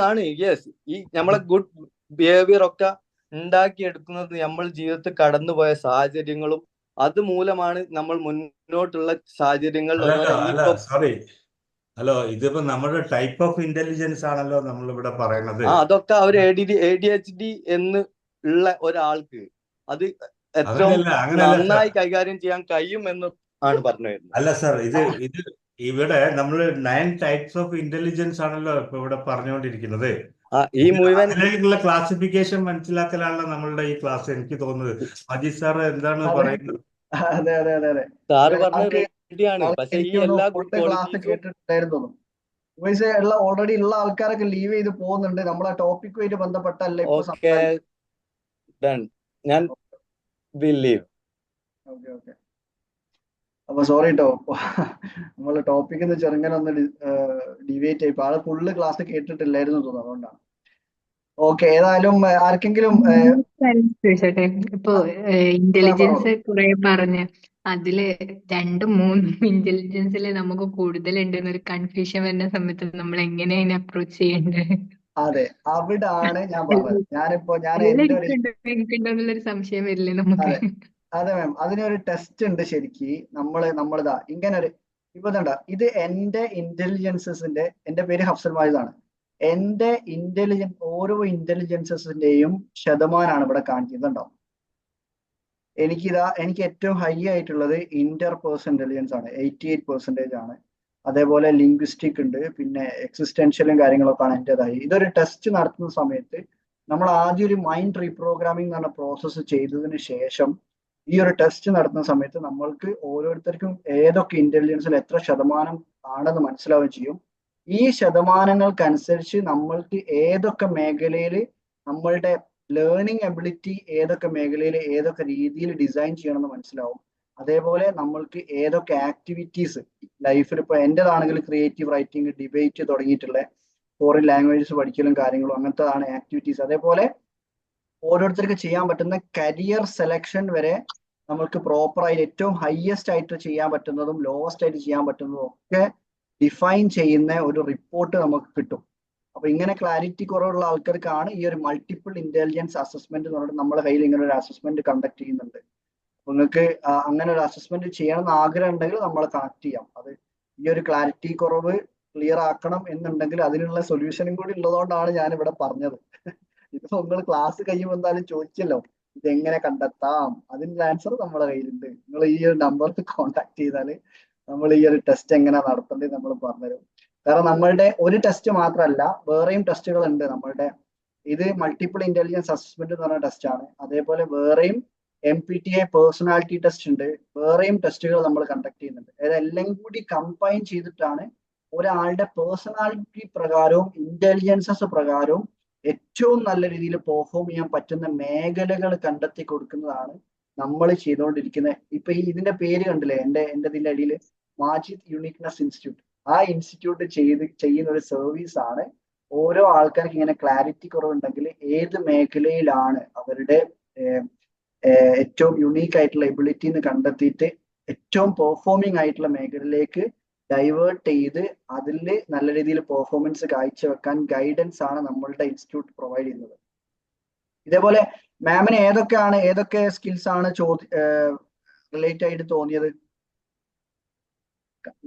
ആണ് യെസ്. ഈ നമ്മളെ ഗുഡ് ബിഹേവിയർ ഒക്കെ ഉണ്ടാക്കിയെടുക്കുന്നത് നമ്മൾ ജീവിതത്തിൽ കടന്നുപോയ സാഹചര്യങ്ങളും അത് മൂലമാണ് നമ്മൾ മുന്നോട്ടുള്ള സാഹചര്യങ്ങൾ ഓരോരോ അല്ല ഇനിയിപ്പം സോറി, ഹലോ, ഇതിപ്പോ നമ്മുടെ ടൈപ്പ് ഓഫ് ഇന്റലിജൻസ് ആണല്ലോ നമ്മളിവിടെ പറയുന്നത്. അതൊക്കെ അവർ ADHD എന്ന് ഉള്ള ഒരാൾക്ക് അത് ഏറ്റവും അങ്ങനെയല്ല സർ. നന്നായി കൈകാര്യം ചെയ്യാൻ കഴിയും എന്ന് ആണ് പറഞ്ഞു വരുന്നത്. അല്ല സർ, ഇത് ഇവിടെ നമ്മൾ 9 ടൈപ്സ് ഓഫ് ഇന്റലിജൻസ് ആണല്ലോ ഇപ്പൊ ഇവിടെ പറഞ്ഞുകൊണ്ടിരിക്കുന്നത്. ഈ മുഴുവൻ അതിലേക്കുള്ള ക്ലാസിഫിക്കേഷൻ മനസ്സിലാക്കലാണല്ലോ നമ്മളുടെ ഈ ക്ലാസ്. എനിക്ക് തോന്നുന്നത് മജീദ് സാർ എന്താണ് അതെ പറയുന്നത്? അതെ അതെ അതെ അതെ സാറ് അതെ പറഞ്ഞത് ആൾക്ക് റെഡിയാണ്. പക്ഷെ ഈ എനിക്ക് എല്ലാ ഫുൾ ഗുഡ് ക്ലാസ് ക്വാളിറ്റീസും കേട്ടിട്ടുണ്ടായിരുന്നു തോന്നുന്നു. ഓൾറെഡി ഉള്ള ആൾക്കാരൊക്കെ ലീവ് ചെയ്ത് പോകുന്നുണ്ട്. നമ്മളെ ടോപ്പിക്കുമായിട്ട് ബന്ധപ്പെട്ടല്ല ഇപ്പൊ ഓക്കെ ഡൺ. ഞാൻ വിൽ ലീവ്. Okay okay. അപ്പൊ സോറി കേട്ടോ, നമ്മള് ടോപ്പിക് ചെറുങ്ങനെ ഒന്ന് ഡിവേറ്റ് ആയി. ആള് ഫുള്ള് ക്ലാസ് കേട്ടിട്ടില്ലായിരുന്നു തോന്നുന്നു, അതുകൊണ്ടാണ്. ഓക്കെ, ഏതായാലും ആർക്കെങ്കിലും ചോദിച്ചോട്ടെ, ഇപ്പൊ ഇന്റലിജൻസ് കുറെ പറഞ്ഞ് അതില് 2-3 ഇന്റലിജൻസിൽ നമുക്ക് കൂടുതലുണ്ടെന്നൊരു കൺഫ്യൂഷൻ വരുന്ന സമയത്ത് നമ്മൾ എങ്ങനെയാണ് അപ്രോച്ച് ചെയ്യേണ്ടത്? അതെ, അവിടാണ് ഞാൻ പറഞ്ഞത്. ഞാൻ എല്ലാം എന്റെ ഒരു എനിക്കുണ്ടോ എന്നുള്ളൊരു സംശയം വരില്ലേ നമുക്ക്? അതെ അതെ മാം, അതിനൊരു ടെസ്റ്റ് ഉണ്ട് ശരിക്ക്. നമ്മളിതാ ഇങ്ങനെ ഒരു ഇപ്പൊ ഇതണ്ട, ഇത് എന്റെ ഇന്റലിജൻസസിന്റെ, എന്റെ പേര് ഹഫ്സൽ മാജിദാണ്. എന്റെ ഓരോ ഇന്റലിജൻസസിന്റെയും ശതമാനമാണ് ഇവിടെ കാണിക്കുന്നുണ്ടോ. എനിക്ക് ഏറ്റവും ഹൈ ആയിട്ടുള്ളത് ഇന്റർപേഴ്സണൽ ഇന്റലിജൻസ് ആണ്, 88% ആണ്. അതേപോലെ ലിംഗ്വിസ്റ്റിക് ഉണ്ട്, പിന്നെ എക്സിസ്റ്റൻഷ്യലും കാര്യങ്ങളൊക്കെ ആണ് എൻ്റെതായി. ഇതൊരു ടെസ്റ്റ് നടത്തുന്ന സമയത്ത് നമ്മൾ ആദ്യം ഒരു മൈൻഡ് റീപ്രോഗ്രാമിംഗ് എന്ന് പറഞ്ഞ പ്രോസസ്സ് ചെയ്തതിന് ശേഷം ഈ ഒരു ടെസ്റ്റ് നടത്തുന്ന സമയത്ത് നമ്മൾക്ക് ഓരോരുത്തർക്കും ഏതൊക്കെ ഇന്റലിജൻസിൽ എത്ര ശതമാനം ആണെന്ന് മനസ്സിലാവുകയും ചെയ്യും. ഈ ശതമാനങ്ങൾക്കനുസരിച്ച് നമ്മൾക്ക് ഏതൊക്കെ മേഖലയിൽ നമ്മളുടെ ലേണിംഗ് എബിലിറ്റി ഏതൊക്കെ മേഖലയിൽ ഏതൊക്കെ രീതിയിൽ ഡിസൈൻ ചെയ്യണമെന്ന് മനസ്സിലാവും. അതേപോലെ നമ്മൾക്ക് ഏതൊക്കെ ആക്ടിവിറ്റീസ് ലൈഫിൽ, ഇപ്പോൾ എൻ്റെതാണെങ്കിൽ ക്രിയേറ്റീവ് റൈറ്റിംഗ്, ഡിബേറ്റ് തുടങ്ങിയിട്ടുള്ള ഫോറിൻ ലാംഗ്വേജസ് പഠിക്കലും കാര്യങ്ങളും അങ്ങനത്തെതാണ് ആക്ടിവിറ്റീസ്. അതേപോലെ ഓരോരുത്തർക്ക് ചെയ്യാൻ പറ്റുന്ന കരിയർ സെലക്ഷൻ വരെ നമുക്ക് പ്രോപ്പറായിട്ട് ഏറ്റവും ഹയസ്റ്റ് ആയിട്ട് ചെയ്യാൻ പറ്റുന്നതും ലോവസ്റ്റ് ആയിട്ട് ചെയ്യാൻ പറ്റുന്നതും ഒക്കെ ഡിഫൈൻ ചെയ്യുന്ന ഒരു റിപ്പോർട്ട് നമുക്ക് കിട്ടും. അപ്പൊ ഇങ്ങനെ ക്ലാരിറ്റി കുറവുള്ള ആൾക്കാർക്കാണ് ഈ ഒരു മൾട്ടിപ്പിൾ ഇന്റലിജൻസ് അസസ്മെന്റ് എന്ന് പറഞ്ഞിട്ട് നമ്മുടെ കയ്യിൽ ഇങ്ങനെ ഒരു അസസ്മെന്റ് കണ്ടക്ട് ചെയ്യുന്നുണ്ട്. അപ്പൊ നിങ്ങൾക്ക് അങ്ങനെ ഒരു അസസ്മെന്റ് ചെയ്യണമെന്ന് ആഗ്രഹം ഉണ്ടെങ്കിൽ നമ്മളെ കണക്ട് ചെയ്യാം. അത് ഈ ഒരു ക്ലാരിറ്റി കുറവ് ക്ലിയർ ആക്കണം എന്നുണ്ടെങ്കിൽ അതിനുള്ള സൊല്യൂഷനും കൂടി ഉള്ളതുകൊണ്ടാണ് ഞാൻ ഇവിടെ പറഞ്ഞത്. ഇപ്പൊ നിങ്ങൾ ക്ലാസ് കഴിയുമ്പോൾ എന്തായാലും ചോദിച്ചല്ലോ ഇതെങ്ങനെ കണ്ടെത്താം, അതിന്റെ ആൻസർ നമ്മുടെ കയ്യിലുണ്ട്. നിങ്ങൾ ഈ ഒരു നമ്പറിൽ കോൺടാക്ട് ചെയ്താൽ നമ്മൾ ഈ ഒരു ടെസ്റ്റ് എങ്ങനെ നടത്തേണ്ടത് നമ്മൾ പറഞ്ഞുതരും. കാരണം നമ്മളുടെ ഒരു ടെസ്റ്റ് മാത്രമല്ല, വേറെയും ടെസ്റ്റുകൾ ഉണ്ട് നമ്മളുടെ. ഇത് മൾട്ടിപ്പിൾ ഇന്റലിജൻസ് അസസ്മെന്റ് എന്ന് പറഞ്ഞ ടെസ്റ്റ് ആണ്. അതേപോലെ വേറെയും MPTI പേഴ്സണാലിറ്റി ടെസ്റ്റ് ഉണ്ട്, വേറെയും ടെസ്റ്റുകൾ നമ്മൾ കണ്ടക്ട് ചെയ്യുന്നുണ്ട്. അതെല്ലാം കൂടി കമ്പൈൻ ചെയ്തിട്ടാണ് ഒരാളുടെ പേഴ്സണാലിറ്റി പ്രകാരവും ഇന്റലിജൻസസ് പ്രകാരവും ഏറ്റവും നല്ല രീതിയിൽ പെർഫോം ചെയ്യാൻ പറ്റുന്ന മേഖലകൾ കണ്ടെത്തി കൊടുക്കുന്നതാണ് നമ്മൾ ചെയ്തുകൊണ്ടിരിക്കുന്നത്. ഇപ്പൊ ഇതിന്റെ പേര് കണ്ടില്ലേ, എന്റെ ഇതിന്റെ അടിയിൽ മാജിദ് യുണീക്നെസ് ഇൻസ്റ്റിറ്റ്യൂട്ട്. ആ ഇൻസ്റ്റിറ്റ്യൂട്ട് ചെയ്യുന്ന ഒരു സർവീസ് ആണ്. ഓരോ ആൾക്കാർക്ക് ഇങ്ങനെ ക്ലാരിറ്റി കുറവുണ്ടെങ്കിൽ ഏത് മേഖലയിലാണ് അവരുടെ ഏറ്റവും യുണീക്ക് ആയിട്ടുള്ള എബിലിറ്റി എന്ന് കണ്ടെത്തിയിട്ട് ഏറ്റവും പെർഫോമിംഗ് ആയിട്ടുള്ള മേഖലയിലേക്ക് ഡൈവേർട്ട് ചെയ്ത് അതിൽ നല്ല രീതിയിൽ പെർഫോമൻസ് കാഴ്ചവെക്കാൻ ഗൈഡൻസ് ആണ് നമ്മളുടെ ഇൻസ്റ്റിറ്റ്യൂട്ട് പ്രൊവൈഡ് ചെയ്യുന്നത്. ഇതേപോലെ മാമിന് ഏതൊക്കെ സ്കിൽസ് ആണ് റിലേറ്റ് ആയിട്ട് തോന്നിയത്?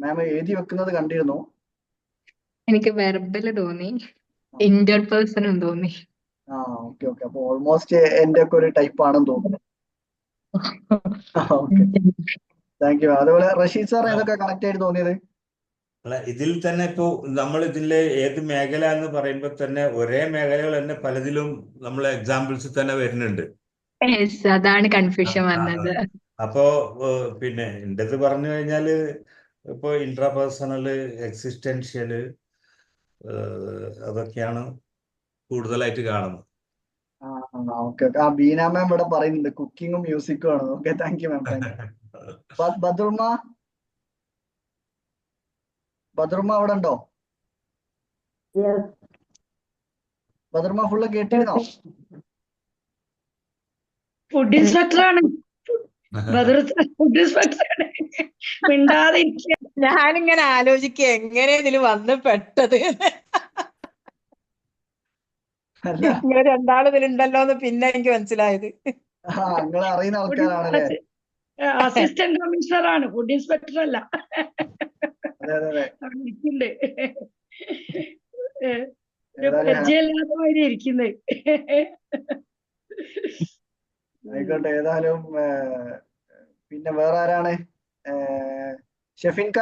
മാം എഴുതി വെക്കുന്നത് കണ്ടിരുന്നു. എനിക്ക് വെർബല് തോന്നി, ഇന്റർപേഴ്സണും തോന്നി. ഓക്കെ. അപ്പൊ ഓൾമോസ്റ്റ് എന്റെ ഒക്കെ ഒരു ടൈപ്പ് ആണെന്ന് തോന്നുന്നു. Okay, thank U. അതുപോലെ റഷീദ് സാർ ഏതൊക്കെ കണക്ട് ആയിട്ട് തോന്നിയത്? അല്ല, ഇതിൽ തന്നെ ഇപ്പോ നമ്മൾ ഇതിലെ ഏത് മേഖല എന്ന് പറയുമ്പോൾ തന്നെ ഒരേ മേഖലകൾ തന്നെ പലതിലും നമ്മൾ എക്സാമ്പിൾസ് തന്നെ വരുന്നുണ്ട്. അതാണ് കൺഫ്യൂഷൻ വന്നത്. അപ്പോ പിന്നെ എൻ്റെത് പറഞ്ഞു കഴിഞ്ഞാല് ഇപ്പോ ഇൻട്രാപേഴ്സണല്, എക്സിസ്റ്റൻഷ്യല് അതൊക്കെയാണ് കൂടുതലായിട്ട് കാണുന്നത്. ഓക്കെ. ബീന മാം ഇവിടെ പറയുന്നുണ്ട് കുക്കിങ്ങും മ്യൂസിക്കും ആണ്. Okay, thank you ma'am, thank you. Badaruma അവിടെ ഉണ്ടോ? ബദറുമ ഫുള്ള് കേട്ടിരുന്നോ? ഫുഡ് ഇൻസ്പെക്ടർ ആണ്. ഫുഡ് ഇൻസ്പെക്ടർ ആണ്. മിണ്ടാതെ ഇരിക്കുക. ഞാനിങ്ങനെ ആലോചിക്കുക എങ്ങനെ ഇതിൽ വന്ന് പെട്ടത്. അല്ല ഇങ്ങനെ രണ്ടാൾ ഇതിലുണ്ടല്ലോ എന്ന് പിന്നെ എനിക്ക് മനസ്സിലായത്. നിങ്ങൾ അറിയുന്ന ഫുഡ് ആൾക്കാരാണല്ലേ? അസിസ്റ്റന്റ് കമ്മീഷണർ ആണ്, ഫുഡ് ഇൻസ്പെക്ടർ അല്ല. അതെ അതെ അതെ. അവിടെ ഇരിക്കുന്നുണ്ട്. ഒരു ഏതായാലും പരിചയമില്ലാത്ത മാതിരി ഇരിക്കുന്നത്. ആയിക്കോട്ടെ. ഏതായാലും പിന്നെ വേറെ ആരാണ്? ഷെഫിൻക.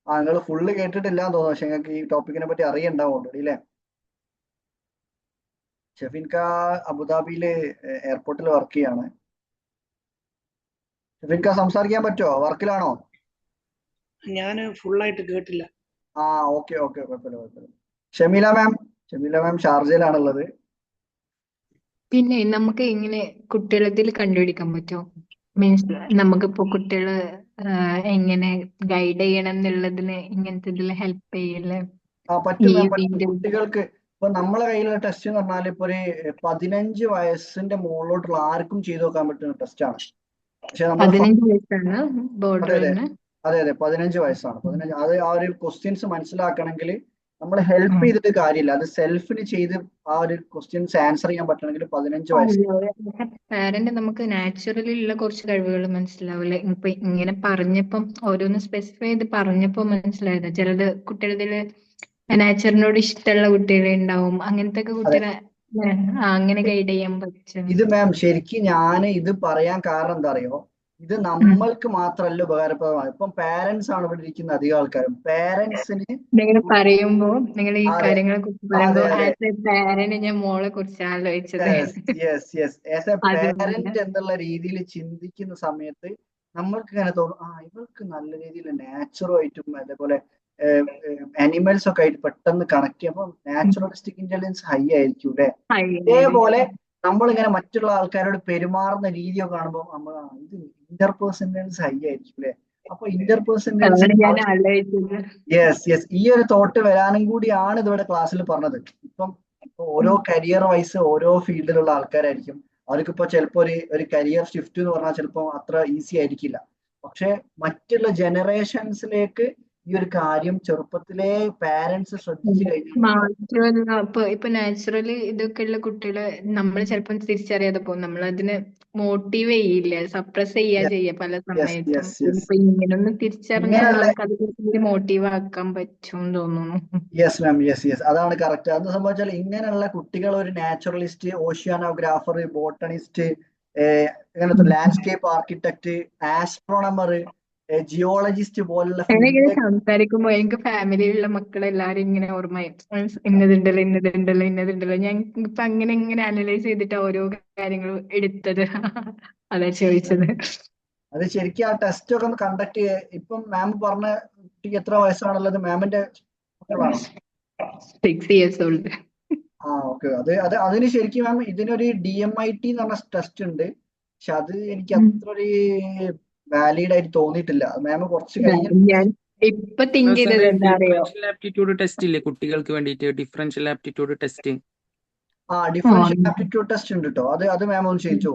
നിങ്ങൾ ഫുള്ള് കേട്ടിട്ടില്ല എന്ന് തോന്നുന്നു, പക്ഷെ നിങ്ങൾക്ക് ഈ ടോപ്പിക്കിനെ പറ്റി അറിയണ്ടാവും ഓൾറെഡി അല്ലേ? ഷെഫിൻക അബുദാബിയില് എയർപോർട്ടിൽ വർക്ക് ചെയ്യാണ്. ഷെഫിൻക സംസാരിക്കാൻ പറ്റുമോ? വർക്കിലാണോ? ഞാൻ ഫുള്ളായിട്ട് കേട്ടില്ല. ഓക്കെ ഓക്കെ, കുഴപ്പമില്ല കുഴപ്പമില്ല. ഷമീല മാം ഷാർജയിലാണുള്ളത്. പിന്നെ നമുക്ക് ഇങ്ങനെ കുട്ടികളെ ഇതിൽ കണ്ടുപിടിക്കാൻ പറ്റുമോ? മീൻസ് നമുക്കിപ്പോ കുട്ടികള് എങ്ങനെ ഗൈഡ് ചെയ്യണം എന്നുള്ളതിന് ഇങ്ങനത്തെ ഇതിൽ ഹെൽപ്പ് ചെയ്യല്ലേ? പറ്റും ഈ മാം, പറ്റും. ഇതിന്റെ കുട്ടികൾക്ക് ഇപ്പൊ നമ്മളെ കയ്യിലുള്ള ടെസ്റ്റ് എന്ന് പറഞ്ഞാൽ ഇപ്പൊ ഒരു 15 വയസ്സിന്റെ മുകളിലോട്ടുള്ള ആർക്കും ചെയ്തു നോക്കാൻ പറ്റുന്ന ടെസ്റ്റാണ്. പക്ഷെ നമ്മൾ 15 വയസ്സാണ് അതെ ബോർഡർ അതെ വരുന്നത്. അതെ അതെ 15 വയസ്സാണ്. 15 അത് ആ ഒരു ക്വസ്റ്റ്യൻസ് മനസ്സിലാക്കണമെങ്കിൽ നമ്മൾ ഹെൽപ്പ് ചെയ്തിട്ട് കാര്യമില്ല, അത് സെൽഫിന് ചെയ്ത് ആ ഒരു ക്വസ്റ്റ്യൻസ് ആൻസർ ചെയ്യാൻ പറ്റണമെങ്കിൽ 15 വയസ്സ്. പാരന്റ് നമുക്ക് നാച്ചുറലി ഉള്ള കുറച്ച് കഴിവുകൾ മനസ്സിലാവില്ലേ? ഇപ്പൊ ഇങ്ങനെ പറഞ്ഞപ്പം ഓരോന്ന് സ്പെസിഫൈ ചെയ്ത് പറഞ്ഞപ്പോ മനസ്സിലായത് ചിലത് കുട്ടികളില് നാച്ചുറിനോട് ഇഷ്ടമുള്ള കുട്ടികളെ ഉണ്ടാവും, അങ്ങനത്തെ ഒക്കെ കുട്ടികളെ അങ്ങനെ ഗൈഡ് ചെയ്യാൻ പറ്റും. ഇത് മാം ശരിക്കും ഞാൻ ഇത് പറയാൻ കാരണം എന്താ അറിയോ, ഇത് നമ്മൾക്ക് മാത്രമല്ല ഉപകാരപ്രദമാണ്. ഇപ്പം പാരന്റ്സ് ആണ് ഇവിടെ ഇരിക്കുന്ന അധികം ആൾക്കാരും. പാരന്റ്സിന് നിങ്ങൾ പറയുമ്പോ നിങ്ങൾ ഈ അതെ കാര്യങ്ങളെ കുറിച്ച് പറയുമ്പോ അതെ അതെ ആസ് എ പാരന്റ് ഞാൻ മോളെ കുറിച്ച് ആലോചിച്ചത്. യെസ് ആസ് എ അതുകൊണ്ട് പാരന്റ് എന്നുള്ള രീതിയിൽ ചിന്തിക്കുന്ന സമയത്ത് നമ്മൾക്ക് ഇങ്ങനെ തോന്നും, ഇവർക്ക് നല്ല രീതിയിൽ നാച്ചുറുമായിട്ടും അതേപോലെ അനിമൽസ് ഒക്കെ ആയിട്ട് പെട്ടെന്ന് കണക്ട് ചെയ്യുമ്പോൾ നാച്ചുറലിസ്റ്റിക് ഇന്റലിജൻസ് ഹൈ ആയിരിക്കും അല്ലെ? ഇതേപോലെ നമ്മളിങ്ങനെ മറ്റുള്ള ആൾക്കാരോട് പെരുമാറുന്ന രീതിയൊക്കെ കാണുമ്പോൾ നമ്മൾ ഇത് ഇന്റർപേഴ്സണൽസ് ഹൈ ആയിരിക്കും അല്ലെ? അപ്പൊ ഇന്റർപേഴ്സണൽസ് അതാണ് ഞാൻ ആലോചിച്ചത്. യെസ് ഈ ഒരു തോട്ട് വരാനും കൂടിയാണ് ഇതിവിടെ ക്ലാസ്സിൽ പറഞ്ഞത്. ഇപ്പൊ ഓരോ കരിയർ വൈസ് ഓരോ ഫീൽഡിലുള്ള ആൾക്കാരായിരിക്കും. അവർക്കിപ്പോ ചിലപ്പോ ഒരു കരിയർ ഷിഫ്റ്റ് എന്ന് പറഞ്ഞാൽ ചിലപ്പോൾ അത്ര ഈസി ആയിരിക്കില്ല. പക്ഷെ മറ്റുള്ള ജനറേഷൻസിലേക്ക് ഈ ഒരു കാര്യം ചെറുപ്പത്തിലെ പാരന്റ്സ് ശ്രദ്ധിച്ചു കഴിഞ്ഞാൽ മാത്രമല്ല ഇപ്പൊ നാച്ചുറലി ഇതൊക്കെ ഉള്ള കുട്ടികളെ നമ്മൾ ചിലപ്പം തിരിച്ചറിയാതെ പോകും. നമ്മൾ അതിന് മോട്ടീവ് ചെയ്യില്ല, സപ്രസ് ചെയ്യ പല സമയത്തും. ഇപ്പൊ ഇങ്ങനൊന്നും തിരിച്ചറിഞ്ഞാൽ ഇങ്ങനെയുള്ള നമുക്ക് അത് മോട്ടീവ് ആക്കാൻ പറ്റും തോന്നുന്നു. യെസ് മാം യെസ് അതാണ് കറക്റ്റ്. അത് സംഭവിച്ചാൽ ഇങ്ങനെയുള്ള കുട്ടികൾ ഒരു നാച്ചുറലിസ്റ്റ്, ഓഷ്യാനോഗ്രാഫർ, ബോട്ടണിസ്റ്റ്, ഇങ്ങനത്തെ ലാൻഡ്സ്കേപ്പ് ആർക്കിടെക്ട്, ആസ്ട്രോണമർ, ജിയോളജിസ്റ്റ് പോലുള്ള ഞാനിങ്ങനെ ഫീൽഡിലേക്ക് സംസാരിക്കുമ്പോ എനിക്ക് ഫാമിലിയിലുള്ള മക്കളെല്ലാരും ഇങ്ങനെ ഓർമ്മയായി. ഇന്നതുണ്ടല്ലോ ഞാൻ ഇപ്പൊ ഇങ്ങനെ അനലൈസ് ചെയ്തിട്ട് ഓരോ കാര്യങ്ങളും എടുത്തത്. അതാ ചോദിച്ചത്. അത് ശരിക്കും ആ ടെസ്റ്റ് ഒക്കെ ഒന്ന് കണ്ടക്ട് ചെയ്യേ. ഇപ്പം മാം പറഞ്ഞ കുട്ടിക്ക് എത്ര വയസ്സാണുള്ളത്? മാമിന്റെ മക്കളാണോ? 6 years old. ഓക്കെ. അതിന് ശരിക്കും മാം ഇതിനൊരു DMIT എന്ന് പറഞ്ഞ ടെസ്റ്റ് ഉണ്ട്. പക്ഷെ അത് എനിക്ക് അത്ര ഒരു വാലിഡ് ആയിട്ട് തോന്നിയിട്ടില്ല. മാം കുറച്ച് കഴിഞ്ഞ് ഞാൻ ഇപ്പൊ തിങ്ക് ചെയ്തത് എന്താ അറിയോ, ഡിഫറൻഷ്യൽ ആപ്റ്റിറ്റ്യൂഡ് ടെസ്റ്റ് ഇല്ലേ കുട്ടികൾക്ക് വേണ്ടിയിട്ട്? Differential aptitude test. Differential aptitude test ഉണ്ട് കേട്ടോ. അത് മാം ഒന്ന് ചെയ്യിച്ചോ.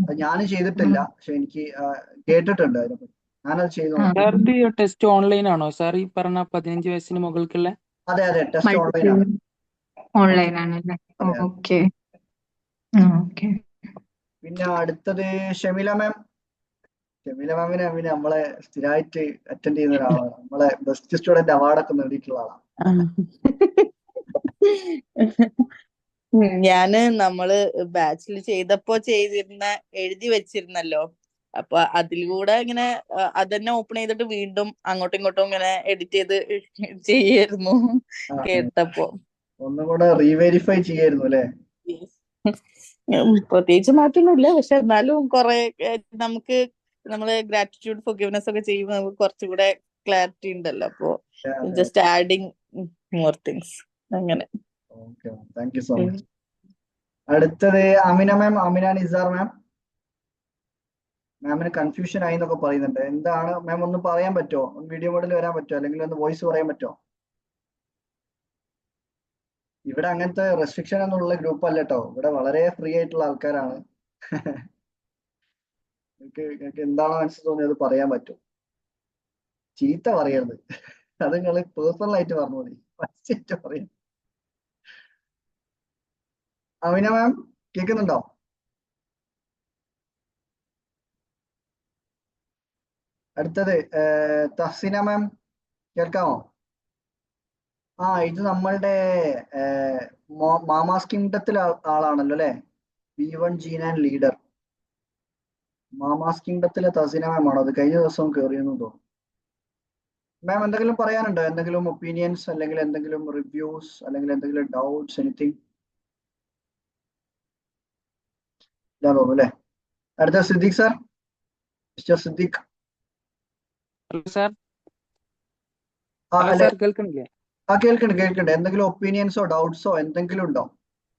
അത് ഞാൻ ചെയ്തിട്ടില്ല, പക്ഷെ എനിക്ക് കേട്ടിട്ടുണ്ട് അതിനെപ്പറ്റി. ഞാനത് ചെയ്തു നോക്കി. ടെസ്റ്റ് ഓൺലൈൻ ആണോ സാർ ഈ പറഞ്ഞ 15 വയസ്സിന് മുകൾക്കുള്ള? അതെ ടെസ്റ്റ് ഓൺലൈൻ ആണ്. ഓൺലൈൻ ആണല്ലേ? ഓക്കെ. പിന്നെ അടുത്തത് ഷമീല മാമിനെ നമ്മളെ സ്ഥിരമായിട്ട് അറ്റൻഡ് ചെയ്യുന്ന ഒരാളാണ്. നമ്മളെ ബെസ്റ്റ് സ്റ്റുഡന്റ് അവാർഡൊക്കെ നേടിയിട്ടുള്ള ആളാണ്. നമ്മള് ബാച്ചിൽ ചെയ്തപ്പോ എഴുതി വെച്ചിരുന്നല്ലോ. അപ്പൊ അതിലൂടെ ഇങ്ങനെ അതന്നെ ഓപ്പൺ ചെയ്തിട്ട് വീണ്ടും അങ്ങോട്ടും ഇങ്ങോട്ടും ഇങ്ങനെ എഡിറ്റ് ചെയ്ത് ചെയ്യായിരുന്നു കേട്ടപ്പോ. ഒന്നും കൂടെ റീവെരിഫൈ ചെയ്യായിരുന്നു അല്ലെ? പ്രത്യേകിച്ച് മാറ്റൊന്നുമില്ല, പക്ഷെ എന്നാലും കുറെ നമുക്ക് നമ്മള് ഗ്രാറ്റിറ്റ്യൂഡ് ഫോർഗിവ്നെസ് ഒക്കെ ചെയ്യുമ്പോൾ നമുക്ക് കുറച്ചുകൂടെ ക്ലാരിറ്റി ഉണ്ടല്ലോ. അപ്പോ ജസ്റ്റ് ആഡിങ് മോർ തിങ്സ് അങ്ങനെ. Thank you so much. അടുത്തത് അമിന നിസാർ മാമിന് കൺഫ്യൂഷൻ ആയി എന്നൊക്കെ പറയുന്നുണ്ട്. എന്താണ് മാം ഒന്ന് പറയാൻ പറ്റുമോ? ഒന്ന് വീഡിയോ മോഡിൽ വരാൻ പറ്റുമോ? അല്ലെങ്കിൽ ഒന്ന് വോയിസ് പറയാൻ പറ്റുമോ? ഇവിടെ അങ്ങനത്തെ റെസ്ട്രിക്ഷൻ എന്നുള്ള ഗ്രൂപ്പ് അല്ല കേട്ടോ. ഇവിടെ വളരെ ഫ്രീ ആയിട്ടുള്ള ആൾക്കാരാണ്. നിങ്ങൾക്ക് എന്താണ് മനസ്സിൽ തോന്നിയത് പറയാൻ പറ്റും. ചീത്ത പറയരുത്, അത് നിങ്ങൾ പേഴ്സണൽ ആയിട്ട് പറഞ്ഞു മതി, പരസ്യമായിട്ട് പറയാം. അമിന മാം കേൾക്കുന്നുണ്ടോ? അടുത്തത് തഹ്സിന മാം കേൾക്കാമോ? ഇത് നമ്മളുടെ മാമാസ് കിങ്ഡത്തിലെ ആളാണല്ലോ അല്ലെ, V1 G9 ലീഡർ. മാമാസ് കിങ്ഡത്തിലെ തഹ്സിന മാം ആണോ? അത് കഴിഞ്ഞ ദിവസം കയറിയെന്ന് തോന്നുന്നു. മാം എന്തെങ്കിലും പറയാനുണ്ടോ? എന്തെങ്കിലും ഒപ്പീനിയൻസ് അല്ലെങ്കിൽ എന്തെങ്കിലും റിവ്യൂസ് അല്ലെങ്കിൽ എന്തെങ്കിലും ഡൗട്ട്സ്, എനിത്തിങ്? ഇല്ല തോന്നുന്നു അല്ലേ. അടുത്ത Siddique sir, mister Siddique. Hello sir. ആ ഹലോ അല്ലെ, സാർ, കേൾക്കണില്ലേ? കേൾക്കുന്നുണ്ട്. എന്തെങ്കിലും ഒപ്പീനിയൻസോ ഡൗട്ട്സോ എന്തെങ്കിലും ഉണ്ടോ?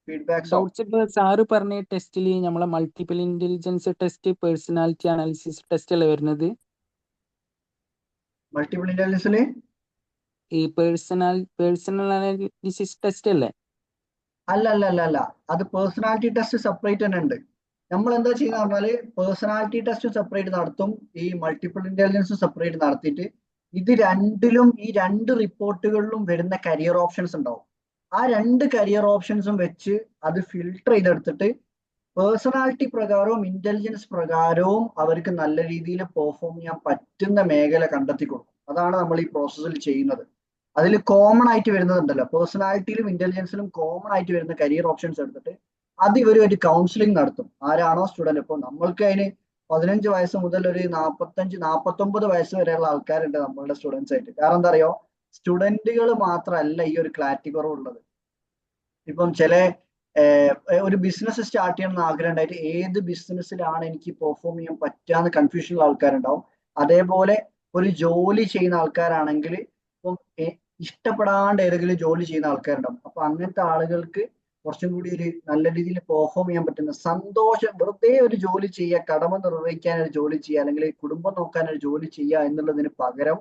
ഫീഡ്ബാക്സോ? ഡൗട്ട്സ് ഇപ്പൊ സാറ് പറഞ്ഞ ടെസ്റ്റിൽ നമ്മളെ multiple intelligence test, personality analysis test അല്ലേ വരുന്നത്? മൾട്ടിപ്പിൾ ഇന്റലിജൻസില് ഈ പേഴ്സണൽ അനാലിസിസ് ടെസ്റ്റ് അല്ലേ? അല്ല, അത് പേഴ്സണാലിറ്റി ടെസ്റ്റ് സെപ്പറേറ്റ് തന്നെ ഉണ്ട്. നമ്മൾ എന്താ ചെയ്യുന്ന പറഞ്ഞാല് പേഴ്സണാലിറ്റി ടെസ്റ്റ് സെപ്പറേറ്റ് നടത്തും, ഈ മൾട്ടിപ്പിൾ ഇന്റലിജൻസ് സെപ്പറേറ്റ് നടത്തിയിട്ട് ഇത് രണ്ടിലും ഈ രണ്ട് റിപ്പോർട്ടുകളിലും വരുന്ന കരിയർ ഓപ്ഷൻസ് ഉണ്ടാവും. ആ രണ്ട് കരിയർ ഓപ്ഷൻസും വെച്ച് അത് ഫിൽട്ടർ ചെയ്തെടുത്തിട്ട് പേഴ്സണാലിറ്റി പ്രകാരവും ഇന്റലിജൻസ് പ്രകാരവും അവർക്ക് നല്ല രീതിയിൽ പെർഫോം ചെയ്യാൻ പറ്റുന്ന മേഖല കണ്ടെത്തി കൊടുക്കും. അതാണ് നമ്മൾ ഈ പ്രോസസ്സിൽ ചെയ്യുന്നത്. അതിൽ കോമൺ ആയിട്ട് വരുന്നതുണ്ടല്ലോ, പേഴ്സണാലിറ്റിയിലും ഇന്റലിജൻസിലും കോമൺ ആയിട്ട് വരുന്ന കരിയർ ഓപ്ഷൻസ് എടുത്തിട്ട് അത് ഇവരുമായിട്ട് കൗൺസിലിംഗ് നടത്തും. ആരാണോ സ്റ്റുഡന്റ്, ഇപ്പോൾ നമ്മൾക്ക് അതിന് 15 വയസ്സ് മുതൽ ഒരു 45-49 വയസ്സ് വരെയുള്ള ആൾക്കാരുണ്ട് നമ്മളുടെ സ്റ്റുഡൻസ് ആയിട്ട്. കാരണം എന്താ അറിയോ, സ്റ്റുഡന്റുകൾ മാത്രമല്ല ഈ ഒരു കാറ്റഗറി ഉള്ളത്. ഇപ്പം ചില ഒരു ബിസിനസ് സ്റ്റാർട്ട് ചെയ്യണമെന്ന് ആഗ്രഹം ഉണ്ടായിട്ട് ഏത് ബിസിനസ്സിലാണ് എനിക്ക് പെർഫോം ചെയ്യാൻ പറ്റാന്ന് കൺഫ്യൂഷനുള്ള ആൾക്കാരുണ്ടാവും. അതേപോലെ ഒരു ജോലി ചെയ്യുന്ന ആൾക്കാരാണെങ്കിൽ ഇപ്പം ഇഷ്ടപ്പെടാണ്ട് ഏതെങ്കിലും ജോലി ചെയ്യുന്ന ആൾക്കാരുണ്ടാവും. അപ്പൊ അങ്ങനത്തെ ആളുകൾക്ക് കുറച്ചും കൂടി ഒരു നല്ല രീതിയിൽ പെർഫോം ചെയ്യാൻ പറ്റുന്ന സന്തോഷം, വെറുതെ ഒരു ജോലി ചെയ്യുക, കടമ നിർവഹിക്കാൻ ഒരു ജോലി ചെയ്യുക, അല്ലെങ്കിൽ കുടുംബം നോക്കാൻ ഒരു ജോലി ചെയ്യുക എന്നുള്ളതിന് പകരം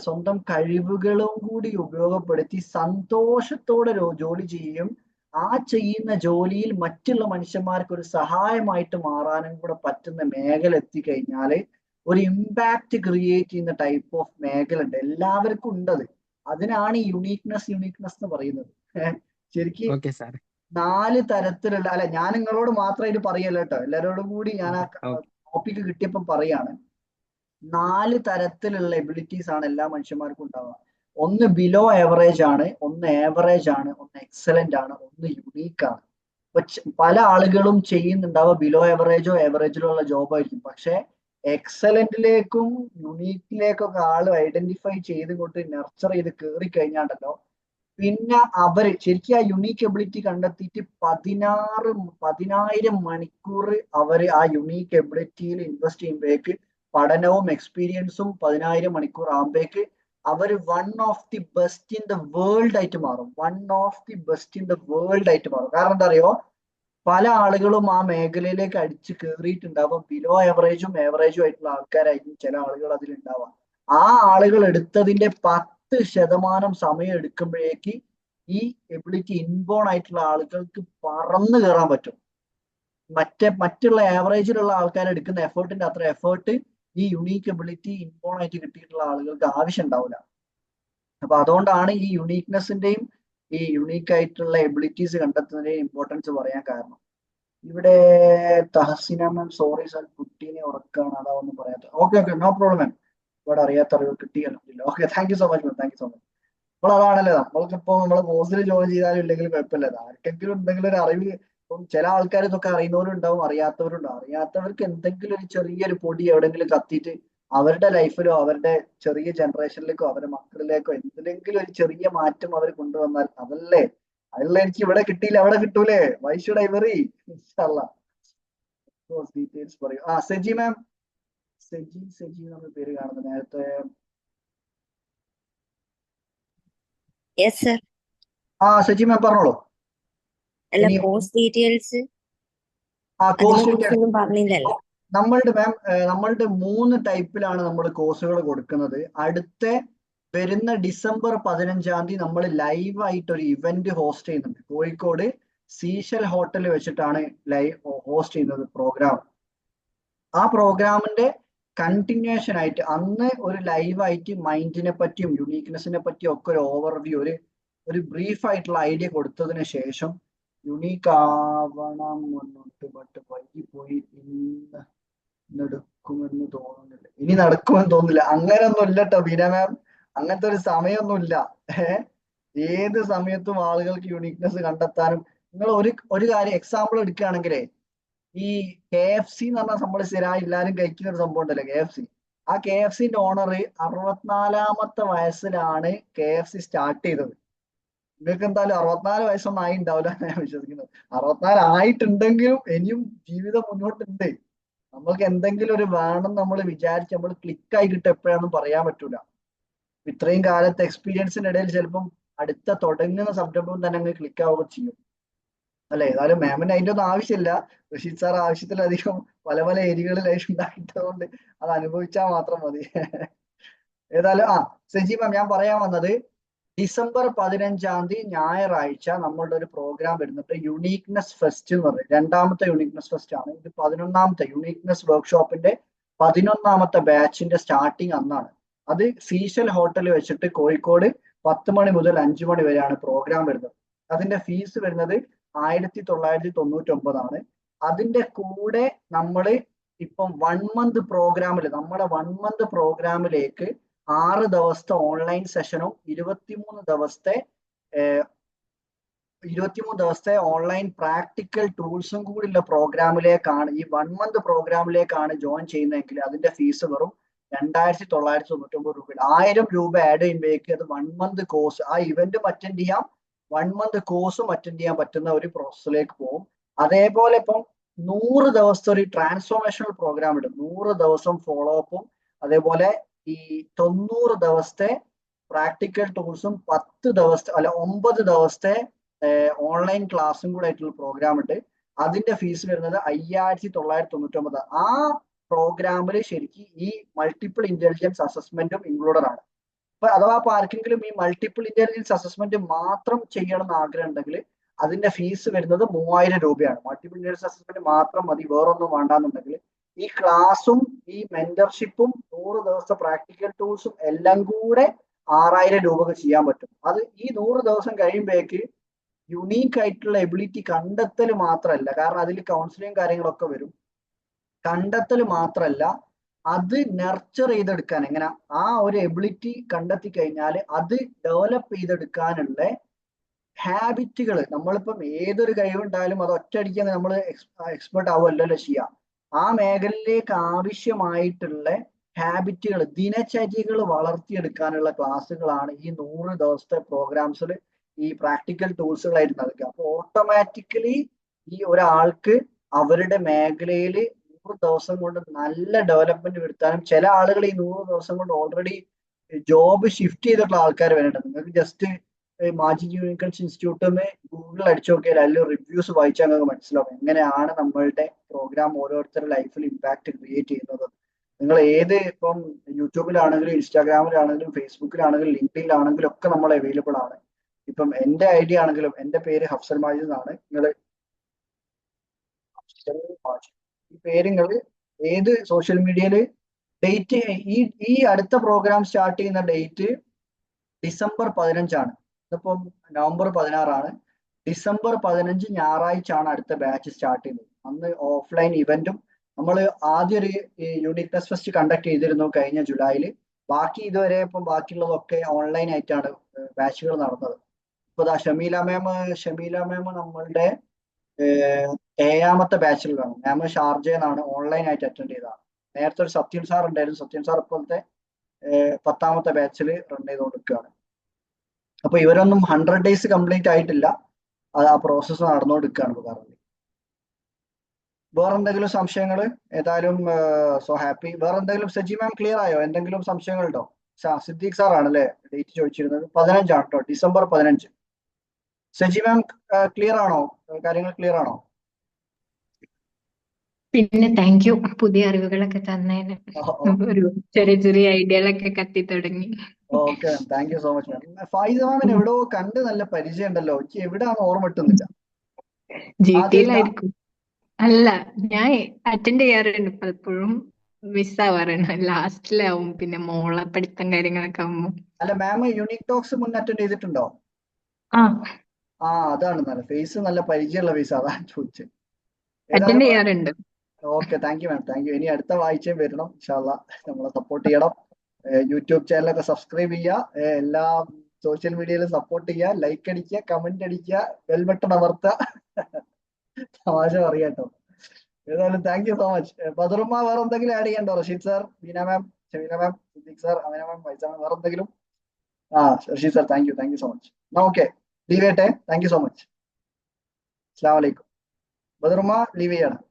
സ്വന്തം കഴിവുകളും കൂടി ഉപയോഗപ്പെടുത്തി സന്തോഷത്തോടെ ജോലി ചെയ്യും. ആ ചെയ്യുന്ന ജോലിയിൽ മറ്റുള്ള മനുഷ്യന്മാർക്ക് ഒരു സഹായമായിട്ട് മാറാനും കൂടെ പറ്റുന്ന മേഖല എത്തിക്കഴിഞ്ഞാല് ഒരു ഇമ്പാക്റ്റ് ക്രിയേറ്റ് ചെയ്യുന്ന ടൈപ്പ് ഓഫ് മേഖല ഉണ്ട്, എല്ലാവർക്കും ഉണ്ടത്. അതിനാണ് ഈ യുണീക്നെസ് എന്ന് പറയുന്നത്. ശരിക്കും ഓക്കെ സാർ. 4 തരത്തിലുള്ള, അല്ല ഞാൻ നിങ്ങളോട് മാത്രമായിട്ട് പറയല്ല കേട്ടോ, എല്ലാവരോടും കൂടി ഞാൻ ആ ടോപ്പിക്ക് കിട്ടിയപ്പം പറയാണ്. 4 തരത്തിലുള്ള എബിലിറ്റീസ് ആണ് എല്ലാ മനുഷ്യന്മാർക്കും ഉണ്ടാവുക. ഒന്ന് ബിലോ ആവറേജ് ആണ്, ഒന്ന് ആവറേജ് ആണ്, ഒന്ന് എക്സലന്റ് ആണ്, ഒന്ന് യുണീക്ക് ആണ്. പല ആളുകളും ചെയ്യുന്നുണ്ടാവുക ബിലോ ആവറേജോ ആവറേജിലോ ഉള്ള ജോബ് ആയിരിക്കും. പക്ഷെ എക്സലന്റിലേക്കും യുണീക്കിലേക്കൊക്കെ ആള് ഐഡന്റിഫൈ ചെയ്തുകൊണ്ട് നർച്ചർ ചെയ്ത് കയറി കഴിഞ്ഞാണ്ടല്ലോ, പിന്നെ അവര് ശരിക്കും ആ യുണീക്ക് എബിലിറ്റി കണ്ടെത്തിയിട്ട് 10,000 മണിക്കൂർ അവര് ആ യുണീക്ക് എബിലിറ്റിയിൽ ഇൻവെസ്റ്റ് ചെയ്യുമ്പോഴേക്ക് പഠനവും എക്സ്പീരിയൻസും 10,000 മണിക്കൂർ ആകുമ്പോഴേക്ക് അവർ one of the best in the world ആയിട്ട് മാറും. കാരണം എന്താ അറിയോ, പല ആളുകളും ആ മേഖലയിലേക്ക് അടിച്ച് കയറിയിട്ടുണ്ടാവും. ബിലോ ആവറേജും ആയിട്ടുള്ള ആൾക്കാരായിരിക്കും ചില ആളുകൾ അതിലുണ്ടാവാം. ആ ആളുകൾ എടുത്തതിന്റെ 10% സമയം എടുക്കുമ്പോഴേക്ക് ഈ എബിലിറ്റി ഇൻബോൺ ആയിട്ടുള്ള ആളുകൾക്ക് പറന്നു കയറാൻ പറ്റും. മറ്റുള്ള ആവറേജിലുള്ള ആൾക്കാർ എടുക്കുന്ന എഫേർട്ടിന്റെ അത്ര എഫേർട്ട് ഈ യുണീക്ക് എബിലിറ്റി ഇൻബോൺ ആയിട്ട് കിട്ടിയിട്ടുള്ള ആളുകൾക്ക് ആവശ്യം ഉണ്ടാവില്ല. അപ്പൊ അതുകൊണ്ടാണ് ഈ യുണീക്നെസിന്റെയും ഈ യുണീക്ക് ആയിട്ടുള്ള എബിലിറ്റീസ് കണ്ടെത്തുന്നതിന്റെയും ഇമ്പോർട്ടൻസ് പറയാൻ കാരണം. ഇവിടെ തഹസിന മാം, സോറി സാർ കുട്ടീനെ ഉറക്കാണ്, അതാ ഒന്നും പറയാത്ത. ഓക്കെ, നോ പ്രോബ്ലം മാം. ഇവിടെ അറിയാത്ത അറിവ് കിട്ടിയല്ലോ. Okay, thank you so much ma'am, thank you so much. അപ്പോൾ അതാണല്ലോ, നമ്മൾക്കിപ്പോ നമ്മളെ കോഴ്സിൽ ജോയിൻ ചെയ്താലും ഇല്ലെങ്കിലും കുഴപ്പമില്ല. ആർക്കെങ്കിലും എന്തെങ്കിലും ഒരു അറിവ്, ഇപ്പം ചില ആൾക്കാർ ഇതൊക്കെ അറിയുന്നവരുണ്ടാവും, അറിയാത്തവരുണ്ടാവും. അറിയാത്തവർക്ക് എന്തെങ്കിലും ഒരു ചെറിയൊരു പൊടി എവിടെയെങ്കിലും കത്തിയിട്ട് അവരുടെ ലൈഫിലോ അവരുടെ ചെറിയ ജനറേഷനിലേക്കോ അവരുടെ മക്കളിലേക്കോ എന്തെങ്കിലും ഒരു ചെറിയ മാറ്റം അവർ കൊണ്ടുവന്നാൽ അതല്ലേ, അതിലുള്ള എനിക്ക് ഇവിടെ കിട്ടിയില്ല അവിടെ കിട്ടൂലേ, why should I worry. Details പറയൂ. സെജി മാം, സെജി നമ്മൾ പേര് കാണുന്നത് നേരത്തെ. സെജി മാം പറഞ്ഞോളൂ. കോഴ്സ് ഡീറ്റെയിൽസ് നമ്മളുടെ മാം, നമ്മളുടെ 3 ടൈപ്പിലാണ് നമ്മൾ കോഴ്സുകൾ കൊടുക്കുന്നത്. അടുത്ത വരുന്ന ഡിസംബർ 15-ാം തീയതി നമ്മൾ ലൈവ് ആയിട്ട് ഒരു ഇവന്റ് ഹോസ്റ്റ് ചെയ്യുന്നുണ്ട്. കോഴിക്കോട് സീഷൽ ഹോട്ടലിൽ വെച്ചിട്ടാണ് ലൈവ് ഹോസ്റ്റ് ചെയ്യുന്നത് പ്രോഗ്രാം. ആ പ്രോഗ്രാമിന്റെ കണ്ടിന്യൂഷൻ ആയിട്ട് അന്ന് ഒരു ലൈവായിട്ട് മൈൻഡിനെ പറ്റിയും യുണീക്നെസ്സിനെ പറ്റിയും ഒക്കെ ഒരു ഓവർവ്യൂ ഒരു ബ്രീഫ് ആയിട്ടുള്ള ഐഡിയ കൊടുത്തതിന് ശേഷം യുണീക്ക് ആവണം മുന്നോട്ട് ബട്ട് വൈകിപ്പോയി നടക്കുമെന്ന് തോന്നുന്നില്ല, ഇനി നടക്കുമെന്ന് തോന്നുന്നില്ല. അങ്ങനെയൊന്നും ഇല്ല കേട്ടോ ബീന മാം, അങ്ങനത്തെ ഒരു സമയമൊന്നുമില്ല. ഏത് സമയത്തും ആളുകൾക്ക് യുണീക്നെസ് കണ്ടെത്താനും. നിങ്ങൾ ഒരു കാര്യം എക്സാമ്പിൾ എടുക്കുകയാണെങ്കിലേ, ഈ KFC എന്ന് പറഞ്ഞാൽ നമ്മൾ സ്ഥിരമായി എല്ലാവരും കഴിക്കുന്ന ഒരു സംഭവം ഉണ്ടല്ലോ KFC. ആ KFCന്റെ ഓണർ 64ാമത്തെ വയസ്സിലാണ് KFC സ്റ്റാർട്ട് ചെയ്തത്. നിങ്ങൾക്ക് എന്തായാലും 64 വയസ്സൊന്നും ആയി ഉണ്ടാവില്ല ഞാൻ വിശ്വസിക്കുന്നത്. 64 ആയിട്ടുണ്ടെങ്കിലും ഇനിയും ജീവിതം മുന്നോട്ടുണ്ട്. നമ്മൾക്ക് എന്തെങ്കിലും ഒരു വേണം നമ്മൾ വിചാരിച്ച് നമ്മൾ ക്ലിക്കായി കിട്ടും എപ്പോഴാണെന്ന് പറയാൻ പറ്റൂല. ഇത്രയും കാലത്തെ എക്സ്പീരിയൻസിന്റെ ഇടയിൽ ചിലപ്പം അടുത്ത തുടങ്ങുന്ന സംരംഭം തന്നെ അങ്ങ് ക്ലിക്ക് ആവുക ചെയ്യും അല്ലെ. ഏതായാലും മാമിന് അതിന്റെ ഒന്നും ആവശ്യമില്ല. റഷീദ് സാർ ആവശ്യത്തിലധികം പല പല ഏരിയകളിലായിട്ട് ഉണ്ടായിട്ടതുകൊണ്ട് അത് അനുഭവിച്ചാൽ മാത്രം മതി. ഏതായാലും സജി മാം, ഞാൻ പറയാൻ വന്നത് ഡിസംബർ 15-ാം തീയതി ഞായറാഴ്ച നമ്മളുടെ ഒരു പ്രോഗ്രാം വരുന്നുണ്ട്, യുണീക്നെസ് ഫെസ്റ്റ് എന്ന് പറയും. 2ാമത്തെ യുണീക്നെസ് ഫെസ്റ്റ് ആണ് ഇത്. 11ാമത്തെ യുണീക്നെസ് വർക്ക്ഷോപ്പിന്റെ 11ാമത്തെ ബാച്ചിന്റെ സ്റ്റാർട്ടിങ് അന്നാണ്. അത് സീഷൽ ഹോട്ടലിൽ വെച്ചിട്ട് കോഴിക്കോട് 10 മണി മുതൽ 5 മണി വരെയാണ് പ്രോഗ്രാം വരുന്നത്. അതിന്റെ ഫീസ് വരുന്നത് 1999 ആണ്. അതിന്റെ കൂടെ നമ്മൾ ഇപ്പം 1 മന്ത് പ്രോഗ്രാമിൽ നമ്മുടെ 1 മന്ത് പ്രോഗ്രാമിലേക്ക് 6 ദിവസത്തെ ഓൺലൈൻ സെഷനും 23 ദിവസത്തെ ഓൺലൈൻ പ്രാക്ടിക്കൽ ടൂൾസും കൂടിയുള്ള പ്രോഗ്രാമിലേക്കാണ്, ഈ 1 മന്ത് പ്രോഗ്രാമിലേക്കാണ് ജോയിൻ ചെയ്യുന്നതെങ്കിൽ അതിന്റെ ഫീസ് വെറും 2999 രൂപയിൽ. 1000 രൂപ ആഡ് ചെയ്യുമ്പോഴേക്ക് അത് 1 മന്ത് കോഴ്സ്, ആ ഇവന്റും അറ്റൻഡ് ചെയ്യാം, 1 മന്ത് കോഴ്സും അറ്റൻഡ് ചെയ്യാൻ പറ്റുന്ന ഒരു പ്രോസസ്സിലേക്ക് പോകും. അതേപോലെ ഇപ്പം 100 ദിവസത്തെ ഒരു ട്രാൻസ്ഫോർമേഷണൽ പ്രോഗ്രാം ഉണ്ട്. 100 ദിവസം ഫോളോ അപ്പും അതേപോലെ ഈ 90 ദിവസത്തെ പ്രാക്ടിക്കൽ ടൂൾസും 9 ദിവസത്തെ ഓൺലൈൻ ക്ലാസ്സും കൂടെ ആയിട്ടുള്ള പ്രോഗ്രാം ഉണ്ട്. അതിന്റെ ഫീസ് വരുന്നത് 5999. ആ പ്രോഗ്രാമിൽ ശരിക്കും ഈ മൾട്ടിപ്പിൾ ഇന്റലിജൻസ് അസസ്മെന്റും ഇൻക്ലൂഡഡ് ആണ്. അപ്പൊ അഥവാ ആർക്കെങ്കിലും ഈ മൾട്ടിപ്പിൾ ഇന്റലിജൻസ് അസസ്മെന്റ് മാത്രം ചെയ്യണം എന്ന് ആഗ്രഹം ഉണ്ടെങ്കിൽ അതിന്റെ ഫീസ് വരുന്നത് 3000 രൂപയാണ്. മൾട്ടിപ്പിൾ ഇന്റലിജൻസ് അസസ്മെന്റ് മാത്രം മതി, വേറൊന്നും വേണ്ടാന്നുണ്ടെങ്കിൽ ഈ ക്ലാസും ഈ മെന്റർഷിപ്പും 100 ദിവസത്തെ പ്രാക്ടിക്കൽ ടൂൾസും എല്ലാം കൂടെ 6000 രൂപക്ക് ചെയ്യാൻ പറ്റും. അത് ഈ 100 ദിവസം കഴിയുമ്പോഴേക്ക് യുണീക്ക് ആയിട്ടുള്ള എബിലിറ്റി കണ്ടെത്തൽ മാത്രമല്ല, കാരണം അതിൽ കൗൺസിലിംഗ് കാര്യങ്ങളൊക്കെ വരും. കണ്ടെത്തൽ മാത്രമല്ല, അത് നർച്ചർ ചെയ്തെടുക്കാൻ, എങ്ങനെ ആ ഒരു എബിലിറ്റി കണ്ടെത്തി കഴിഞ്ഞാൽ അത് ഡെവലപ്പ് ചെയ്തെടുക്കാനുള്ള ഹാബിറ്റുകൾ. നമ്മളിപ്പം ഏതൊരു കഴിവുണ്ടായാലും അത് ഒറ്റയടിക്കാൻ നമ്മൾ എക്സ്പെർട്ട് ആവുമല്ലോ ചെയ്യാം. ആ മേഖലയിലേക്ക് ആവശ്യമായിട്ടുള്ള ഹാബിറ്റുകൾ, ദിനചര്യകൾ വളർത്തിയെടുക്കാനുള്ള ക്ലാസ്സുകളാണ് ഈ 100 ദിവസത്തെ പ്രോഗ്രാംസിൽ ഈ പ്രാക്ടിക്കൽ ടൂൾസുകളായിട്ട് നൽകുക. അപ്പോൾ ഓട്ടോമാറ്റിക്കലി ഈ ഒരാൾക്ക് അവരുടെ മേഖലയിൽ 100 ദിവസം കൊണ്ട് നല്ല ഡെവലപ്മെന്റ് വരുത്താനും, ചില ആളുകൾ ഈ 100 ദിവസം കൊണ്ട് ഓൾറെഡി ജോബ് ഷിഫ്റ്റ് ചെയ്തിട്ടുള്ള ആൾക്കാർ വരുന്നുണ്ട്. നിങ്ങൾക്ക് ജസ്റ്റ് മാജിക് യൂണിക്കൺസ് ഇൻസ്റ്റിറ്റ്യൂട്ടിൽ ഗൂഗിളിൽ അടിച്ചു നോക്കിയാൽ അതിൽ റിവ്യൂസ് വായിച്ചാൽ നിങ്ങൾക്ക് മനസ്സിലാവും എങ്ങനെയാണ് നമ്മളുടെ പ്രോഗ്രാം ഓരോരുത്തരുടെ ലൈഫിൽ ഇമ്പാക്ട് ക്രിയേറ്റ് ചെയ്യുന്നത്. നിങ്ങൾ ഏത് ഇപ്പം യൂട്യൂബിലാണെങ്കിലും ഇൻസ്റ്റാഗ്രാമിലാണെങ്കിലും ഫേസ്ബുക്കിലാണെങ്കിലും ലിങ്ക്ഡിനിലാണെങ്കിലും ഒക്കെ നമ്മൾ അവൈലബിൾ ആണ്. ഇപ്പം എൻ്റെ ഐഡിയ ആണെങ്കിലും എൻ്റെ പേര് ഹഫ്സൽ മാജിദ് എന്നാണ്. നിങ്ങൾ ഈ പേര് നിങ്ങൾ ഏത് സോഷ്യൽ മീഡിയയിൽ ഡേറ്റ് ഈ അടുത്ത പ്രോഗ്രാം സ്റ്റാർട്ട് ചെയ്യുന്ന ഡേറ്റ് ഡിസംബർ 15 ആണ്. ഇതിപ്പം നവംബർ 16 ആണ്. ഡിസംബർ 15 ഞായറാഴ്ച ആണ് അടുത്ത ബാച്ച് സ്റ്റാർട്ട് ചെയ്യുന്നത്. അന്ന് ഓഫ്ലൈൻ ഇവന്റും നമ്മൾ ആദ്യം ഒരു യൂണിക്നെസ് ഫെസ്റ്റ് കണ്ടക്ട് ചെയ്തിരുന്നു കഴിഞ്ഞ ജൂലൈയിൽ. ബാക്കി ഇതുവരെ ഇപ്പം ബാക്കിയുള്ളതൊക്കെ ഓൺലൈൻ ആയിട്ടാണ് ബാച്ചുകൾ നടന്നത്. ഇപ്പൊ ഷമീല മാം നമ്മളുടെ 7ാമത്തെ ബാച്ചിലാണ്. മാം ഷാർജയിൽ നിന്നാണ് ഓൺലൈൻ ആയിട്ട് അറ്റൻഡ് ചെയ്തതാണ്. നേരത്തെ ഒരു സത്യൻ സാർ ഉണ്ടായിരുന്നു. സത്യൻ സാർ ഇപ്പോഴത്തെ 10ാമത്തെ ബാച്ചിൽ റൺ ചെയ്തുകൊണ്ടിരിക്കുകയാണ്. അപ്പൊ ഇവരൊന്നും 100 ഡേയ്സ് കംപ്ലീറ്റ് ആയിട്ടില്ല, അത് ആ പ്രോസസ്സ് നടന്നുകൊണ്ടിരിക്കുകയാണ് ഇപ്പോൾ കറന്റ്. വേറെ എന്തെങ്കിലും സംശയങ്ങൾ? ഏതായാലും സോ ഹാപ്പി. വേറെ എന്തെങ്കിലും? സജി മാം ക്ലിയർ ആയോ? എന്തെങ്കിലും സംശയങ്ങളുണ്ടോ? സിദ്ദീഖ് സാർ ആണല്ലേ ഡേറ്റ് ചോദിച്ചിരുന്നത്. 15 ആണ് കേട്ടോ, ഡിസംബർ 15. സജി മാം ക്ലിയർ ആണോ? കാര്യങ്ങൾ ക്ലിയർ ആണോ? പിന്നെ താങ്ക് യു, പുതിയ അറിവുകളൊക്കെ തന്നതിന്. ഒരു ചെറിയ ചെറിയ ഐഡിയകളൊക്കെ കത്തി തുടങ്ങി. Okay, thank you so much ma'am. Faiza മാമിന് എവിടെയോ കണ്ട് നല്ല പരിചയം ഉണ്ടല്ലോ, എനിക്ക് എവിടെയാണെന്ന് ഓർമ്മ കിട്ടുന്നില്ല. GT യിലായിരിക്കും. അല്ല, ഞാൻ അറ്റൻഡ് ചെയ്യാറുണ്ട് പലപ്പോഴും. മിസ്സാവാറാണ്. ലാസ്റ്റിലാവും പിന്നെ മോളെ പഠിത്തം കാര്യങ്ങളൊക്കെ ആവുമ്പോ. അല്ല മാം യൂണിക് ടോക്സ് മുൻ അറ്റൻഡ് ചെയ്തിട്ടുണ്ടോ? ആ അതാണ് നല്ല ഫേസ്, നല്ല പരിചയമുള്ള ഫേസ്, അതാണ് ചോദിച്ചത്. അറ്റൻഡ് ചെയ്യാറുണ്ട്. Okay, thank you ma'am, thank U. ഇനി അടുത്ത ആഴ്ചയും വരണം ഇൻഷാല്ലാ. നമ്മളെ സപ്പോർട്ട് ചെയ്യണം. യൂട്യൂബ് ചാനലൊക്കെ സബ്സ്ക്രൈബ് ചെയ്യുക, എല്ലാ സോഷ്യൽ മീഡിയയിലും സപ്പോർട്ട് ചെയ്യുക, ലൈക്ക് അടിക്കുക, കമന്റ് അടിക്കുക, ബെൽ ബട്ടൺ അമർത്തുക. തമാശ പറയാട്ടോ. ഏതായാലും thank you so much. Badarumma വേറെ എന്തെങ്കിലും ആഡ് ചെയ്യണ്ടോ? Rasheed sir, Beena ma'am, Shameena ma'am, Siddique sir, Ameena ma'am, Faiza ma'am, വേറെ എന്തെങ്കിലും? Rasheed sir, thank you so much. Okay, leave ചെയ്യട്ടെ. Thank you so much. അസ്സലാമു അലൈക്കും. ബദറുമ്മ ലീവ് ചെയ്യണം.